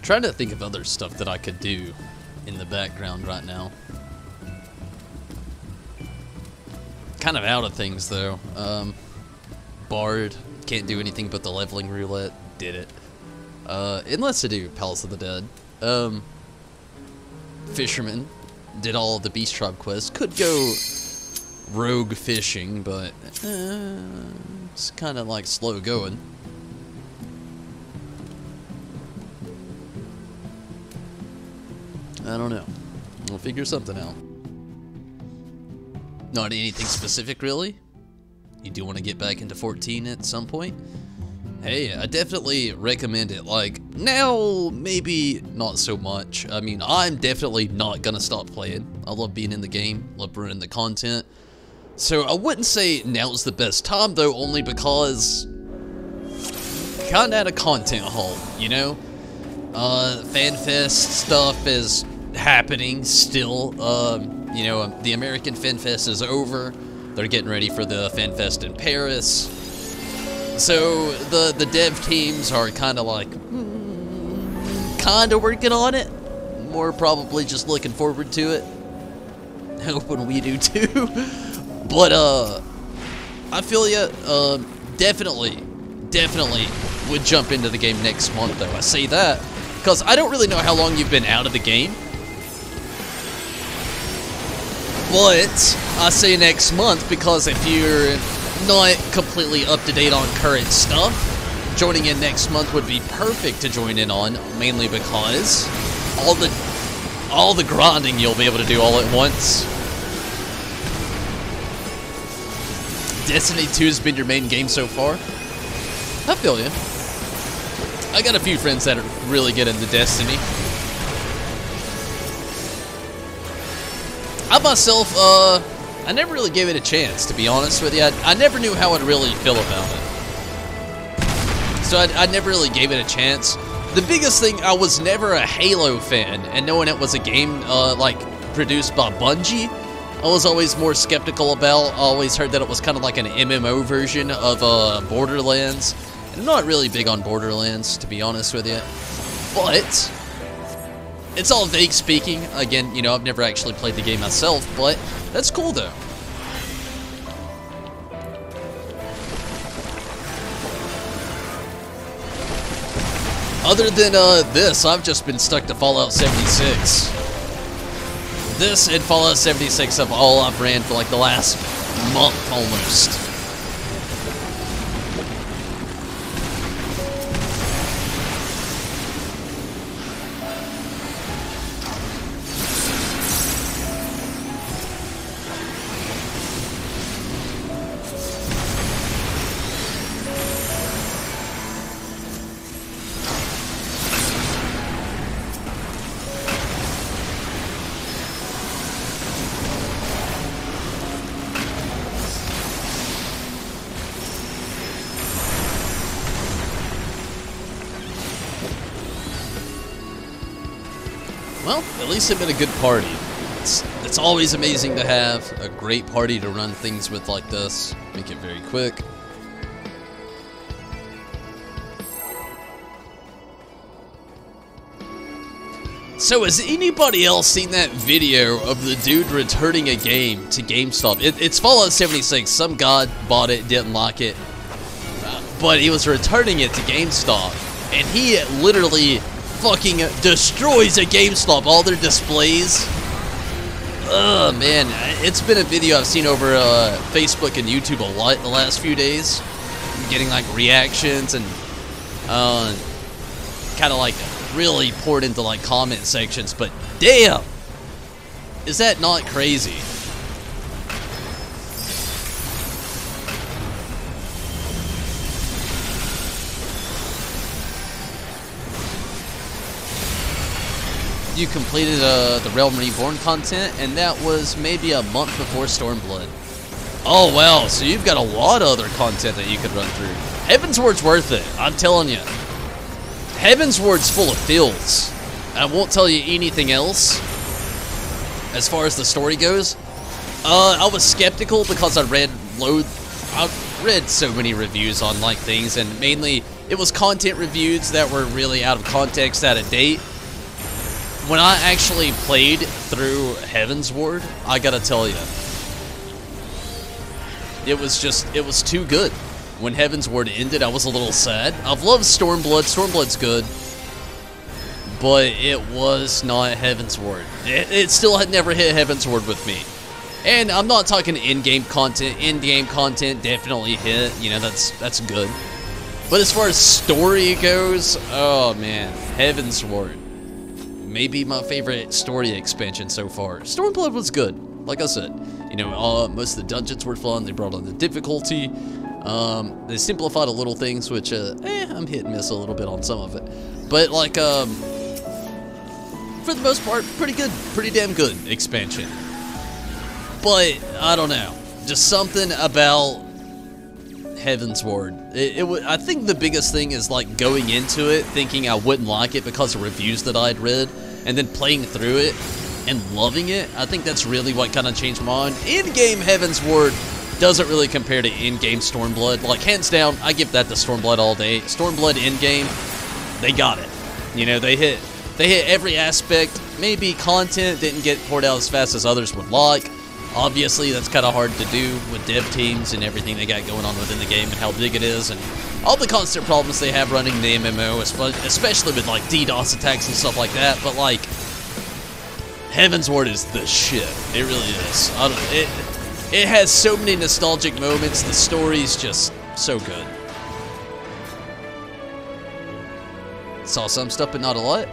Trying to think of other stuff that I could do in the background right now. Kind of out of things though. Bard, can't do anything but the Lvling Roulette, did it. Unless to do Palace of the Dead. Fisherman, did all of the Beast Tribe quests. Could go rogue fishing, but it's kind of like slow going. I don't know. We'll figure something out. Not anything specific, really? You do want to get back into 14 at some point? Hey, I definitely recommend it. Like, now, maybe not so much. I mean, I'm definitely not gonna stop playing. I love being in the game, love running the content. So I wouldn't say now's the best time, though, only because kinda at a content halt, you know? FanFest stuff is happening still. You know, the American FanFest is over. They're getting ready for the FanFest in Paris. So the dev teams are kind of like, kind of working on it. More probably just looking forward to it. Hoping we do too. But I feel ya. Definitely would jump into the game next month though. I say that because I don't really know how long you've been out of the game. But I say next month because if you're not completely up to date on current stuff, joining in next month would be perfect to join in on, mainly because all the grinding you'll be able to do all at once. Destiny 2 has been your main game so far. I feel you. I got a few friends that are really good into Destiny. I myself, I never really gave it a chance, to be honest with you. I never knew how I'd really feel about it. So I never really gave it a chance. The biggest thing, I was never a Halo fan, and knowing it was a game, like, produced by Bungie, I was always more skeptical about. I always heard that it was kind of like an MMO version of Borderlands. And I'm not really big on Borderlands, to be honest with you. But it's all vague speaking. Again, you know, I've never actually played the game myself, but that's cool though. Other than this, I've just been stuck to Fallout 76. This and Fallout 76 of all I've ran for like the last month almost. Well, at least I'm in a good party. It's always amazing to have a great party to run things with like this. Make it very quick. So has anybody else seen that video of the dude returning a game to GameStop? It's Fallout 76. Some god bought it, didn't like it, but he was returning it to GameStop, and he literally fucking destroys a GameStop, all their displays. Ugh, man, it's been a video I've seen over Facebook and YouTube a lot the last few days. I'm getting like reactions and kind of like really poured into like comment sections, but damn, is that not crazy? You completed the Realm Reborn content, and that was maybe a month before Stormblood. Oh wow, so you've got a lot of other content that you could run through. Heavensward's worth it, I'm telling you. Heavensward's full of feels. I won't tell you anything else as far as the story goes. I was skeptical because I read so many reviews on like things, and mainly it was content reviews that were really out of context, out of date. When I actually played through Heavensward, I gotta tell you, it was too good. When Heavensward ended, I was a little sad. I've loved Stormblood. Stormblood's good, but it was not Heavensward. It still had never hit Heavensward with me. And I'm not talking in-game content. In-game content definitely hit. You know, that's good. But as far as story goes, oh man, Heavensward. Maybe my favorite story expansion so far. Stormblood was good, like I said. You know, most of the dungeons were fun. They brought on the difficulty. They simplified a little things, which, I'm hit and miss a little bit on some of it. But, like, for the most part, pretty good, pretty damn good expansion. But, I don't know. Just something about Heavensward. I think the biggest thing is, like, going into it thinking I wouldn't like it because of reviews that I'd read, and then playing through it and loving it. I think that's really what kind of changed my mind. In-game Heavensward doesn't really compare to in-game Stormblood. Like, hands down, I give that to Stormblood all day. Stormblood in-game, they got it. You know, they hit every aspect. Maybe content didn't get poured out as fast as others would like. Obviously, that's kind of hard to do with dev teams and everything they got going on within the game and how big it is and all the constant problems they have running the MMO, especially with, like, DDoS attacks and stuff like that. But, like, Heavensward is the shit. It really is. It has so many nostalgic moments. The story's just so good. Saw some stuff, but not a lot.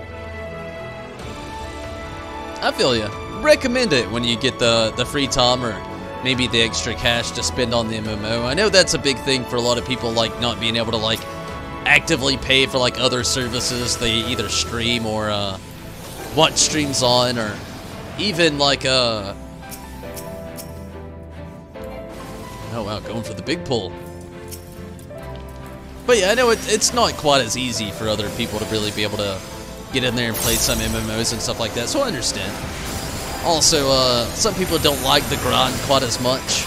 I feel ya. Recommend it when you get the free Tome or maybe the extra cash to spend on the MMO. I know that's a big thing for a lot of people, like not being able to like actively pay for like other services they either stream or watch streams on, or even like oh wow, going for the big pull. But yeah, I know it's not quite as easy for other people to really be able to get in there and play some MMOs and stuff like that, so I understand. Also, some people don't like the grind quite as much.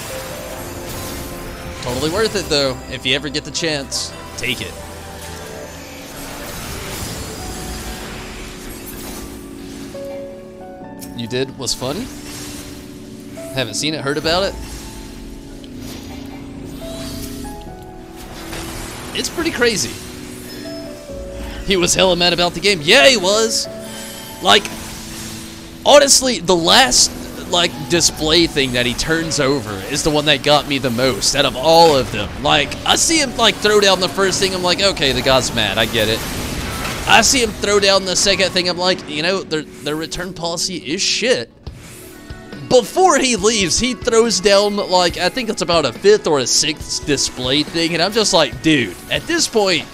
Totally worth it though. If you ever get the chance, take it. You did? Was fun? Haven't seen it, heard about it? It's pretty crazy. He was hella mad about the game. Yeah, he was. Like, honestly, the last, like, display thing that he turns over is the one that got me the most out of all of them. Like, I see him, like, throw down the first thing. I'm like, okay, the guy's mad. I get it. I see him throw down the second thing. I'm like, you know, their return policy is shit. Before he leaves, he throws down, like, I think it's about a 5th or a 6th display thing. And I'm just like, dude, at this point,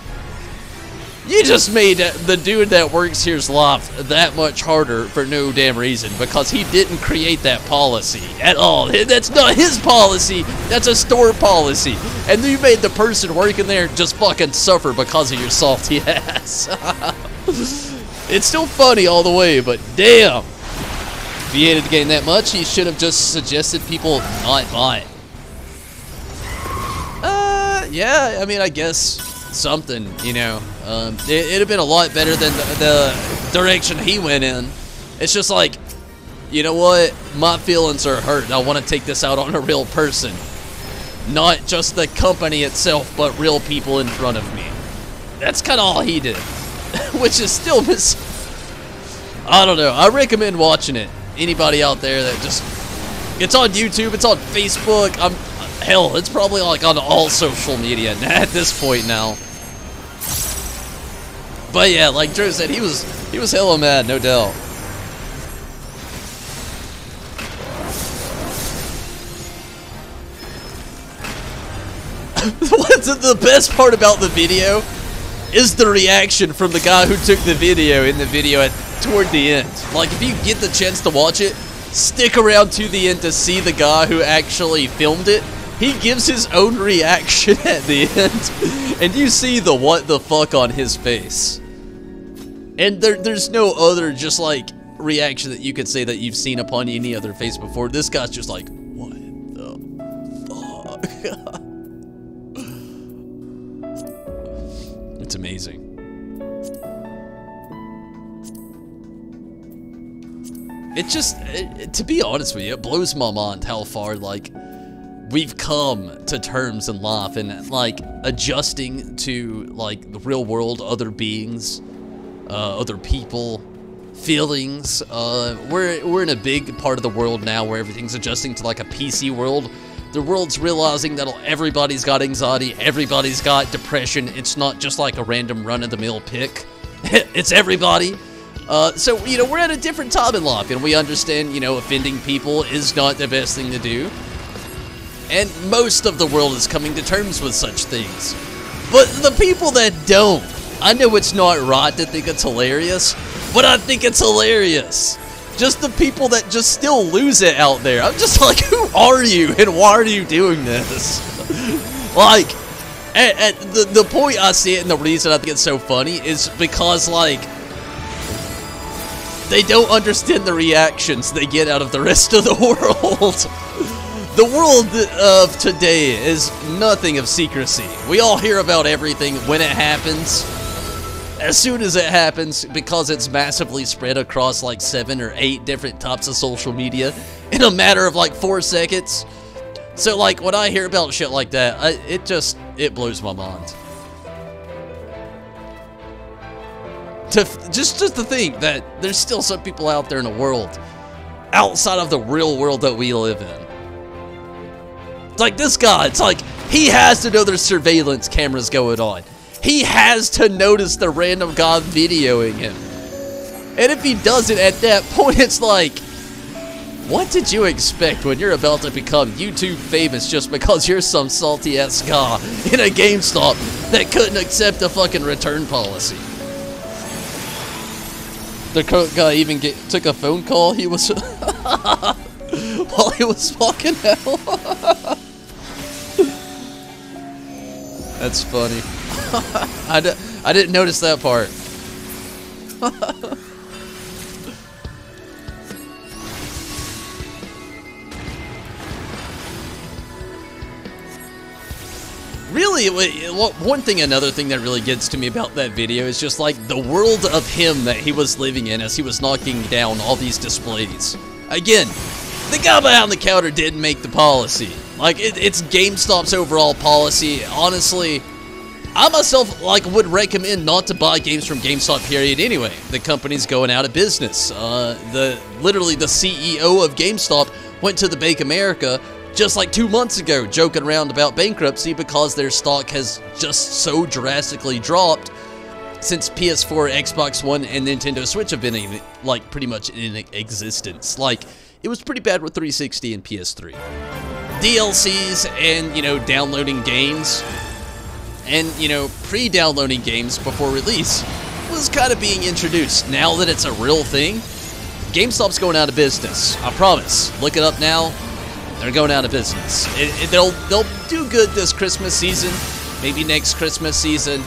you just made the dude that works here's life that much harder for no damn reason, because he didn't create that policy at all. That's not his policy, that's a store policy. And you made the person working there just fucking suffer because of your salty ass. It's still funny all the way, but damn. If he hated the game that much, he should have just suggested people not buy it. Yeah, I mean, I guess something, you know. It'd have been a lot better than the direction he went in. It's just like, you know what? My feelings are hurt. I want to take this out on a real person. Not just the company itself, but real people in front of me. That's kind of all he did. Which is still I don't know. I recommend watching it. Anybody out there that just... It's on YouTube. It's on Facebook. Hell, it's probably like on all social media at this point now. But yeah, like Drew said, he was hella mad, no doubt. What's the best part about the video is the reaction from the guy who took the video in the video toward the end. Like, if you get the chance to watch it, stick around to the end to see the guy who actually filmed it. He gives his own reaction at the end, and you see the what the fuck on his face. And there's no other just like reaction that you could say that you've seen upon any other face before. This guy's just like, what the fuck? It's amazing. It just, to be honest with you, it blows my mind how far, like, we've come to terms in life and, like, adjusting to, like, the real world, other beings, other people, feelings. We're in a big part of the world now where everything's adjusting to, like, a PC world. The world's realizing that everybody's got anxiety, everybody's got depression. It's not just, like, a random run-of-the-mill pick. It's everybody. So, you know, we're at a different time in life, and we understand, you know, offending people is not the best thing to do. And most of the world is coming to terms with such things. But the people that don't, I know it's not right to think it's hilarious, but I think it's hilarious. Just the people that just still lose it out there. I'm just like, who are you, and why are you doing this? Like, at the point I see it, and the reason I think it's so funny is because, like, they don't understand the reactions they get out of the rest of the world. The world of today is nothing of secrecy. We all hear about everything when it happens. As soon as it happens, because it's massively spread across like 7 or 8 different types of social media in a matter of like 4 seconds. So like when I hear about shit like that, it blows my mind. Just to think that there's still some people out there in the world outside of the real world that we live in. It's like this guy, it's like he has to know there's surveillance cameras going on. He has to notice the random guy videoing him. And if he doesn't at that point, it's like, what did you expect when you're about to become YouTube famous just because you're some salty ass guy in a GameStop that couldn't accept a fucking return policy? The guy even took a phone call. He was while he was walking out. That's funny. I didn't notice that part. Really, another thing that really gets to me about that video is just like the world of him that he was living in as he was knocking down all these displays. Again, the guy behind the counter didn't make the policy. Like, it's GameStop's overall policy. Honestly, I myself, like, would recommend not to buy games from GameStop, period, anyway. The company's going out of business. Literally, the CEO of GameStop went to the Bank America just like 2 months ago, joking around about bankruptcy because their stock has just so drastically dropped since PS4, Xbox One, and Nintendo Switch have been, like, pretty much in existence. Like, it was pretty bad with 360 and PS3. DLCs and, you know, downloading games and, you know, pre-downloading games before release was kind of being introduced. Now that it's a real thing, GameStop's going out of business. I promise. Look it up now. They're going out of business. They'll do good this Christmas season, maybe next Christmas season.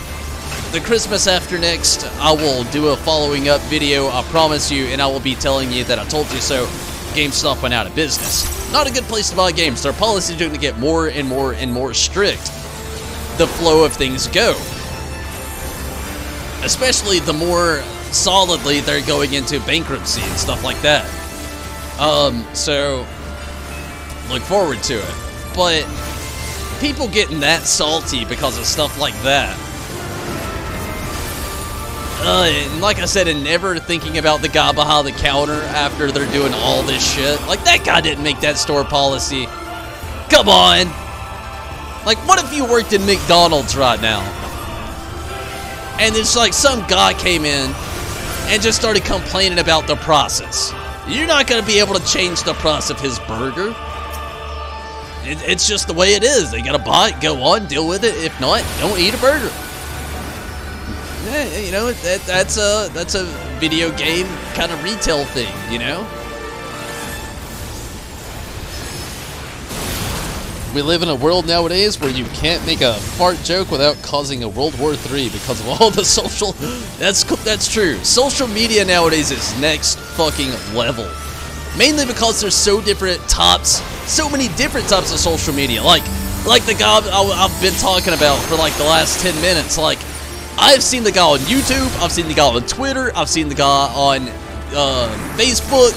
The Christmas after next, I will do a following up video, I promise you, and I will be telling you that I told you so. GameStop went out of business. Not a good place to buy games. Their policies are going to get more and more and more strict the flow of things go. Especially the more solidly they're going into bankruptcy and stuff like that. So look forward to it. But people getting that salty because of stuff like that. And like I said, and never thinking about the guy behind the counter after they're doing all this shit. Like, that guy didn't make that store policy. Come on. Like, what if you worked in McDonald's right now? And it's like some guy came in and just started complaining about the process. You're not going to be able to change the price of his burger. It's just the way it is. They got to buy it, go on, deal with it. If not, don't eat a burger. Yeah, you know, that's a video game kind of retail thing, you know? We live in a world nowadays where you can't make a fart joke without causing a World War III because of all the social... That's true. Social media nowadays is next fucking level. Mainly because there's so many different types of social media. Like the guy I've been talking about for like the last 10 minutes, like... I've seen the guy on YouTube, I've seen the guy on Twitter, I've seen the guy on Facebook.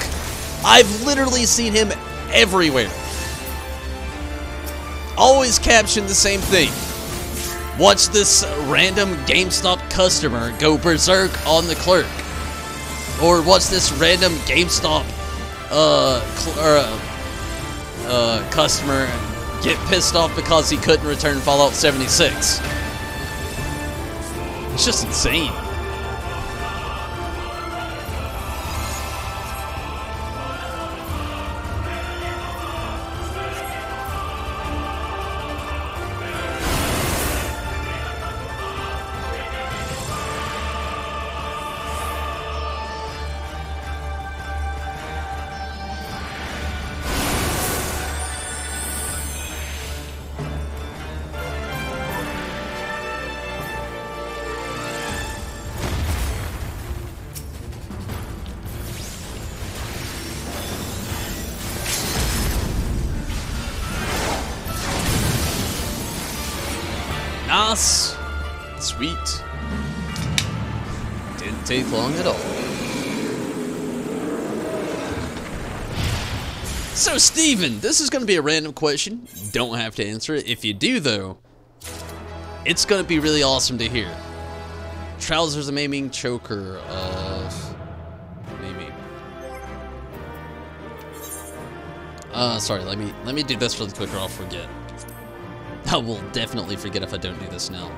I've literally seen him everywhere. Always caption the same thing. Watch this random GameStop customer go berserk on the clerk. Or watch this random GameStop customer get pissed off because he couldn't return Fallout 76. It's just insane. Nice. Sweet. Didn't take long at all. So, Steven, this is going to be a random question. You don't have to answer it. If you do, though, it's going to be really awesome to hear. Trousers of Maiming, Choker of Maiming. Sorry, let me do this really quick or I'll forget. I will definitely forget if I don't do this now.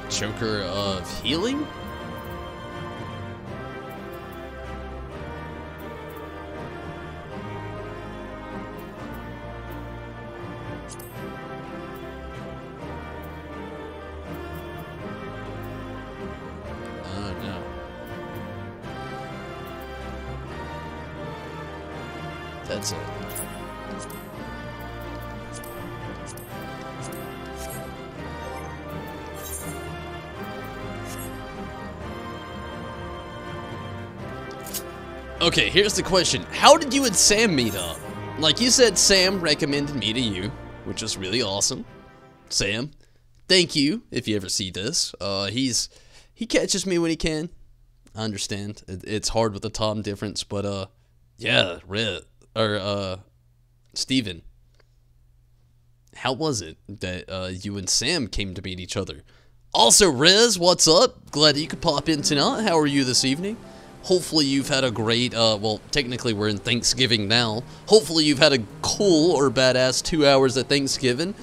Choker of Healing? That's it. Okay, here's the question. How did you and Sam meet up? Like you said, Sam recommended me to you, which was really awesome. Sam, thank you if you ever see this. He catches me when he can. I understand. It's hard with the time difference, but yeah, Steven. How was it that you and Sam came to meet each other? Also, Rez, what's up? Glad that you could pop in tonight. How are you this evening? Hopefully you've had a great, well, technically we're in Thanksgiving now. Hopefully you've had a cool or badass 2 hours at Thanksgiving.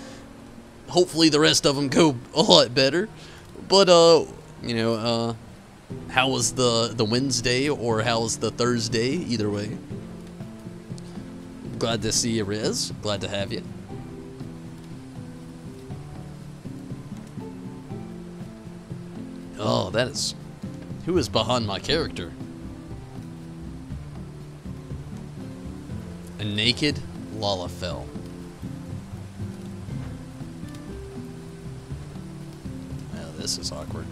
Hopefully the rest of them go a lot better. But, you know, how was the Wednesday or how was the Thursday? Either way. Glad to see you, Rez. Glad to have you. Oh, that is... Who is behind my character? A naked Lalafell. Well, this is awkward.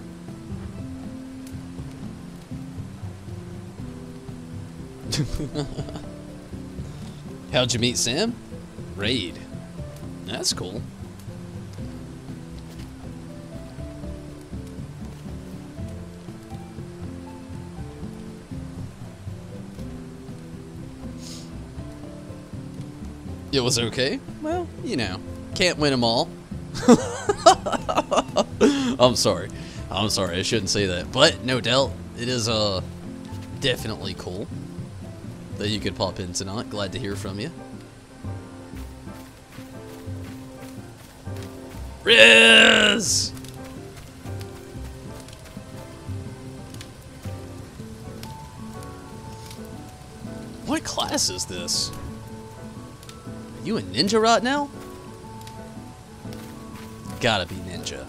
How'd you meet Sam? Raid. That's cool. It was okay. Well, you know, can't win them all. I'm sorry. I shouldn't say that. But no doubt, it is definitely cool that you could pop in tonight. Glad to hear from you. Riz! What class is this? You a ninja right now? Gotta be ninja.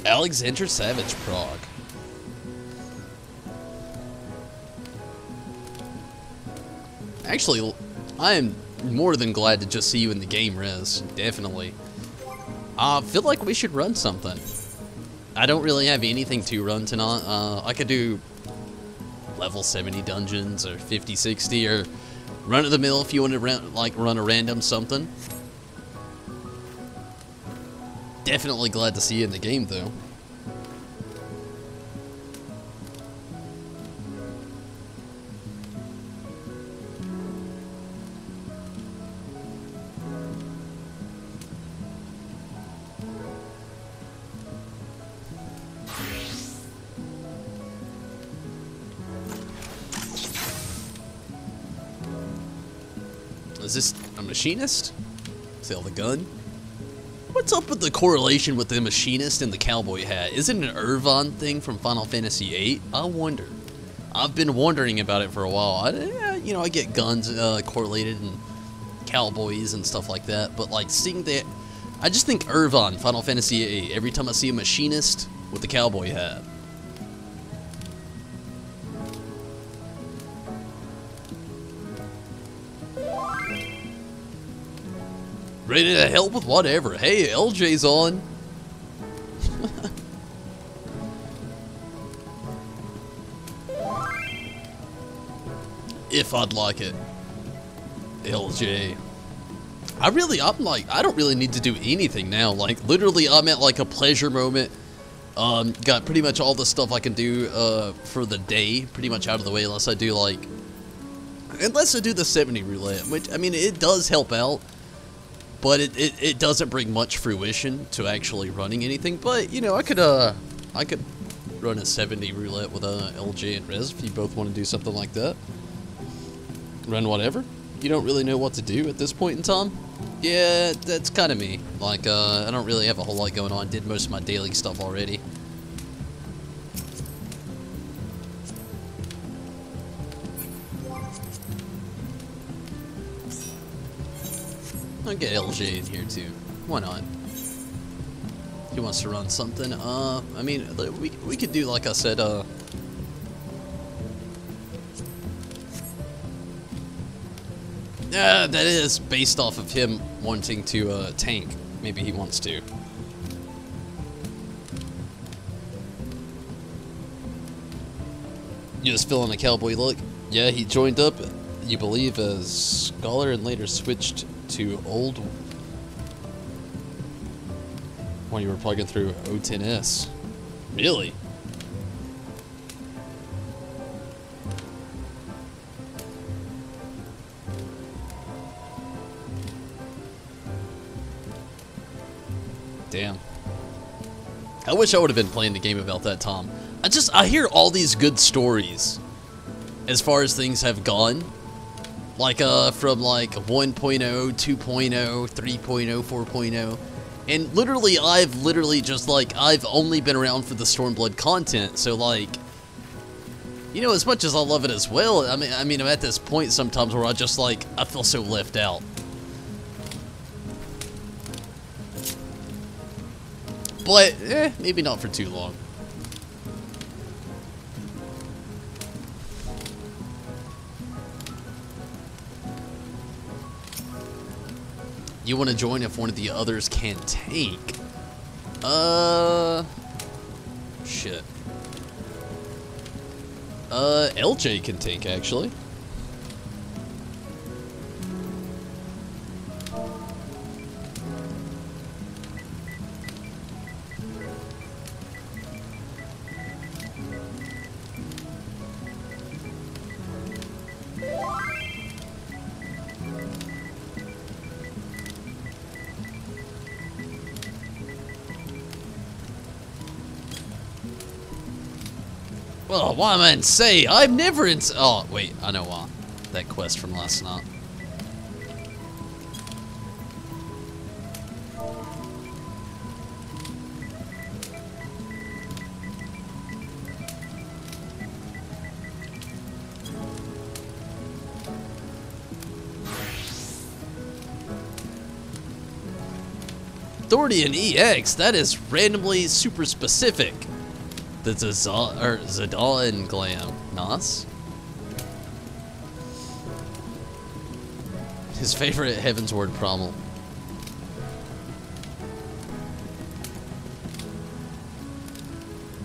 Alexander Savage Prague. Actually, I am more than glad to just see you in the game, Rez. Definitely. I feel like we should run something. I don't really have anything to run tonight. I could do level 70 dungeons or 50, 60 or run of the mill if you want to run a random something. Definitely glad to see you in the game though. Is this a machinist? Sell the gun? What's up with the correlation with the machinist and the cowboy hat? Is it an Irvine thing from Final Fantasy VIII? I wonder. I've been wondering about it for a while. You know, I get guns correlated and cowboys and stuff like that, but like seeing that, I just think Irvine, Final Fantasy VIII, every time I see a machinist with the cowboy hat. Ready to help with whatever. Hey, LJ's on. If I'd like it. LJ. I'm like, I don't really need to do anything now. Like, literally, I'm at like a pleasure moment. Got pretty much all the stuff I can do for the day pretty much out of the way unless I do like... Unless I do the 70 roulette, which, I mean, it does help out. But it doesn't bring much fruition to actually running anything. But, you know, I could run a 70 roulette with LJ and Rez if you both want to do something like that. Run whatever. You don't really know what to do at this point in time? Yeah, that's kind of me. Like, I don't really have a whole lot going on. Did most of my daily stuff already. I'll get LJ in here too. Why not? He wants to run something. I mean, we could do like I said. Yeah, that is based off of him wanting to tank. Maybe he wants to. You just feeling a cowboy look? Yeah, he joined up. You believe as scholar and later switched to old when you were plugging through O10S. Really? Damn. I wish I would have been playing the game about that, Tom. I hear all these good stories as far as things have gone. Like, from like 1.0, 2.0, 3.0, 4.0. And literally, I've just like, I've only been around for the Stormblood content. So like, you know, as much as I love it as well, I mean, I'm at this point sometimes where I just like, I feel so left out. But, maybe not for too long. You want to join if one of the others can tank? Shit. LJ can tank, actually. Well, why am I insane? I'm never insane. Oh, wait, I know why. That quest from last night. Thordian EX, that is randomly super specific. The Zadal and Glam. Nas? His favorite Heaven's Word problem.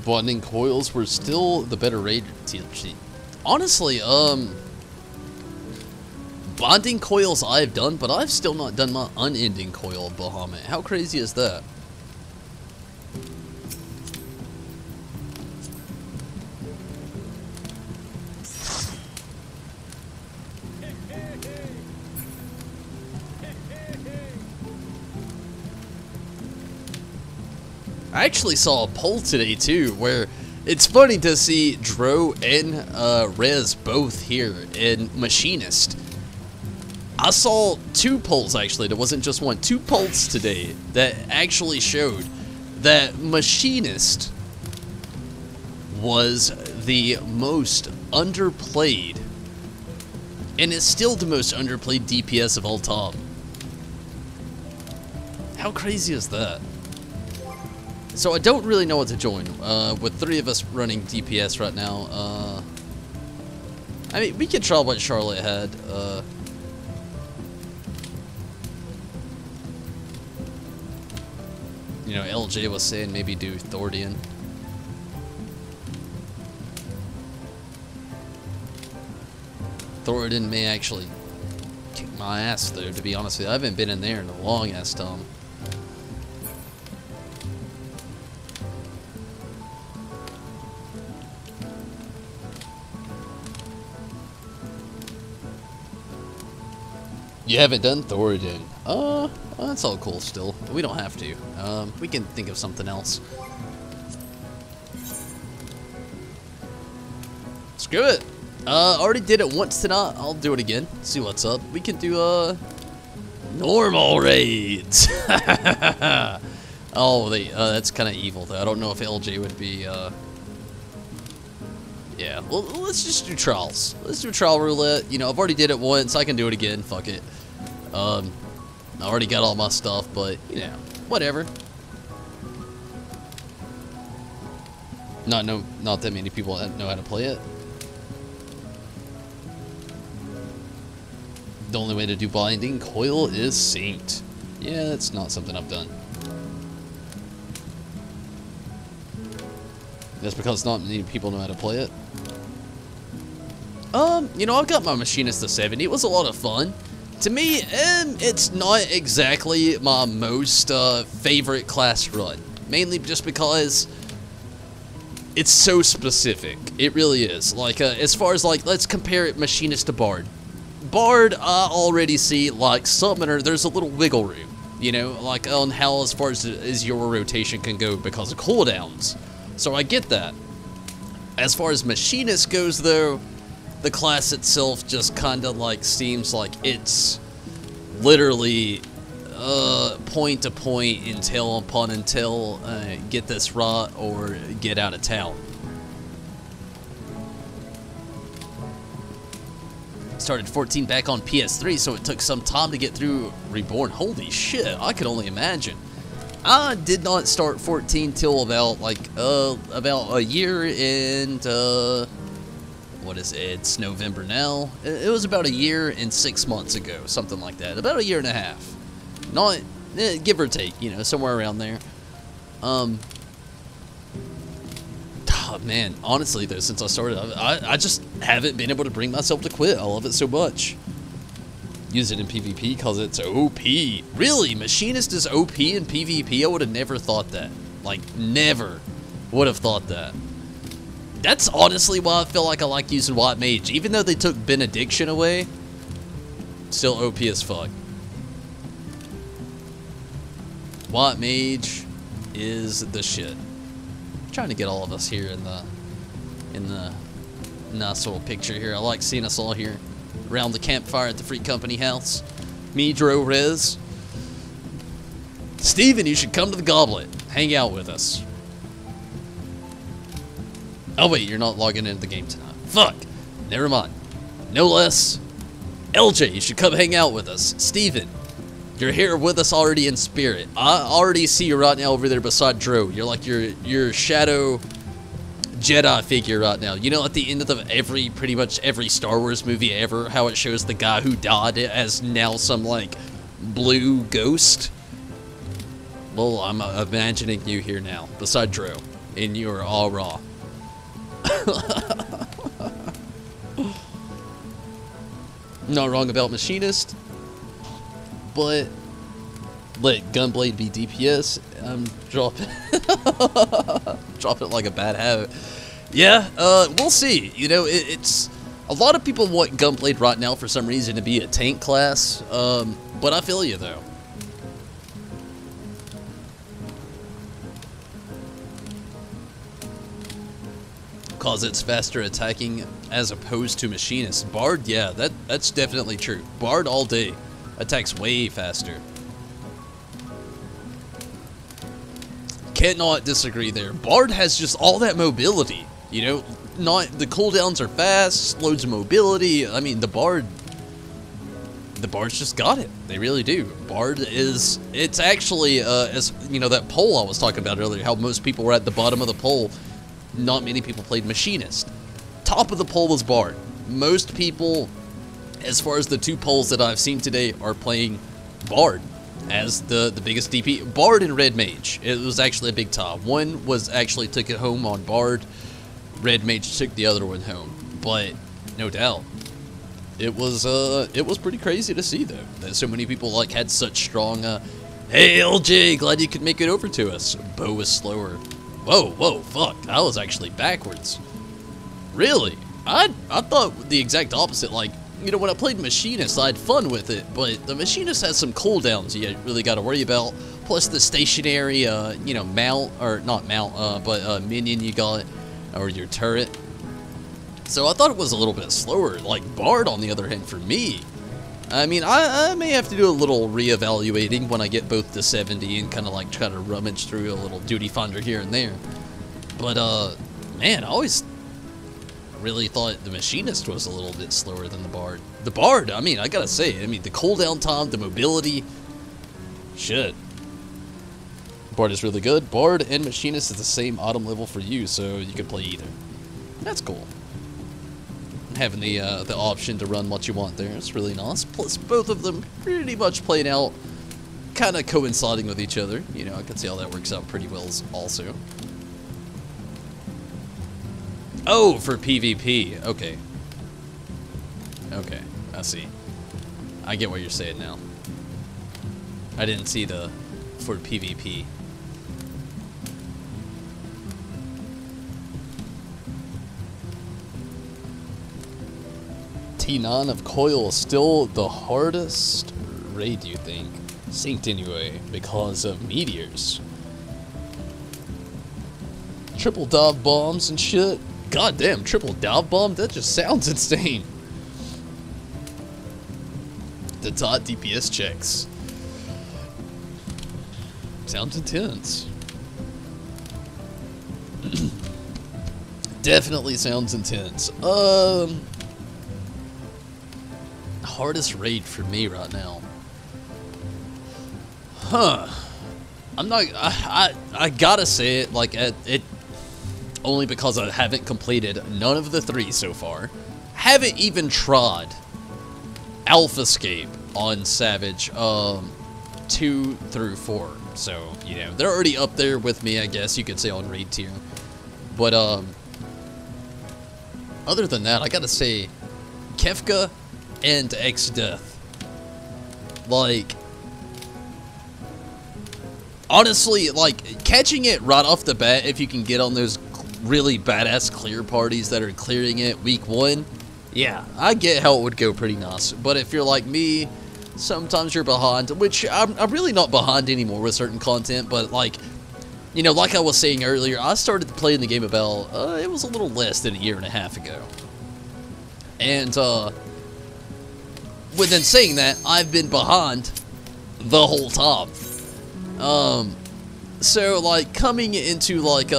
Bonding coils were still the better raid. Honestly, bonding coils I've done, but I've still not done my unending coil of Bahamut. How crazy is that? I actually saw a poll today too, where it's funny to see Dro and Rez both here in Machinist. I saw two polls actually, there wasn't just one, two polls today that actually showed that Machinist was the most underplayed, and it's still the most underplayed DPS of all time. How crazy is that? So I don't really know what to join. With three of us running DPS right now, I mean, we could try what Charlotte had. You know, LJ was saying maybe do Thordian. Thordian may actually kick my ass though, to be honest with you. I haven't been in there in a long ass time. You haven't done Thordian. Well, that's all cool still. We don't have to. We can think of something else. Screw it. Already did it once tonight. I'll do it again. See what's up. We can do, normal raids. Oh, that's kind of evil though. I don't know if LJ would be, yeah, well, let's just do trials. Let's do trial roulette. You know, I've already did it once. I can do it again. Fuck it. I already got all my stuff, but, you know, whatever. Not that many people know how to play it. The only way to do binding coil is synced. Yeah, that's not something I've done. That's because not many people know how to play it. You know, I've got my Machinist to 70. It was a lot of fun. To me, it's not exactly my most favorite class run. Mainly just because it's so specific. It really is. Like, as far as, like, let's compare it Machinist to Bard. Bard, I already see, like, Summoner, there's a little wiggle room. You know, like, on how as far as your rotation can go because of cooldowns. So I get that. As far as Machinist goes, though, the class itself just kind of, like, seems like it's literally point to point, intel upon intel, get this rot or get out of town. Started 14 back on PS3, so it took some time to get through Reborn. Holy shit, I could only imagine. I did not start 14 till about, like, about a year and, what is it? It's November now. It was about a year and 6 months ago, something like that. About a year and a half. Not, give or take, you know, somewhere around there. Oh man, honestly though, since I started, I just haven't been able to bring myself to quit. I love it so much. Use it in PvP because it's OP. Really? Machinist is OP in PvP? I would have never thought that. Like, never would have thought that. That's honestly why I feel like I like using White Mage. Even though they took Benediction away, still OP as fuck. White Mage is the shit. I'm trying to get all of us here in the nice little picture here. I like seeing us all here around the campfire at the Free Company house. Me, Dro, Rez. Steven, you should come to the Goblet. Hang out with us. Oh wait, you're not logging into the game tonight. Fuck. Never mind. No less. LJ, you should come hang out with us. Steven, you're here with us already in spirit. I already see you right now over there beside Dro. You're like your shadow Jedi figure right now. You know, at the end of pretty much every Star Wars movie ever, how it shows the guy who died as now some, like, blue ghost? Well, I'm imagining you here now, beside Dro, and you're all raw. Not wrong about Machinist, but let Gunblade be DPS. Drop it like a bad habit. Yeah, we'll see. You know, it's a lot of people want Gunblade right now for some reason to be a tank class. But I feel you though. Because it's faster attacking as opposed to Machinist. Bard, yeah, that's definitely true. Bard all day attacks way faster. Cannot disagree there. Bard has just all that mobility, you know. Not the cooldowns are fast, loads of mobility. I mean, the Bard's just got it. They really do. Bard is, it's actually as you know, that poll I was talking about earlier, how most people were at the bottom of the poll. Not many people played Machinist. Top of the poll was Bard. Most people, as far as the two polls that I've seen today, are playing Bard as the biggest DP. Bard and Red Mage. It was actually a big tie. One was actually took it home on Bard. Red Mage took the other one home. But no doubt, it was pretty crazy to see though that so many people like had such strong. Hey LJ, glad you could make it over to us. Bo is slower. Whoa, fuck. I was actually backwards. Really? I thought the exact opposite. Like, you know, when I played Machinist, I had fun with it, but the Machinist has some cooldowns you really got to worry about. Plus the stationary, you know, mount, or not mount, but minion you got, or your turret. So I thought it was a little bit slower. Like, Bard, on the other hand, for me, I mean, I may have to do a little re-evaluating when I get both to 70 and kind of like try to rummage through a little duty finder here and there. But, man, I always really thought the Machinist was a little bit slower than the Bard. The Bard, I mean, I gotta say, I mean, the cooldown time, the mobility, shit. Bard is really good. Bard and Machinist is the same autumn level for you, so you can play either. That's cool. Having the option to run what you want there, it's really nice. Plus, both of them pretty much playing out, kind of coinciding with each other. You know, I can see how that works out pretty well also. Oh, for PvP, okay. Okay, I see. I get what you're saying now. I didn't see the for PvP. T9 of Coil is still the hardest raid, you think? Synced anyway, because of meteors. Triple dive bombs and shit. God damn, triple dive bomb? That just sounds insane. The dot DPS checks. Sounds intense. Definitely sounds intense. Hardest raid for me right now. Huh. I'm not, I gotta say it, like, it, only because I haven't completed none of the 3 so far. Haven't even tried Alphascape on Savage, 2 through 4. So, you know, they're already up there with me, I guess you could say, on raid tier. But, other than that, I gotta say, Kefka and XIV. Like, honestly, like, catching it right off the bat, if you can get on those really badass clear parties that are clearing it week 1, yeah, I get how it would go pretty nice. But if you're like me, sometimes you're behind, which I'm really not behind anymore with certain content, but like, you know, like I was saying earlier, I started playing the game about, it was a little less than a year and a half ago. And, within saying that, I've been behind the whole time. So, like, coming into, like,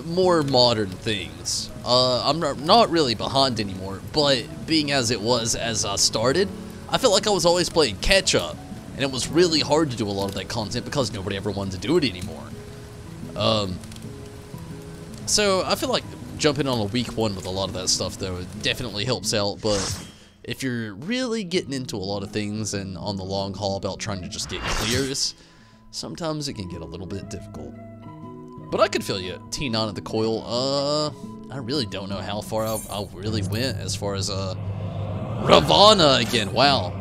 more modern things, I'm not really behind anymore, but being as it was as I started, I felt like I was always playing catch-up, and it was really hard to do a lot of that content because nobody ever wanted to do it anymore. So, I feel like jumping on a week 1 with a lot of that stuff, though, it definitely helps out, but if you're really getting into a lot of things and on the long haul about trying to just get clears, sometimes it can get a little bit difficult. But I could feel you, T9 of the Coil. I really don't know how far I really went as far as, Ravana again. Wow.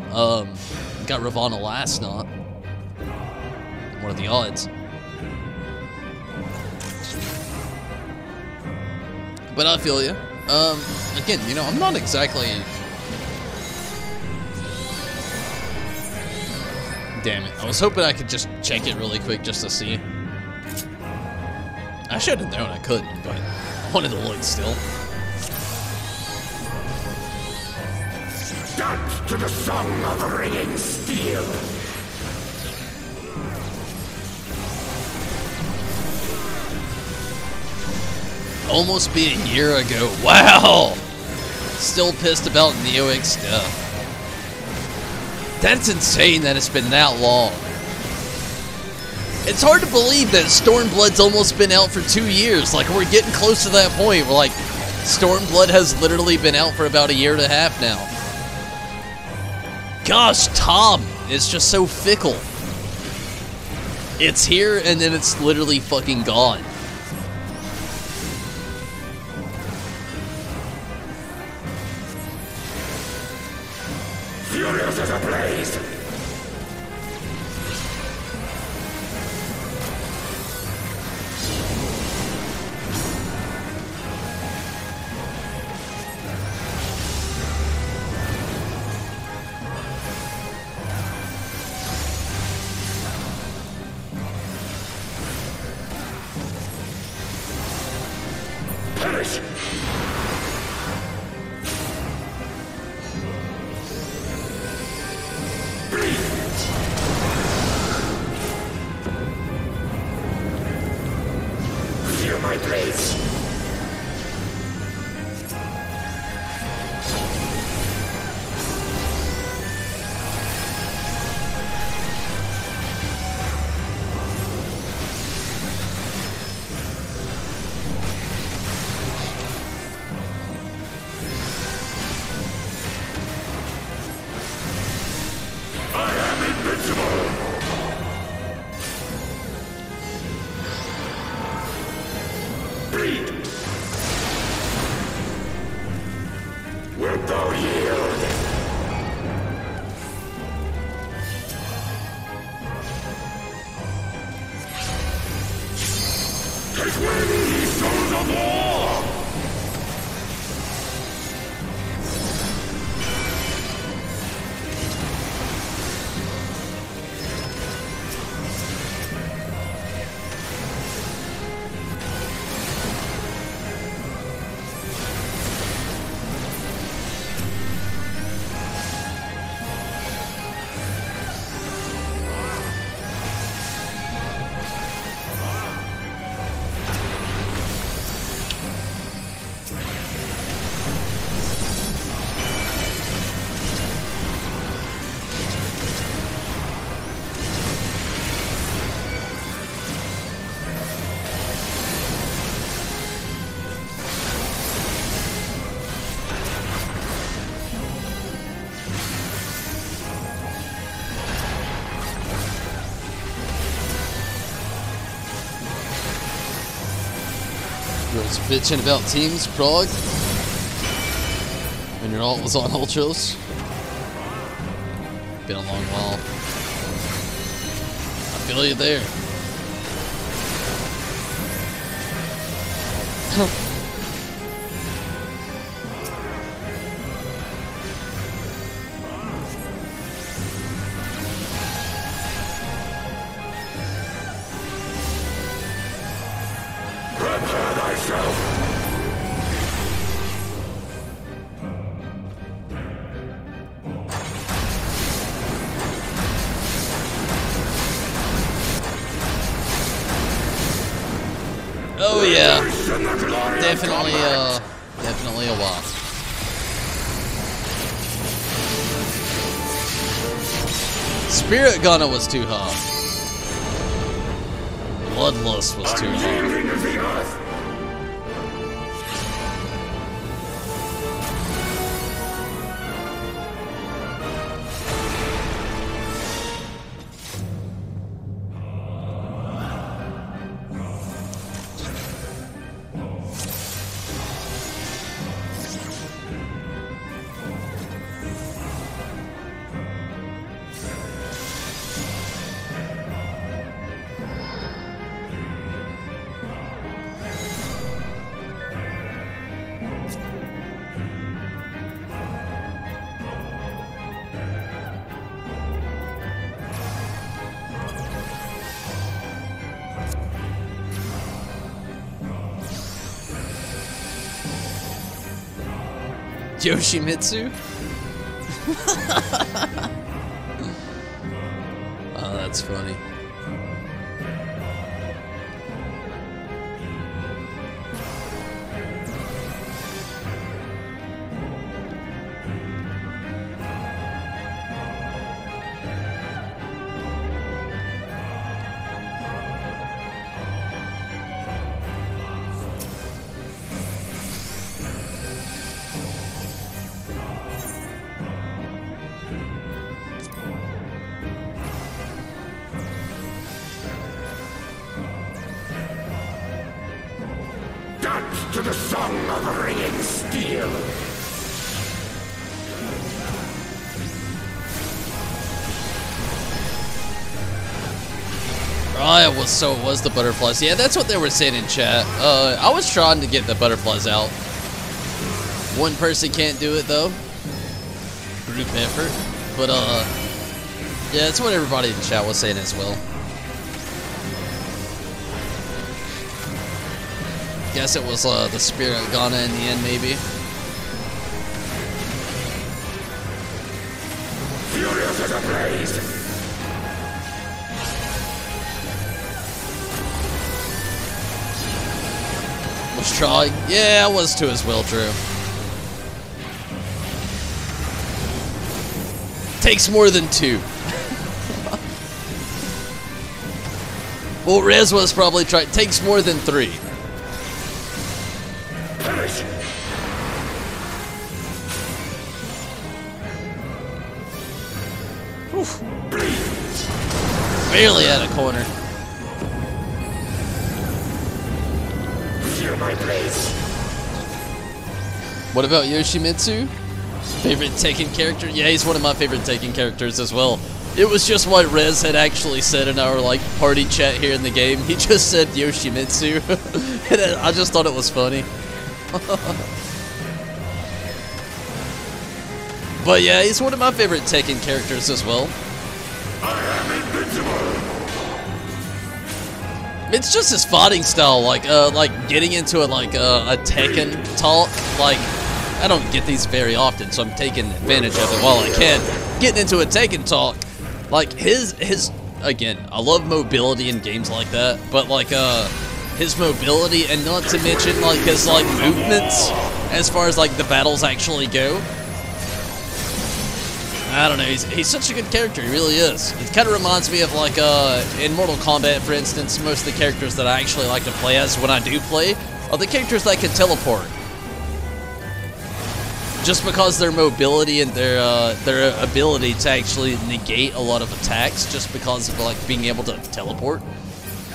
Got Ravana last night. What are the odds? But I feel you. Again, you know, I'm not exactly... Damn it. I was hoping I could just check it really quick just to see. I should have known I couldn't, but I wanted to look still. Dance to the song of ringing steel. Almost be a year ago. Wow! Still pissed about Neox stuff. That's insane that it's been that long. It's hard to believe that Stormblood's almost been out for 2 years. Like, we're getting close to that point where, like, Stormblood has literally been out for about a year and a half now. Gosh, Tome is just so fickle. It's here, and then it's literally fucking gone. Furious as a blaze. Perish. Just bitching about teams, Prague. When your alt was on Ultros. Been a long while. I feel you there. Prepare thyself. Oh yeah, definitely a while. Spirit Gunner was too hot. Bloodlust was too hot. Yoshimitsu? Oh, that's funny. To the song of ringing steel. Oh, it was the butterflies. Yeah, that's what they were saying in chat. I was trying to get the butterflies out. One person can't do it though. Group effort. But yeah, that's what everybody in chat was saying as well. Guess it was the Spirit Ghana in the end, maybe. Furious as a blaze. Was trying. Yeah, I was too as well, Drew. Takes more than 2. Well, Rez was probably trying. Takes more than 3. Oof. Barely at a corner. Feel my place. What about Yoshimitsu? Favorite Tekken character? Yeah, he's one of my favorite Tekken characters as well. It was just what Rez had actually said in our like party chat here in the game. He just said Yoshimitsu, and I just thought it was funny. But yeah, he's one of my favorite Tekken characters as well. I am invincible. It's just his fighting style, like getting into a Tekken talk. Like, I don't get these very often, so I'm taking advantage of it while I can. Getting into a Tekken talk, like his again, I love mobility in games like that, but like his mobility, and not to mention like his like movements as far as like the battles actually go. I don't know, he's such a good character, he really is. It kind of reminds me of like in Mortal Kombat, for instance. Most of the characters that I actually like to play as when I do play are the characters that can teleport. Just because their mobility and their ability to actually negate a lot of attacks, just because of like being able to teleport.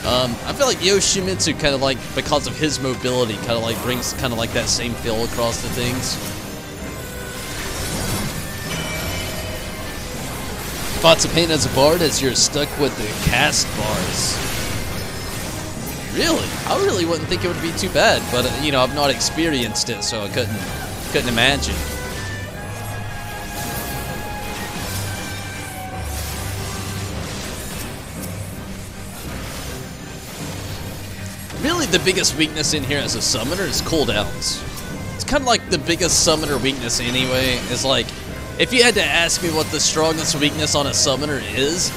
I feel like Yoshimitsu kind of like, because of his mobility, kind of like brings kind of like that same feel across the things. Thoughts of pain as a bard as you're stuck with the cast bars. Really? I really wouldn't think it would be too bad, but you know, I've not experienced it, so I couldn't imagine. Really, the biggest weakness in here as a summoner is cooldowns. It's kind of like the biggest summoner weakness anyway. Is like, if you had to ask me what the strongest weakness on a summoner is,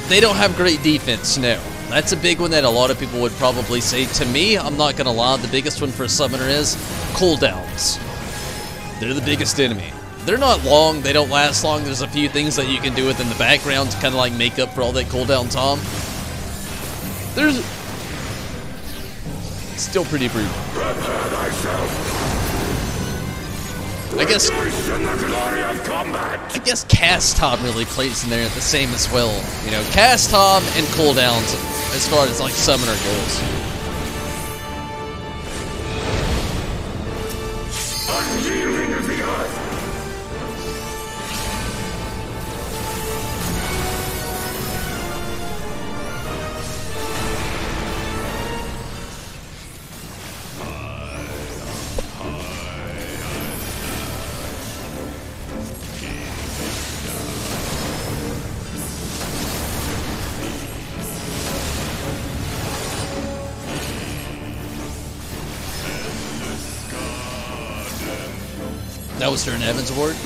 they don't have great defense, no. That's a big one that a lot of people would probably say. To me, I'm not gonna lie, the biggest one for a summoner is cooldowns. They're the biggest enemy. They're not long, they don't last long. There's a few things that you can do within the background to kind of like make up for all that cooldown time. There's still pretty brutal. I guess cast time really plays in there the same as well. You know, cast time and cooldowns as far as like summoner goes. Unyielding of the earth. That was during Evan's ward.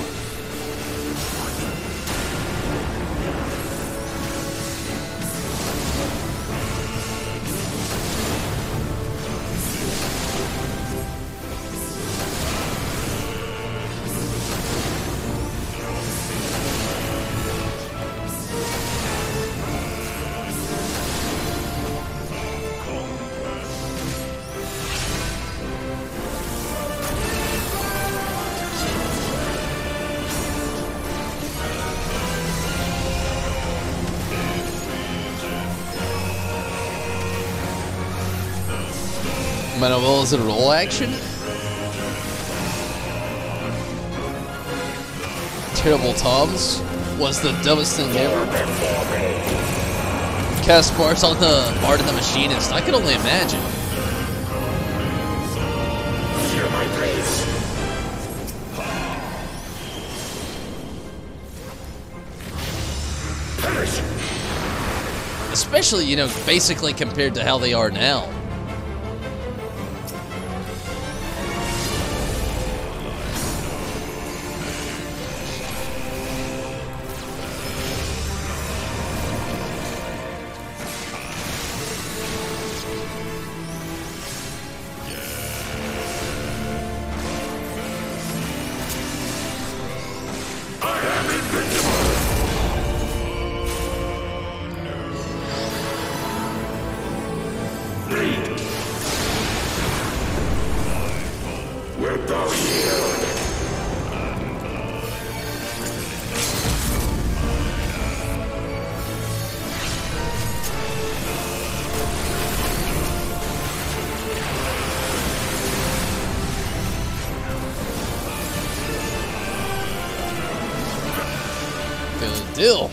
Well, is it a roll action? Terrible Toms was the dumbest thing ever. Cast bars on the Bard and the Machinist. I can only imagine. Hear my praise. Perish. Especially, you know, basically compared to how they are now. Deal.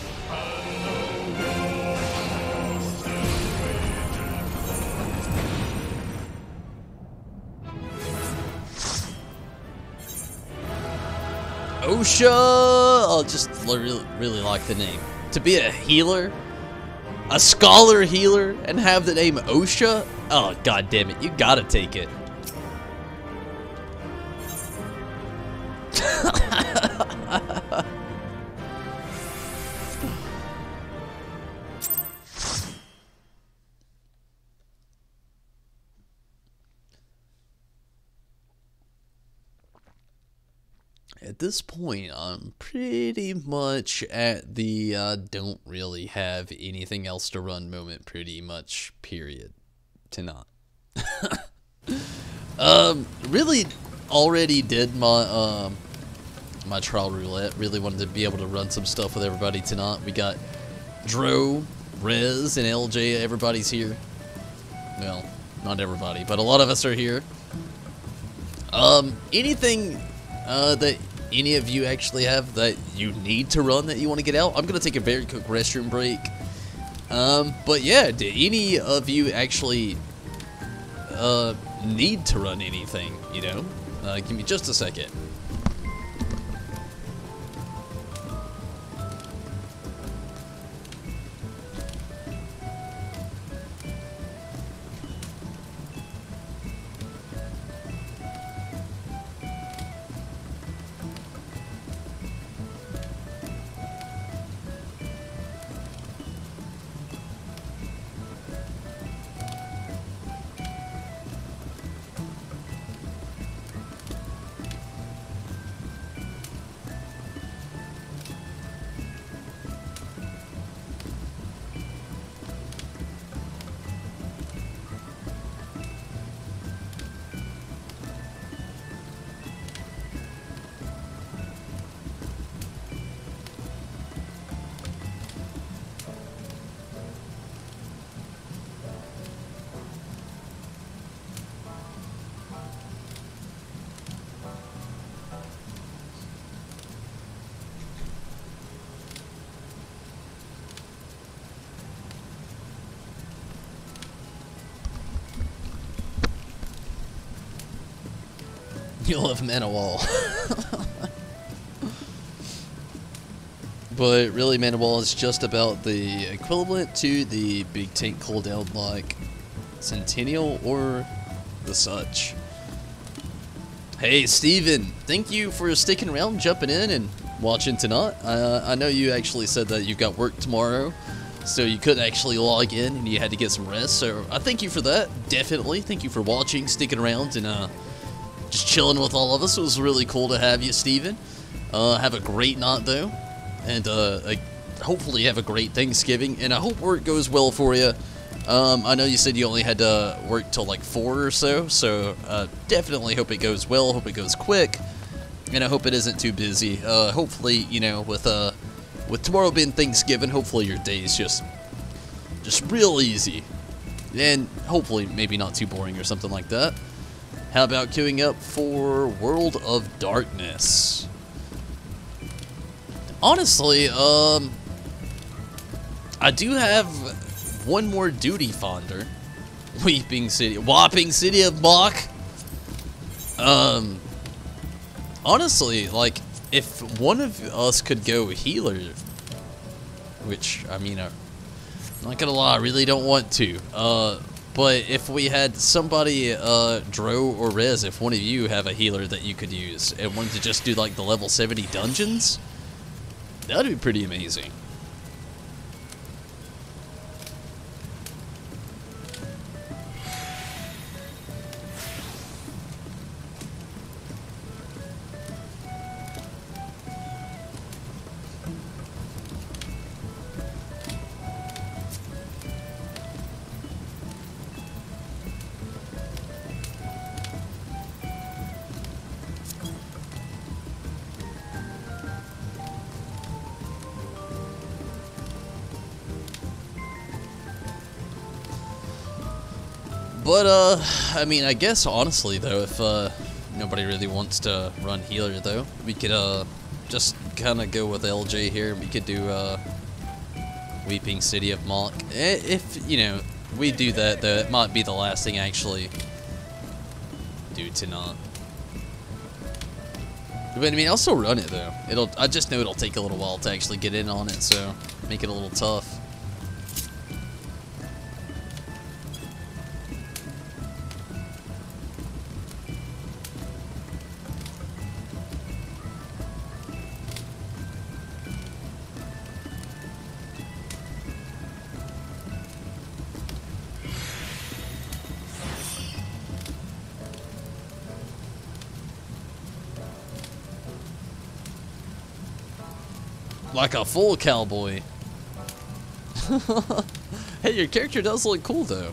OSHA! I just really like the name. To be a healer, a scholar healer, and have the name OSHA? Oh, god damn it, you gotta take it. At this point, I'm pretty much at the don't really have anything else to run moment, pretty much, period. To not. Really already did my my trial roulette. Really wanted to be able to run some stuff with everybody tonight. We got Dro, Rez, and LJ. Everybody's here. Well, not everybody, but a lot of us are here. Anything that any of you actually have that you need to run that you want to get out? I'm going to take a very quick restroom break. But yeah, do any of you actually need to run anything, you know? Give me just a second. You'll have Mana Wall. But really, Mana Wall is just about the equivalent to the big tank cooldown like Centennial or the such. Hey, Steven, thank you for sticking around, jumping in, and watching tonight. I know you actually said that you've got work tomorrow, so you couldn't actually log in and you had to get some rest, so I thank you for that, definitely. Thank you for watching, sticking around, and just chilling with all of us. It was really cool to have you, Steven. Have a great night, though, and hopefully have a great Thanksgiving, and I hope work goes well for you. I know you said you only had to work till like 4 or so, definitely hope it goes well, hope it goes quick, and I hope it isn't too busy. Hopefully, you know, with tomorrow being Thanksgiving, hopefully your day is just real easy, and hopefully maybe not too boring or something like that. How about queuing up for World of Darkness? Honestly, I do have one more duty fonder. Whopping City of Mach. Honestly, like, if one of us could go healer, which, I mean, I'm not gonna lie, I really don't want to, but if we had somebody, Dro or Rez, if one of you have a healer that you could use and wanted to just do like the level 70 dungeons, that'd be pretty amazing. But, I mean, I guess, honestly, though, if, nobody really wants to run healer, though, we could, just kind of go with LJ here. We could do, Weeping City of Mach. If, you know, we do that, though, it might be the last thing I actually do tonight. But, I mean, I'll still run it, though. I just know it'll take a little while to actually get in on it, so make it a little tough. Like a full cowboy. Hey, your character does look cool, though.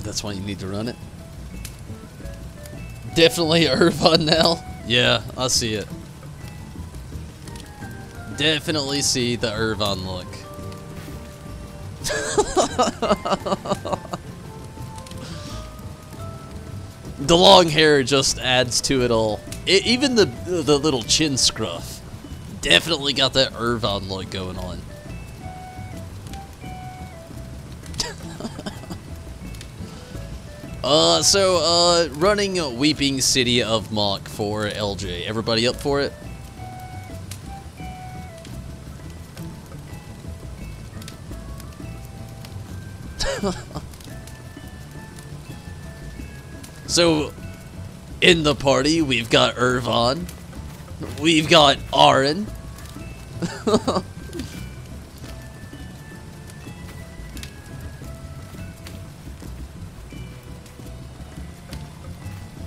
That's why you need to run it. Definitely Irvine now. Yeah, I see it. Definitely see the Irvine look. The long hair just adds to it all. Even the little chin scruff. Definitely got that Irvine look going on. Running Weeping City of Mach for LJ. Everybody up for it? So, in the party, we've got Irvine. We've got Aaron.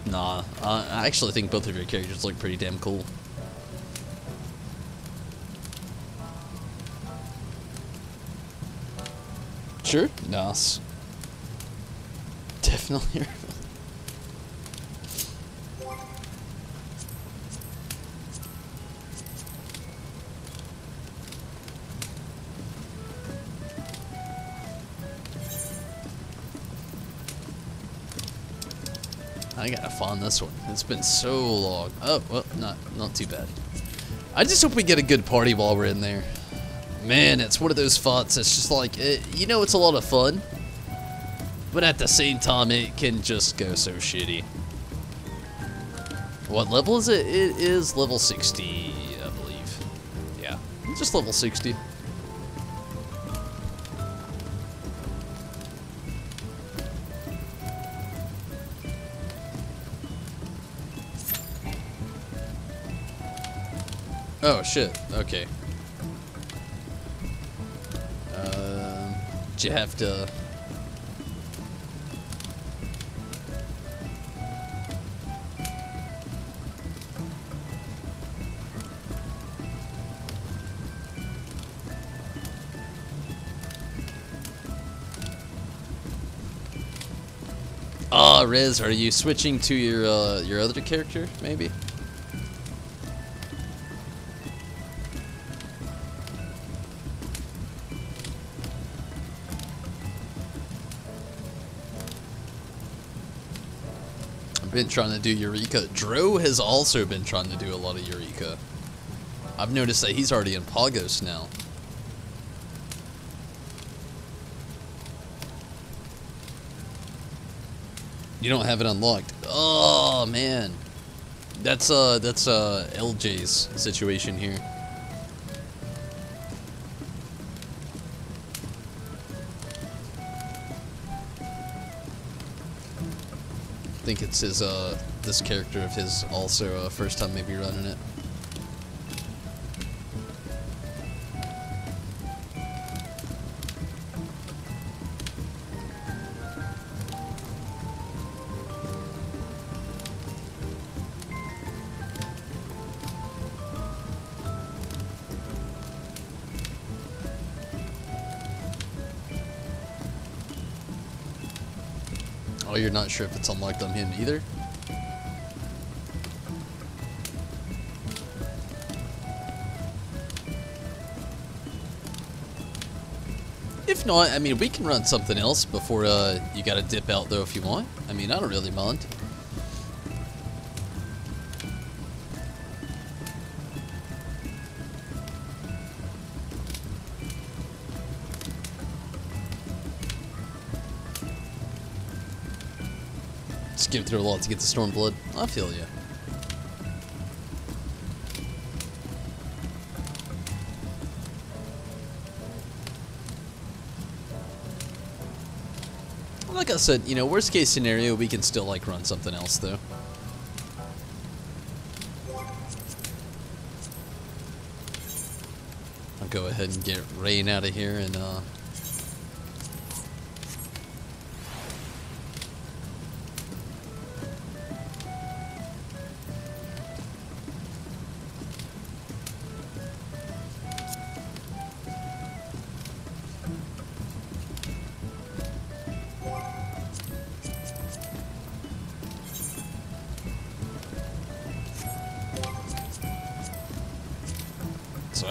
Nah, I actually think both of your characters look pretty damn cool. Sure? Nice. Definitely. I gotta find this one. It's been so long. Oh, well, not too bad. I just hope we get a good party while we're in there. Man, it's one of those fights that's just like, you know, it's a lot of fun, but at the same time, it can just go so shitty. What level is it? It is level 60, I believe. Yeah, just level 60. Oh shit, okay. Do you have to... Ah, Riz, are you switching to your other character, maybe? Been trying to do Eureka. Dro has also been trying to do a lot of Eureka. I've noticed that he's already in Pagos now. You don't have it unlocked. Oh man, that's LJ's situation here. I think it's his this character of his also first time maybe running it. Oh, you're not sure if it's unlocked on him either? If not, I mean, we can run something else before you gotta dip out though if you want. I mean, I don't really mind. Skip through a lot to get the Stormblood. I feel ya. Like I said, you know, worst case scenario, we can still like run something else though. I'll go ahead and get Rain out of here and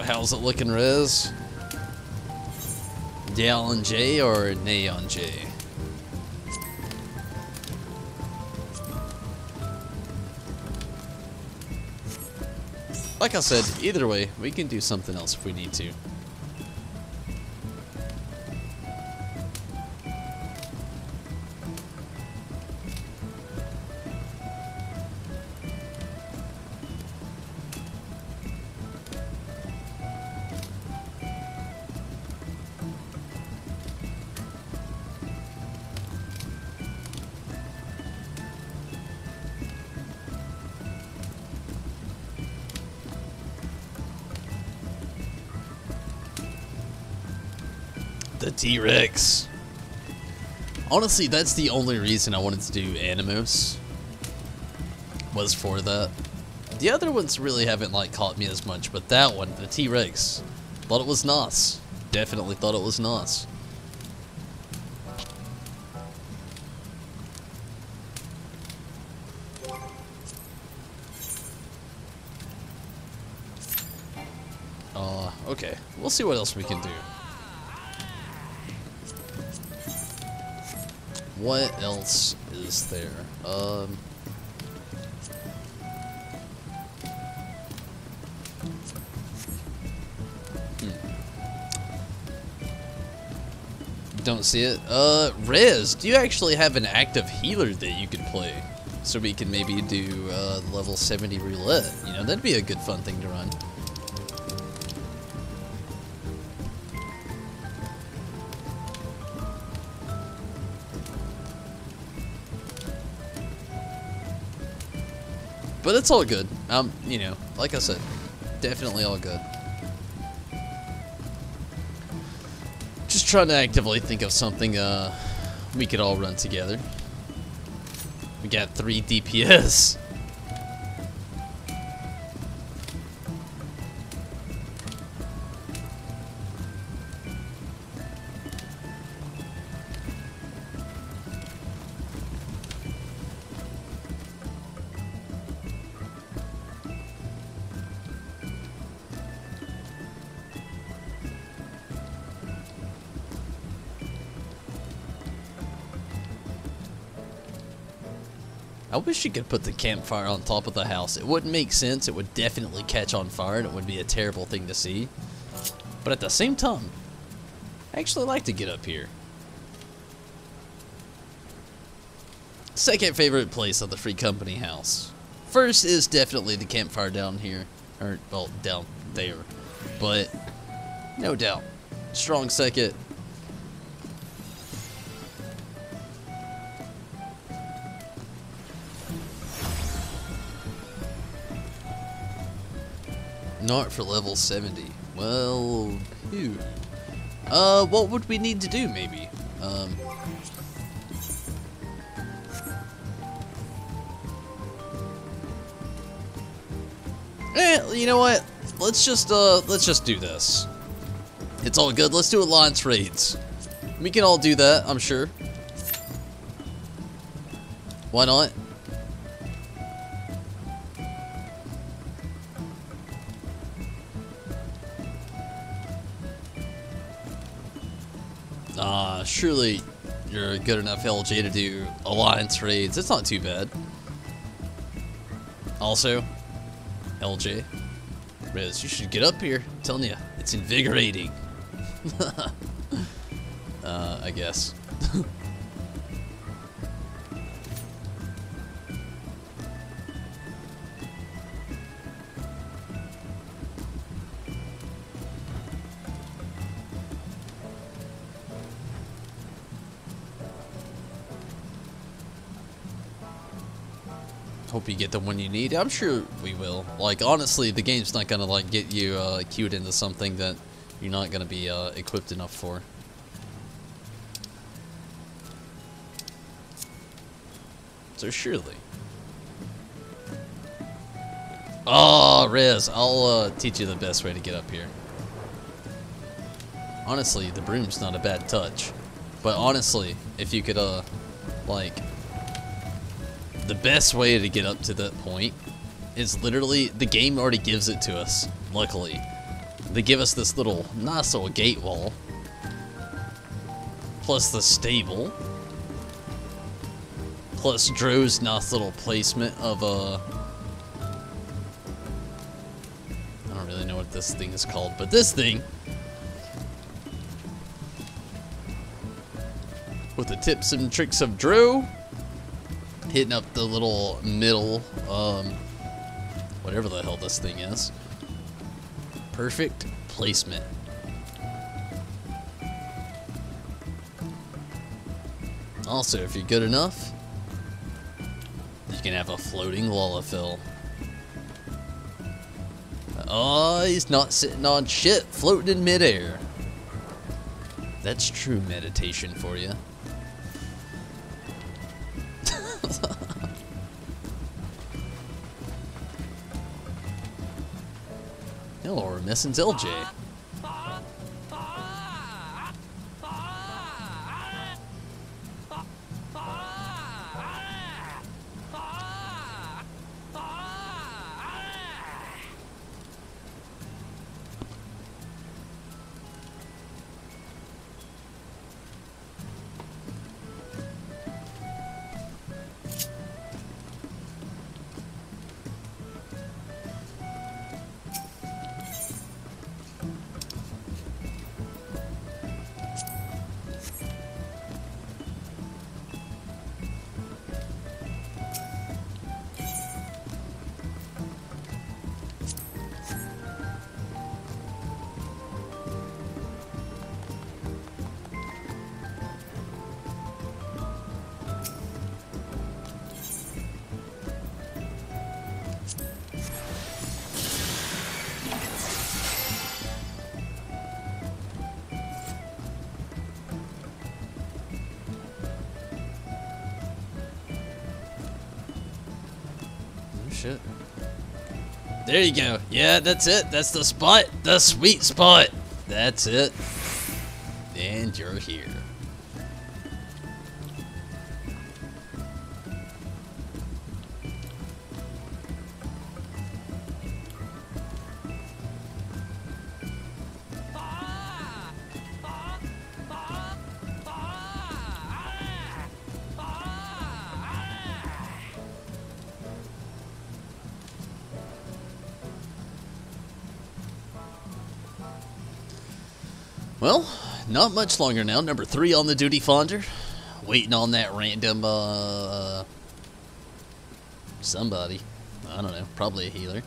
how's it looking, Riz? Yeah on J or nay on J? Like I said, either way, we can do something else if we need to. The T-Rex. Honestly, that's the only reason I wanted to do Animos. Was for that. The other ones really haven't like caught me as much, but that one, the T-Rex, thought it was nice. Definitely thought it was nice. Okay. We'll see what else we can do. What else is there? Don't see it. Riz, do you actually have an active healer that you could play? So we can maybe do level 70 roulette. You know, that'd be a good fun thing to run. But it's all good. You know, like I said, definitely all good. Just trying to actively think of something we could all run together. We got 3 DPS. I wish you could put the campfire on top of the house. It wouldn't make sense. It would definitely catch on fire and it would be a terrible thing to see. But at the same time, I actually like to get up here. Second favorite place of the Free Company house. First is definitely the campfire down here. Or, well, down there. But, no doubt. Strong second. Not for level 70. Well, whew. What would we need to do, maybe? You know what? Let's just do this. It's all good. Let's do alliance raids. We can all do that, I'm sure. Why not? Surely you're a good enough LJ to do alliance raids. It's not too bad. Also, LJ, Riz, you should get up here. I'm telling you, it's invigorating. I guess. Hope you get the one you need. I'm sure we will. Like, honestly, the game's not gonna like get you queued into something that you're not gonna be equipped enough for. So surely. Oh, Riz, I'll teach you the best way to get up here. Honestly, the broom's not a bad touch. But honestly, if you could like, the best way to get up to that point is literally, the game already gives it to us, luckily. they give us this little, nice little gate wall. Plus the stable. Plus Drew's nice little placement of I don't really know what this thing is called, but this thing with the tips and tricks of Drew, hitting up the little middle, whatever the hell this thing is. Perfect placement. Also, if you're good enough, you can have a floating lullafill. Oh, he's not sitting on shit, floating in midair. That's true meditation for you. Hello, we're missing LJ. Shit. There you go. Yeah, that's it. That's the spot. The sweet spot. That's it. And you're here. Well, not much longer now. Number 3 on the duty finder. Waiting on that random, somebody. I don't know. Probably a healer.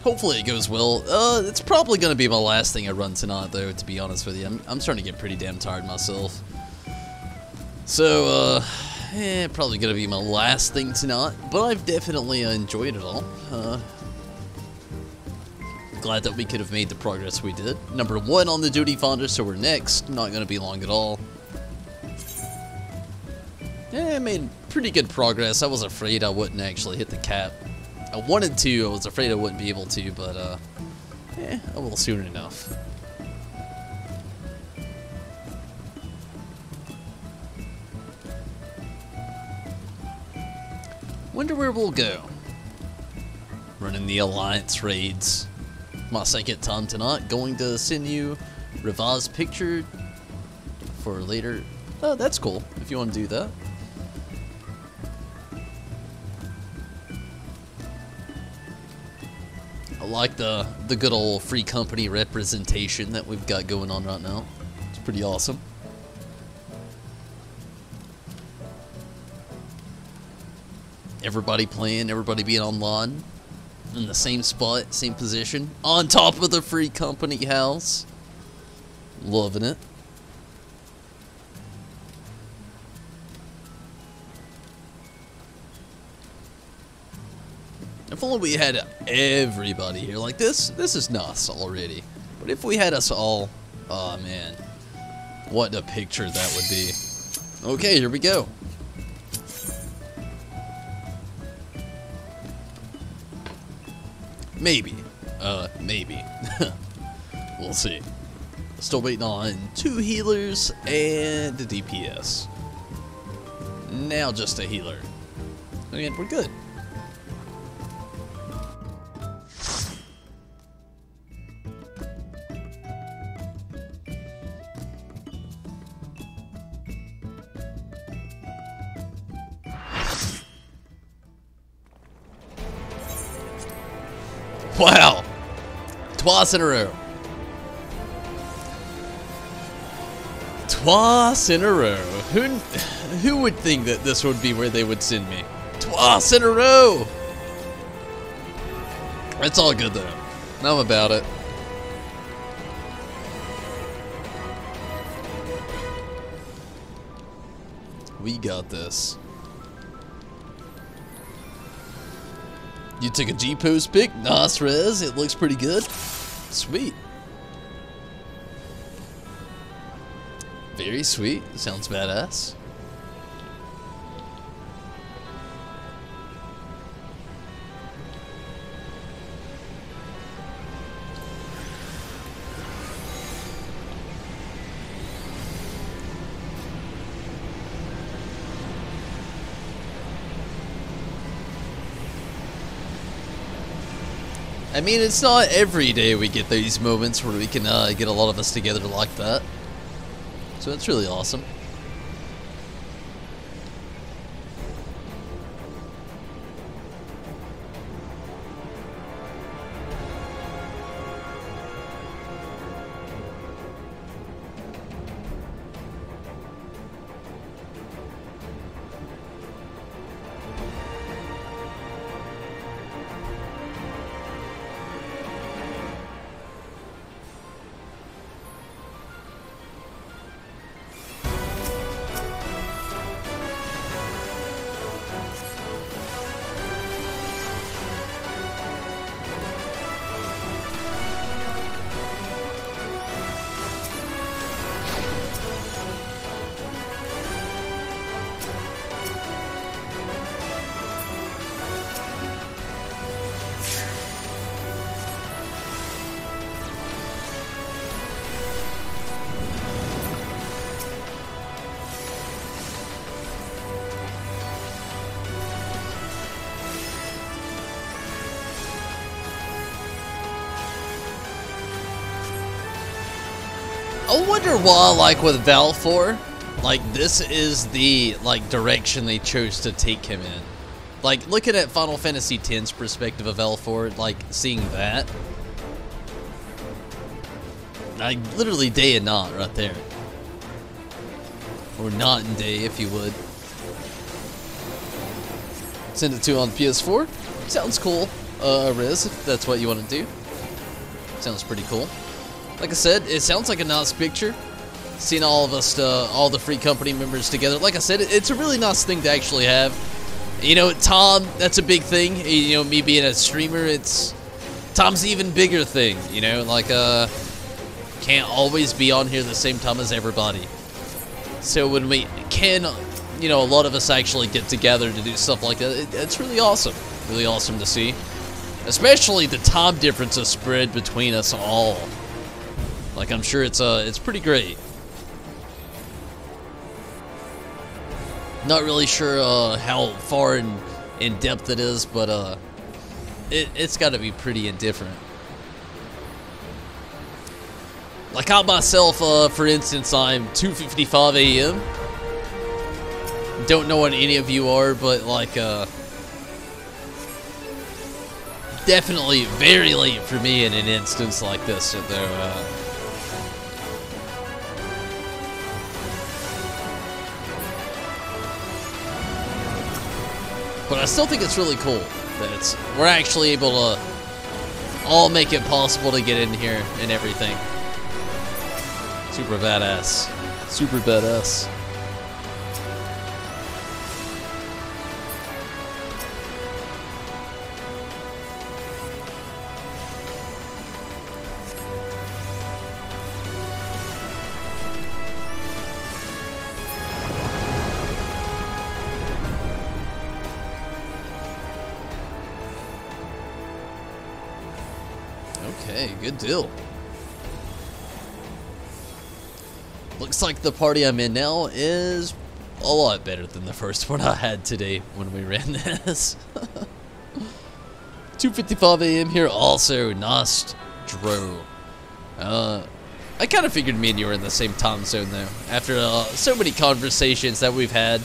Hopefully it goes well. It's probably going to be my last thing I run tonight, though, to be honest with you. I'm starting to get pretty damn tired myself. So, probably going to be my last thing tonight, but I've definitely enjoyed it all. Glad that we could have made the progress we did. Number 1 on the duty finder, so we're next. Not going to be long at all. Yeah, I made pretty good progress. I was afraid I wouldn't actually hit the cap. I wanted to, I was afraid I wouldn't be able to, but, I will soon enough. Wonder where we'll go. Running the Alliance raids. My second time tonight. Going to send you revised picture for later. Oh, that's cool, if you want to do that. I like the good old free company representation that we've got going on right now. It's pretty awesome. Everybody playing, everybody being online, in the same spot, same position, on top of the free company house. Loving it. If only we had everybody here. Like this is nuts already. But if we had us all, oh man, what a picture that would be. Okay, here we go. Maybe. Maybe. We'll see. Still waiting on 2 healers and a DPS. Now just a healer. And we're good. Wow! Twice in a row. Twice in a row. Who would think that this would be where they would send me? Twice in a row! It's all good though. I'm about it. We got this. You took a G-Post pick? Nice, Rez. It looks pretty good. Sweet. Very sweet. Sounds badass. I mean, it's not every day we get these moments where we can get a lot of us together like that. So it's really awesome. I wonder why, like with Valfor, like this is the direction they chose to take him in. Like looking at Final Fantasy X's perspective of Valfor, like seeing that, like literally day and night right there, or night and day if you would. Send it to on PS4. Sounds cool, Riz, if that's what you want to do. Sounds pretty cool. Like I said, it sounds like a nice picture. Seeing all of us, all the free company members together. Like I said, it's a really nice thing to actually have. You know, Tom, that's a big thing. You know, me being a streamer, Tom's an even bigger thing. You know, like, can't always be on here the same time as everybody. So when we can, you know, a lot of us actually get together to do stuff like that, it's really awesome. Really awesome to see. Especially the time differences spread between us all. Like, I'm sure it's pretty great. Not really sure how far in depth it is, but it's got to be pretty indifferent. Like I myself, for instance, I'm 2:55 a.m. Don't know what any of you are, but like definitely very late for me in an instance like this, though. But I still think it's really cool that we're actually able to all make it possible to get in here and everything. Super badass. Super badass. Hey, good deal. Looks like the party I'm in now is a lot better than the first one I had today when we ran this. 2:55 a.m. here. Also, Nostro. I kind of figured me and you were in the same time zone though. After so many conversations that we've had.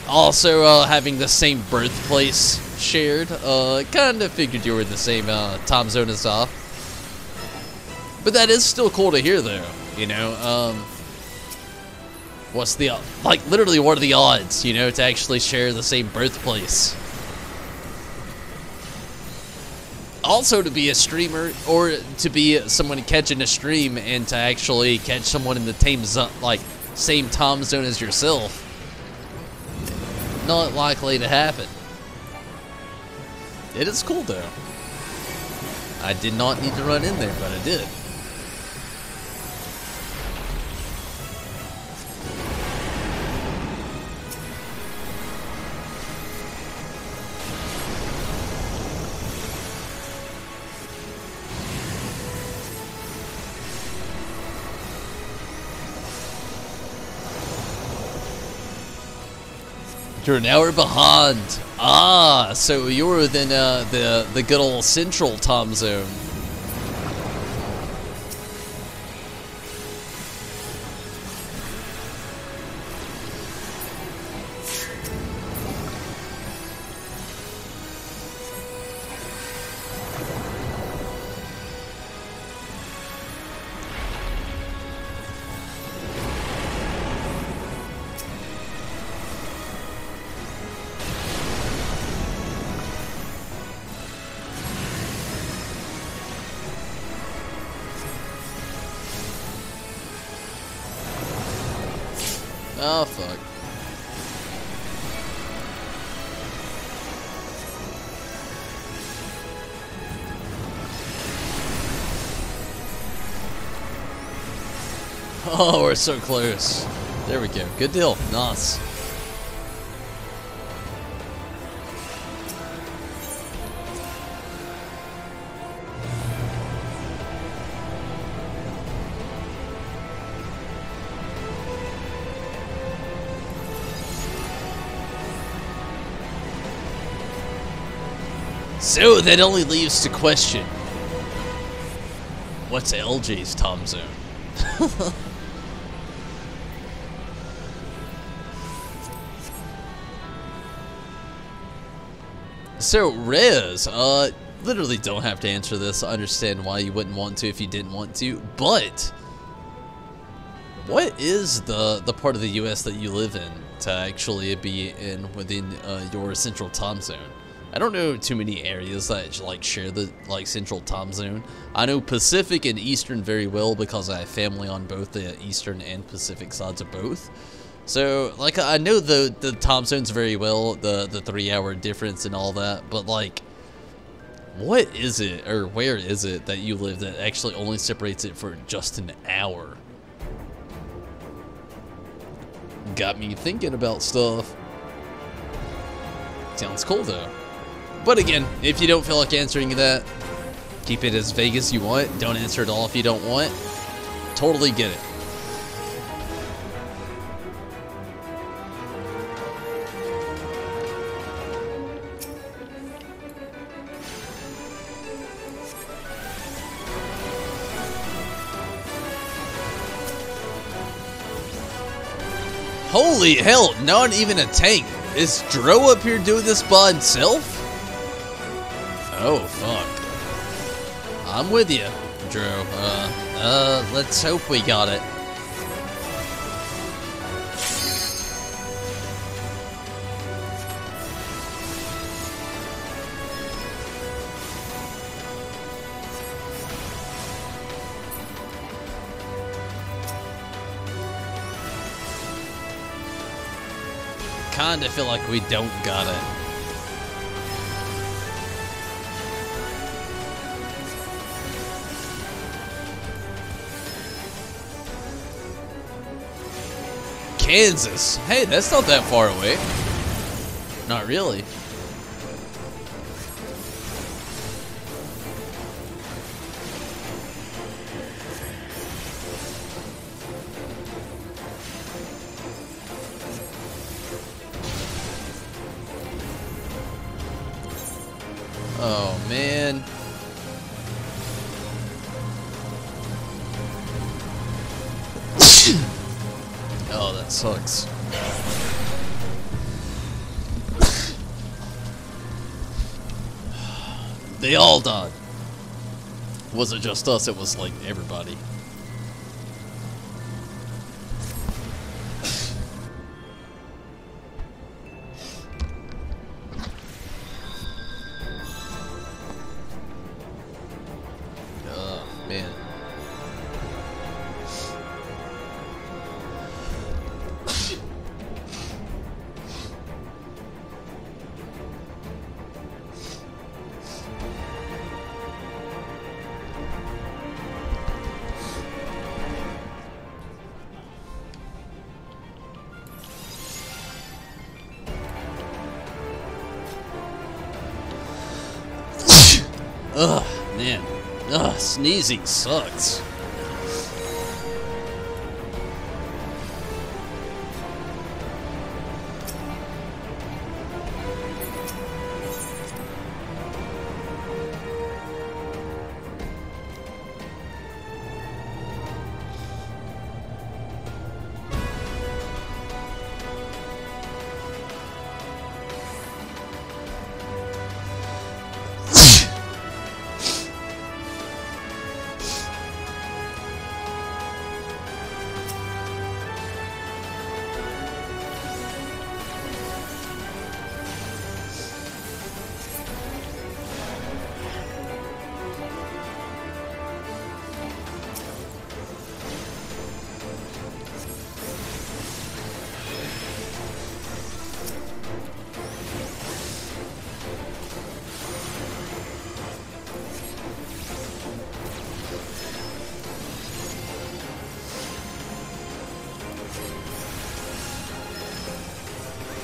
Also, having the same birthplace shared. Kind of figured you were in the same time zone as I. But that is still cool to hear though. You know, what's the, like, literally what are the odds, you know, to actually share the same birthplace? Also, to be a streamer, or to be someone catching a stream, and to actually catch someone in the same time zone as yourself, not likely to happen. It is cool though. I did not need to run in there, but I did. You're an hour behind. Ah, so you're within the good old central time zone. Oh, fuck. Oh, we're so close. There we go. Good deal. Nice. So that only leaves to question, what's LJ's time zone? So Rez, literally don't have to answer this. I understand why you wouldn't want to if you didn't want to, but what is the part of the US that you live in to actually be in within your central time zone? I don't know too many areas that like share the central time zone. I know Pacific and Eastern very well because I have family on both the Eastern and Pacific sides of both. So like I know the time zones very well, the 3-hour difference and all that, but like what is it or where is it that you live that actually only separates it for just an hour? Got me thinking about stuff. Sounds cool though. But again, if you don't feel like answering that, keep it as vague as you want. Don't answer at all if you don't want. Totally get it. Holy hell, not even a tank. Is Dro up here doing this by himself? Oh, fuck. I'm with you, Drew. Let's hope we got it. Kinda feel like we don't got it. Kansas. Hey, that's not that far away. Not really. Oh, man. Oh, that sucks. They all died. It wasn't just us, it was like everybody. Oh, man. Ugh, man. Ugh, sneezing sucks.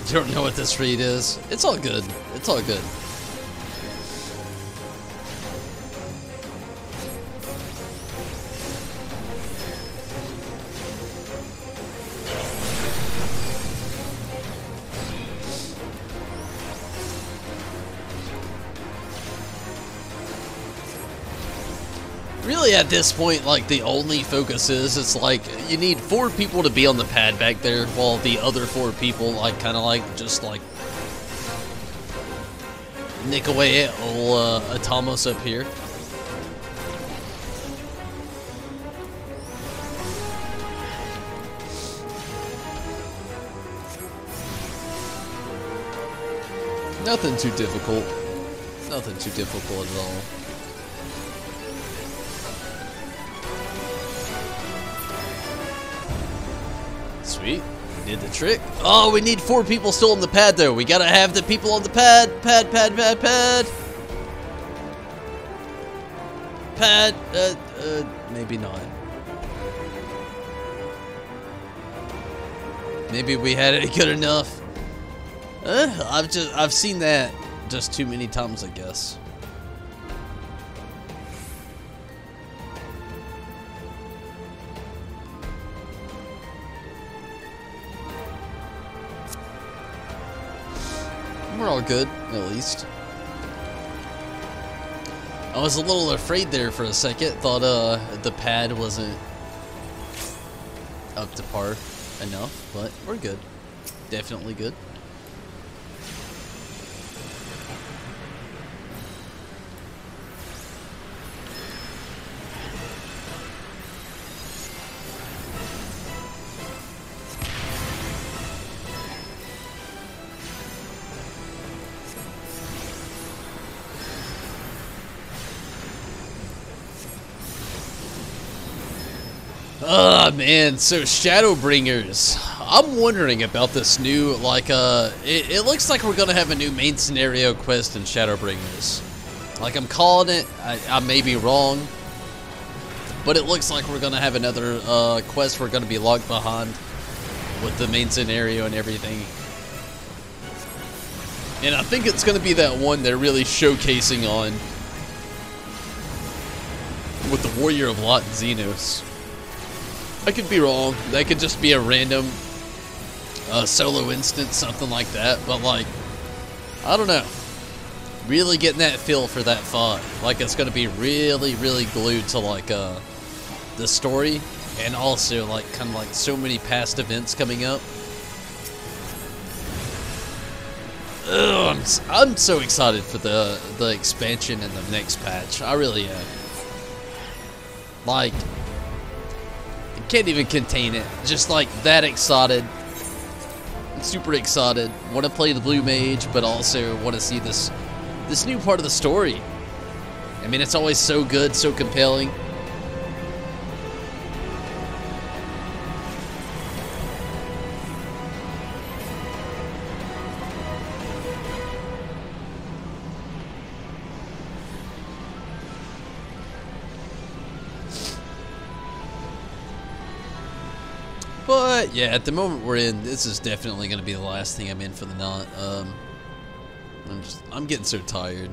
You don't know what this read is. It's all good. It's all good. Really, at this point, like, the only focus is, it's like, you need 4 people to be on the pad back there, while the other 4 people, like, kind of like, just, like, nick away at old Atomos up here. Nothing too difficult. Nothing too difficult at all. Sweet. We did the trick. Oh, we need 4 people still on the pad, though. We gotta have the people on the pad. Pad. Maybe not. Maybe we had it good enough. I've seen that just too many times, I guess. We're all good, at least. I was a little afraid there for a second. Thought the pad wasn't up to par enough, but we're good. Definitely good. Man, so Shadowbringers. I'm wondering about this new, like, it looks like we're gonna have a new main scenario quest in Shadowbringers. Like, I'm calling it, I may be wrong, but it looks like we're gonna have another quest we're gonna be locked behind with the main scenario and everything. And I think it's gonna be that one they're really showcasing on with the Warrior of Lot and Xenos. I could be wrong. That could just be a random solo instance, something like that. But, like, I don't know. Really getting that feel for that font. Like it's gonna be really, really glued to like the story, and also like kind of like so many past events coming up. Ugh, I'm so excited for the expansion and the next patch. I really am. Like, I can't even contain it. Just like that excited. I'm super excited. Want to play the Blue Mage, but also want to see this new part of the story. I mean, it's always so good, so compelling. But yeah, at the moment we're in, this is definitely going to be the last thing I'm in for the night. I'm getting so tired.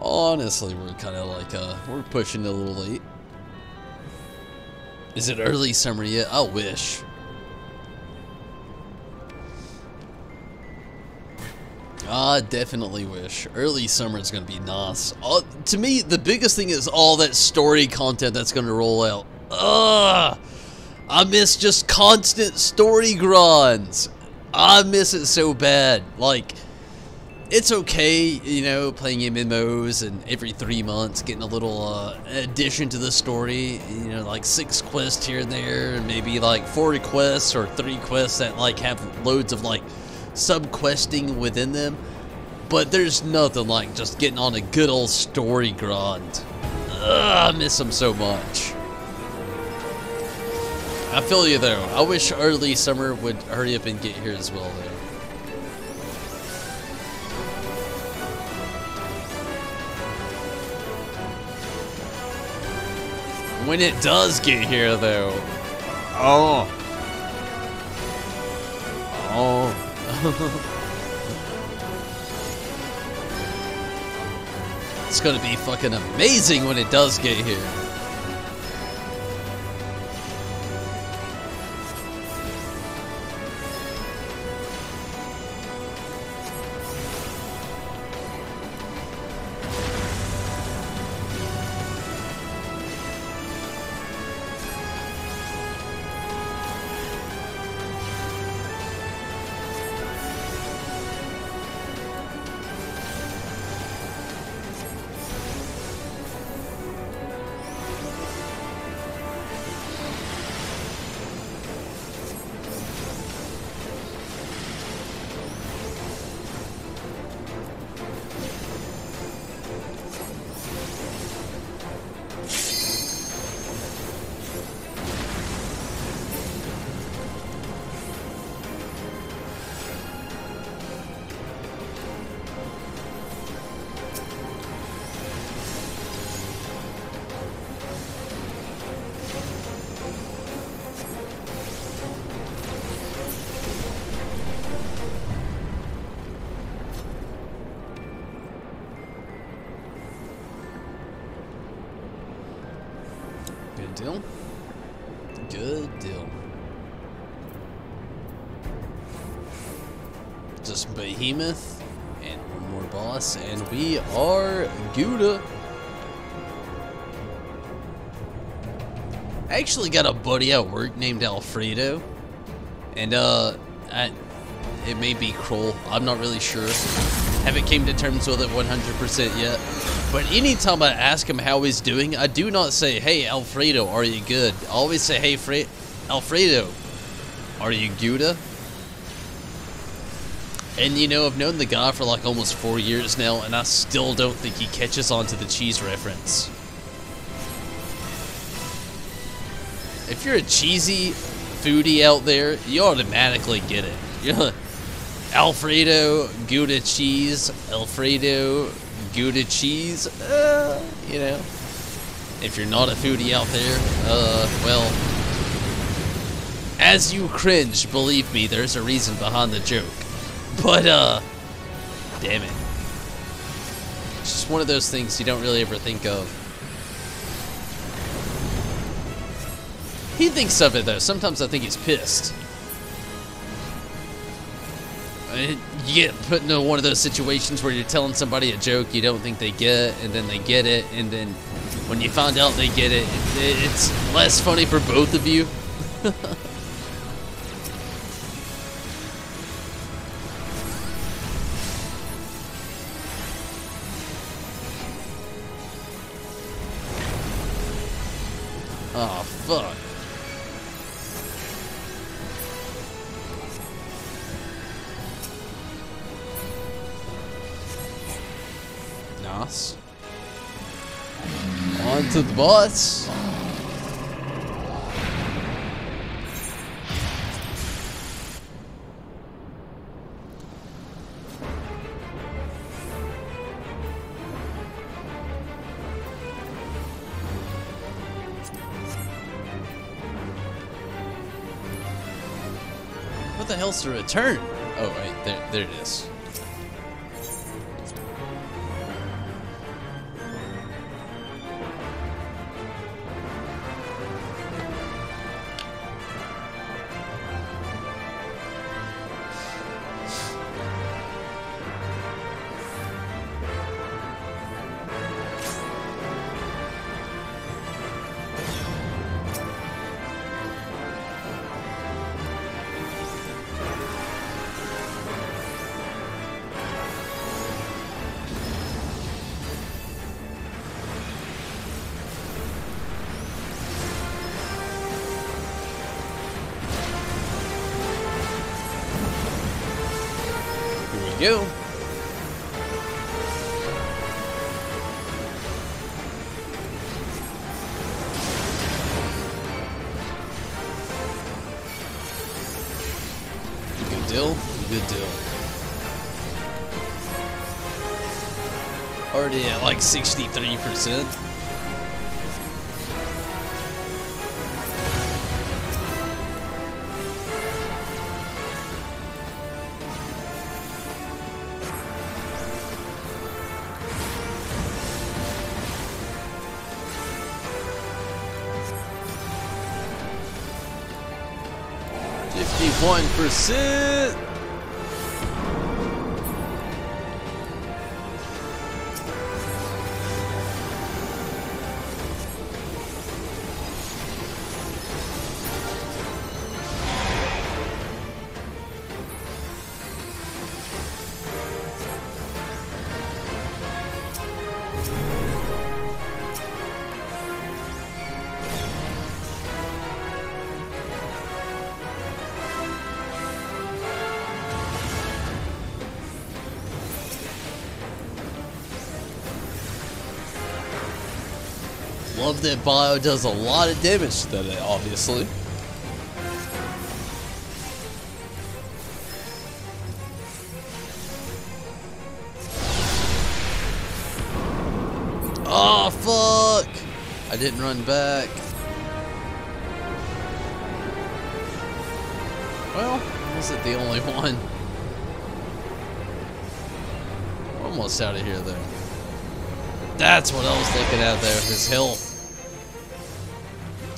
Honestly, we're kind of like we're pushing it a little late. Is it early summer yet? I wish. I definitely wish. Early summer is going to be nice. To me, the biggest thing is all that story content that's going to roll out. Ugh! I miss just constant story grinds. I miss it so bad. Like, it's okay, you know, playing MMOs and every 3 months getting a little addition to the story. You know, like 6 quests here and there, and maybe like 4 quests or 3 quests that like have loads of like sub-questing within them. But there's nothing like just getting on a good old story grind. Ugh, I miss them so much. I feel you though. I wish early summer would hurry up and get here as well though. When it does get here though. Oh. It's gonna be fucking amazing when it does get here. Good deal. Good deal. Just Behemoth and one more boss, and we are Gouda. I actually got a buddy at work named Alfredo, and it may be Kroll. I'm not really sure. Haven't came to terms with it 100% yet. But anytime I ask him how he's doing, I do not say, "Hey Alfredo, are you good?" I always say, "Hey Alfredo, are you Gouda?" And you know, I've known the guy for like almost 4 years now, and I still don't think he catches on to the cheese reference. If you're a cheesy foodie out there, you automatically get it. You're Alfredo, Gouda cheese, Alfredo, Gouda cheese, you know. If you're not a foodie out there, well, as you cringe, believe me, there's a reason behind the joke. But, damn it. It's just one of those things you don't really ever think of. He thinks of it, though. Sometimes I think he's pissed. You get put into one of those situations where you're telling somebody a joke you don't think they get, and then they get it, and then when you find out they get it, it's less funny for both of you. Oh, fuck. Nice. On to the boss. What the hell's the return? Oh, wait, there it is. Go. Good deal. Good deal. Already at like 63%. %. Love that bio does a lot of damage to that, obviously. Oh, fuck! I didn't run back. Well, wasn't the only one. Almost out of here, though. That's what I was thinking out there, his health.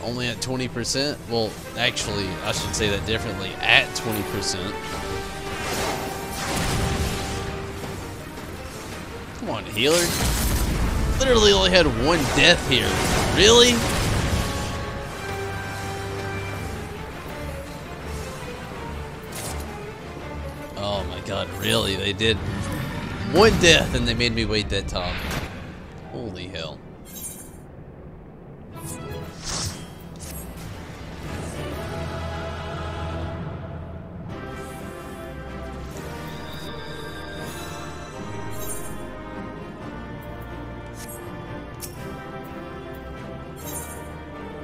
Only at 20%? Well, actually, I should say that differently. At 20%. Come on, healer. Literally only had one death here. Really? Oh my god, really? They did one death and they made me wait that time. Holy hell.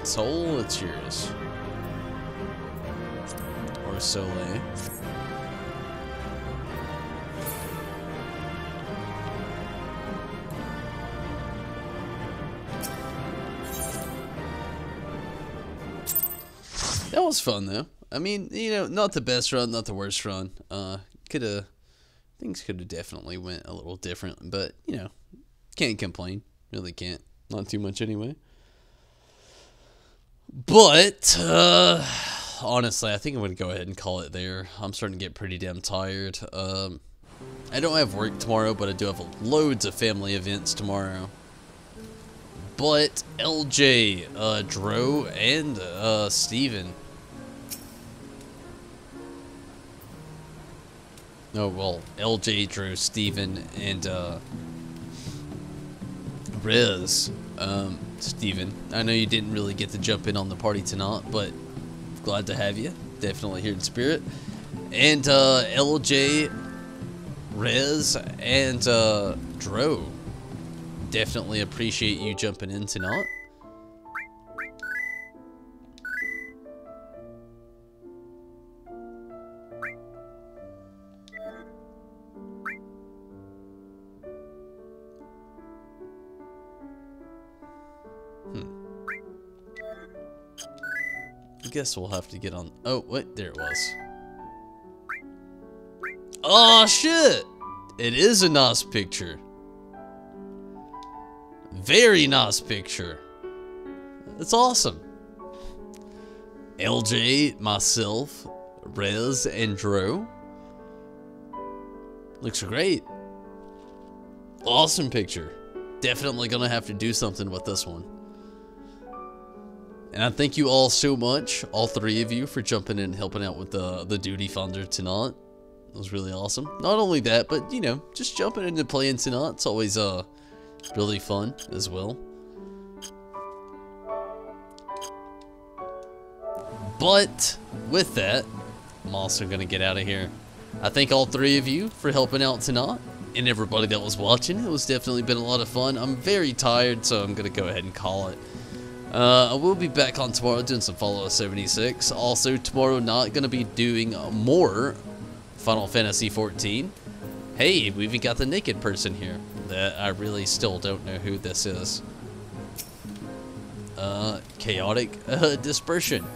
Soul, it's yours. Or Soleil. That was fun though. I mean, you know, not the best run, not the worst run. Things could have definitely went a little different, but you know, can't complain. Really can't. Not too much anyway. But honestly, I think I'm going to go ahead and call it there. I'm starting to get pretty damn tired. I don't have work tomorrow, but I do have loads of family events tomorrow. But LJ, Dro, and Steven. Oh, well, LJ, Dro, Steven, and Riz. Steven, I know you didn't really get to jump in on the party tonight, but glad to have you. Definitely here in spirit. And LJ, Riz, and Dro. Definitely appreciate you jumping in tonight. I guess we'll have to get on. Oh, wait, there it was. Oh, shit! It is a nice picture. Very nice picture. It's awesome. LJ, myself, Rez, and Dro. Looks great. Awesome picture. Definitely gonna have to do something with this one. And I thank you all so much, all three of you, for jumping in and helping out with the duty finder tonight. It was really awesome. Not only that, but, you know, just jumping into playing tonight. It's always really fun as well. But with that, I'm also going to get out of here. I thank all three of you for helping out tonight, and everybody that was watching. It was definitely been a lot of fun. I'm very tired, so I'm going to go ahead and call it. I will be back on tomorrow doing some Fallout 76. Also, tomorrow night going to be doing more Final Fantasy 14. Hey, we even got the naked person here that I really still don't know who this is. Chaotic dispersion.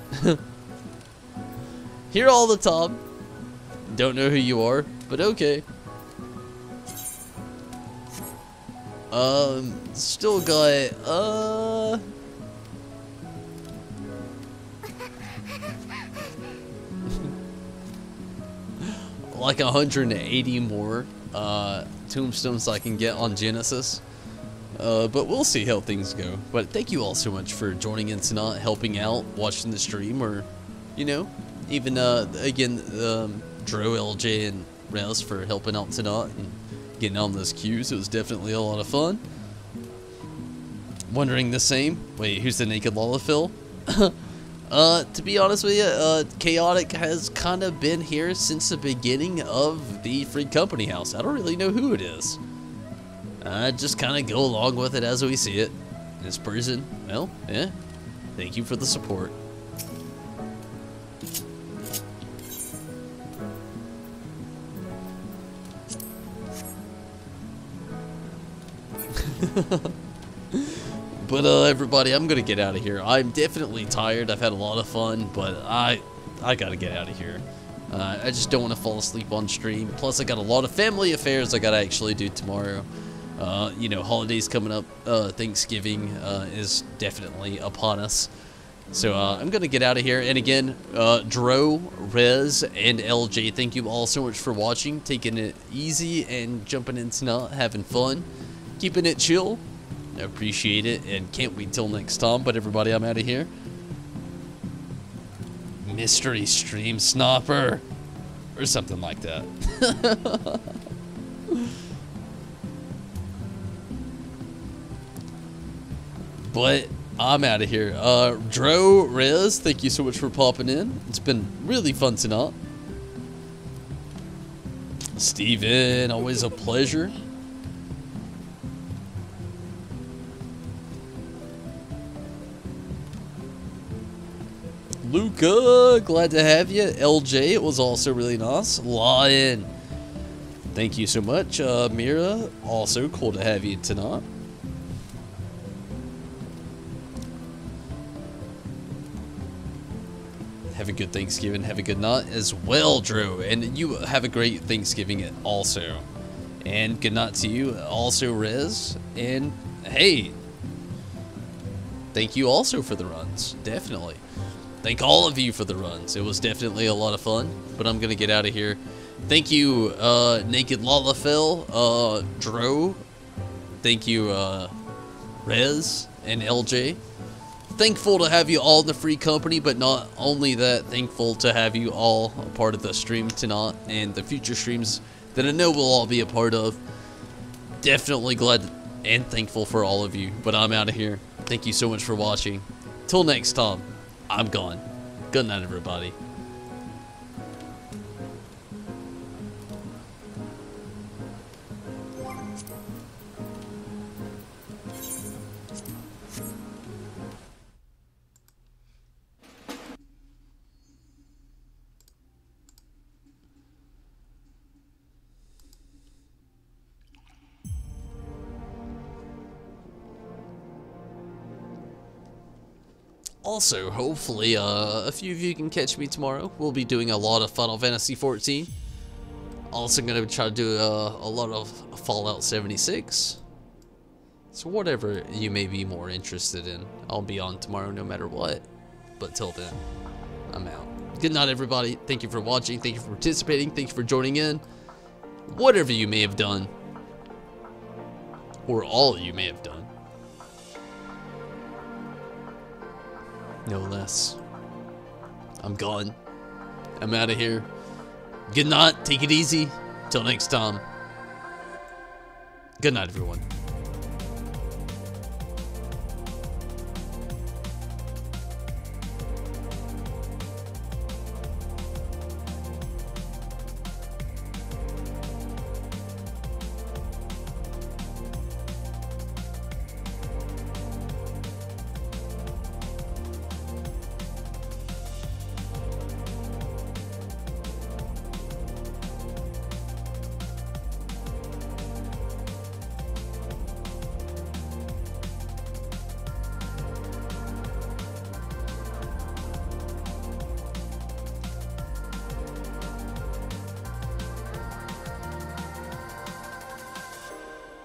Here all the time. Don't know who you are, but okay. Still got, like 180 more tombstones I can get on Genesis, but we'll see how things go. But thank you all so much for joining in tonight, helping out, watching the stream, or, you know, even again, Dro, LJ, and Rez for helping out tonight and getting on those queues. It was definitely a lot of fun. Wondering the same. Wait, who's the naked Lolliphil? To be honest with you, Chaotic has kind of been here since the beginning of the Free Company House. I don't really know who it is. Just kind of go along with it as we see it. This person, well, yeah, thank you for the support. But everybody, I'm gonna get out of here. I'm definitely tired. I've had a lot of fun, but I gotta get out of here. I just don't want to fall asleep on stream. Plus, I got a lot of family affairs I gotta actually do tomorrow. You know, holidays coming up. Thanksgiving is definitely upon us. So I'm gonna get out of here. And again, Dro, Rez, and LJ, thank you all so much for watching, taking it easy and jumping in tonight, having fun, keeping it chill. I appreciate it and can't wait till next time. But everybody, I'm out of here. Mystery stream sniper or something like that. But I'm out of here. Dro, Rez, thank you so much for popping in. It's been really fun tonight. Steven, always a pleasure. Luca, glad to have you. LJ, it was also really nice. Lion, thank you so much. Mira, also cool to have you tonight. Have a good Thanksgiving. Have a good night as well, Drew. And you have a great Thanksgiving also. And good night to you also, Rez. And hey, thank you also for the runs. Definitely. thank all of you for the runs. It was definitely a lot of fun, but I'm gonna get out of here. Thank you, Naked Lalafell, Dro. Thank you, Rez and LJ. Thankful to have you all in the free company, but not only that, thankful to have you all a part of the stream tonight and the future streams that I know we'll all be a part of. Definitely glad and thankful for all of you, but I'm out of here. Thank you so much for watching. Till next time, I'm gone. Good night, everybody. Also, hopefully, a few of you can catch me tomorrow. We'll be doing a lot of Final Fantasy XIV. Also gonna try to do a lot of Fallout 76. So whatever you may be more interested in, I'll be on tomorrow no matter what. But till then, I'm out. Good night, everybody. Thank you for watching. Thank you for participating. Thank you for joining in. Whatever you may have done, or all you may have done. No less. I'm gone. I'm out of here. Good night. Take it easy. Till next time. Good night, everyone.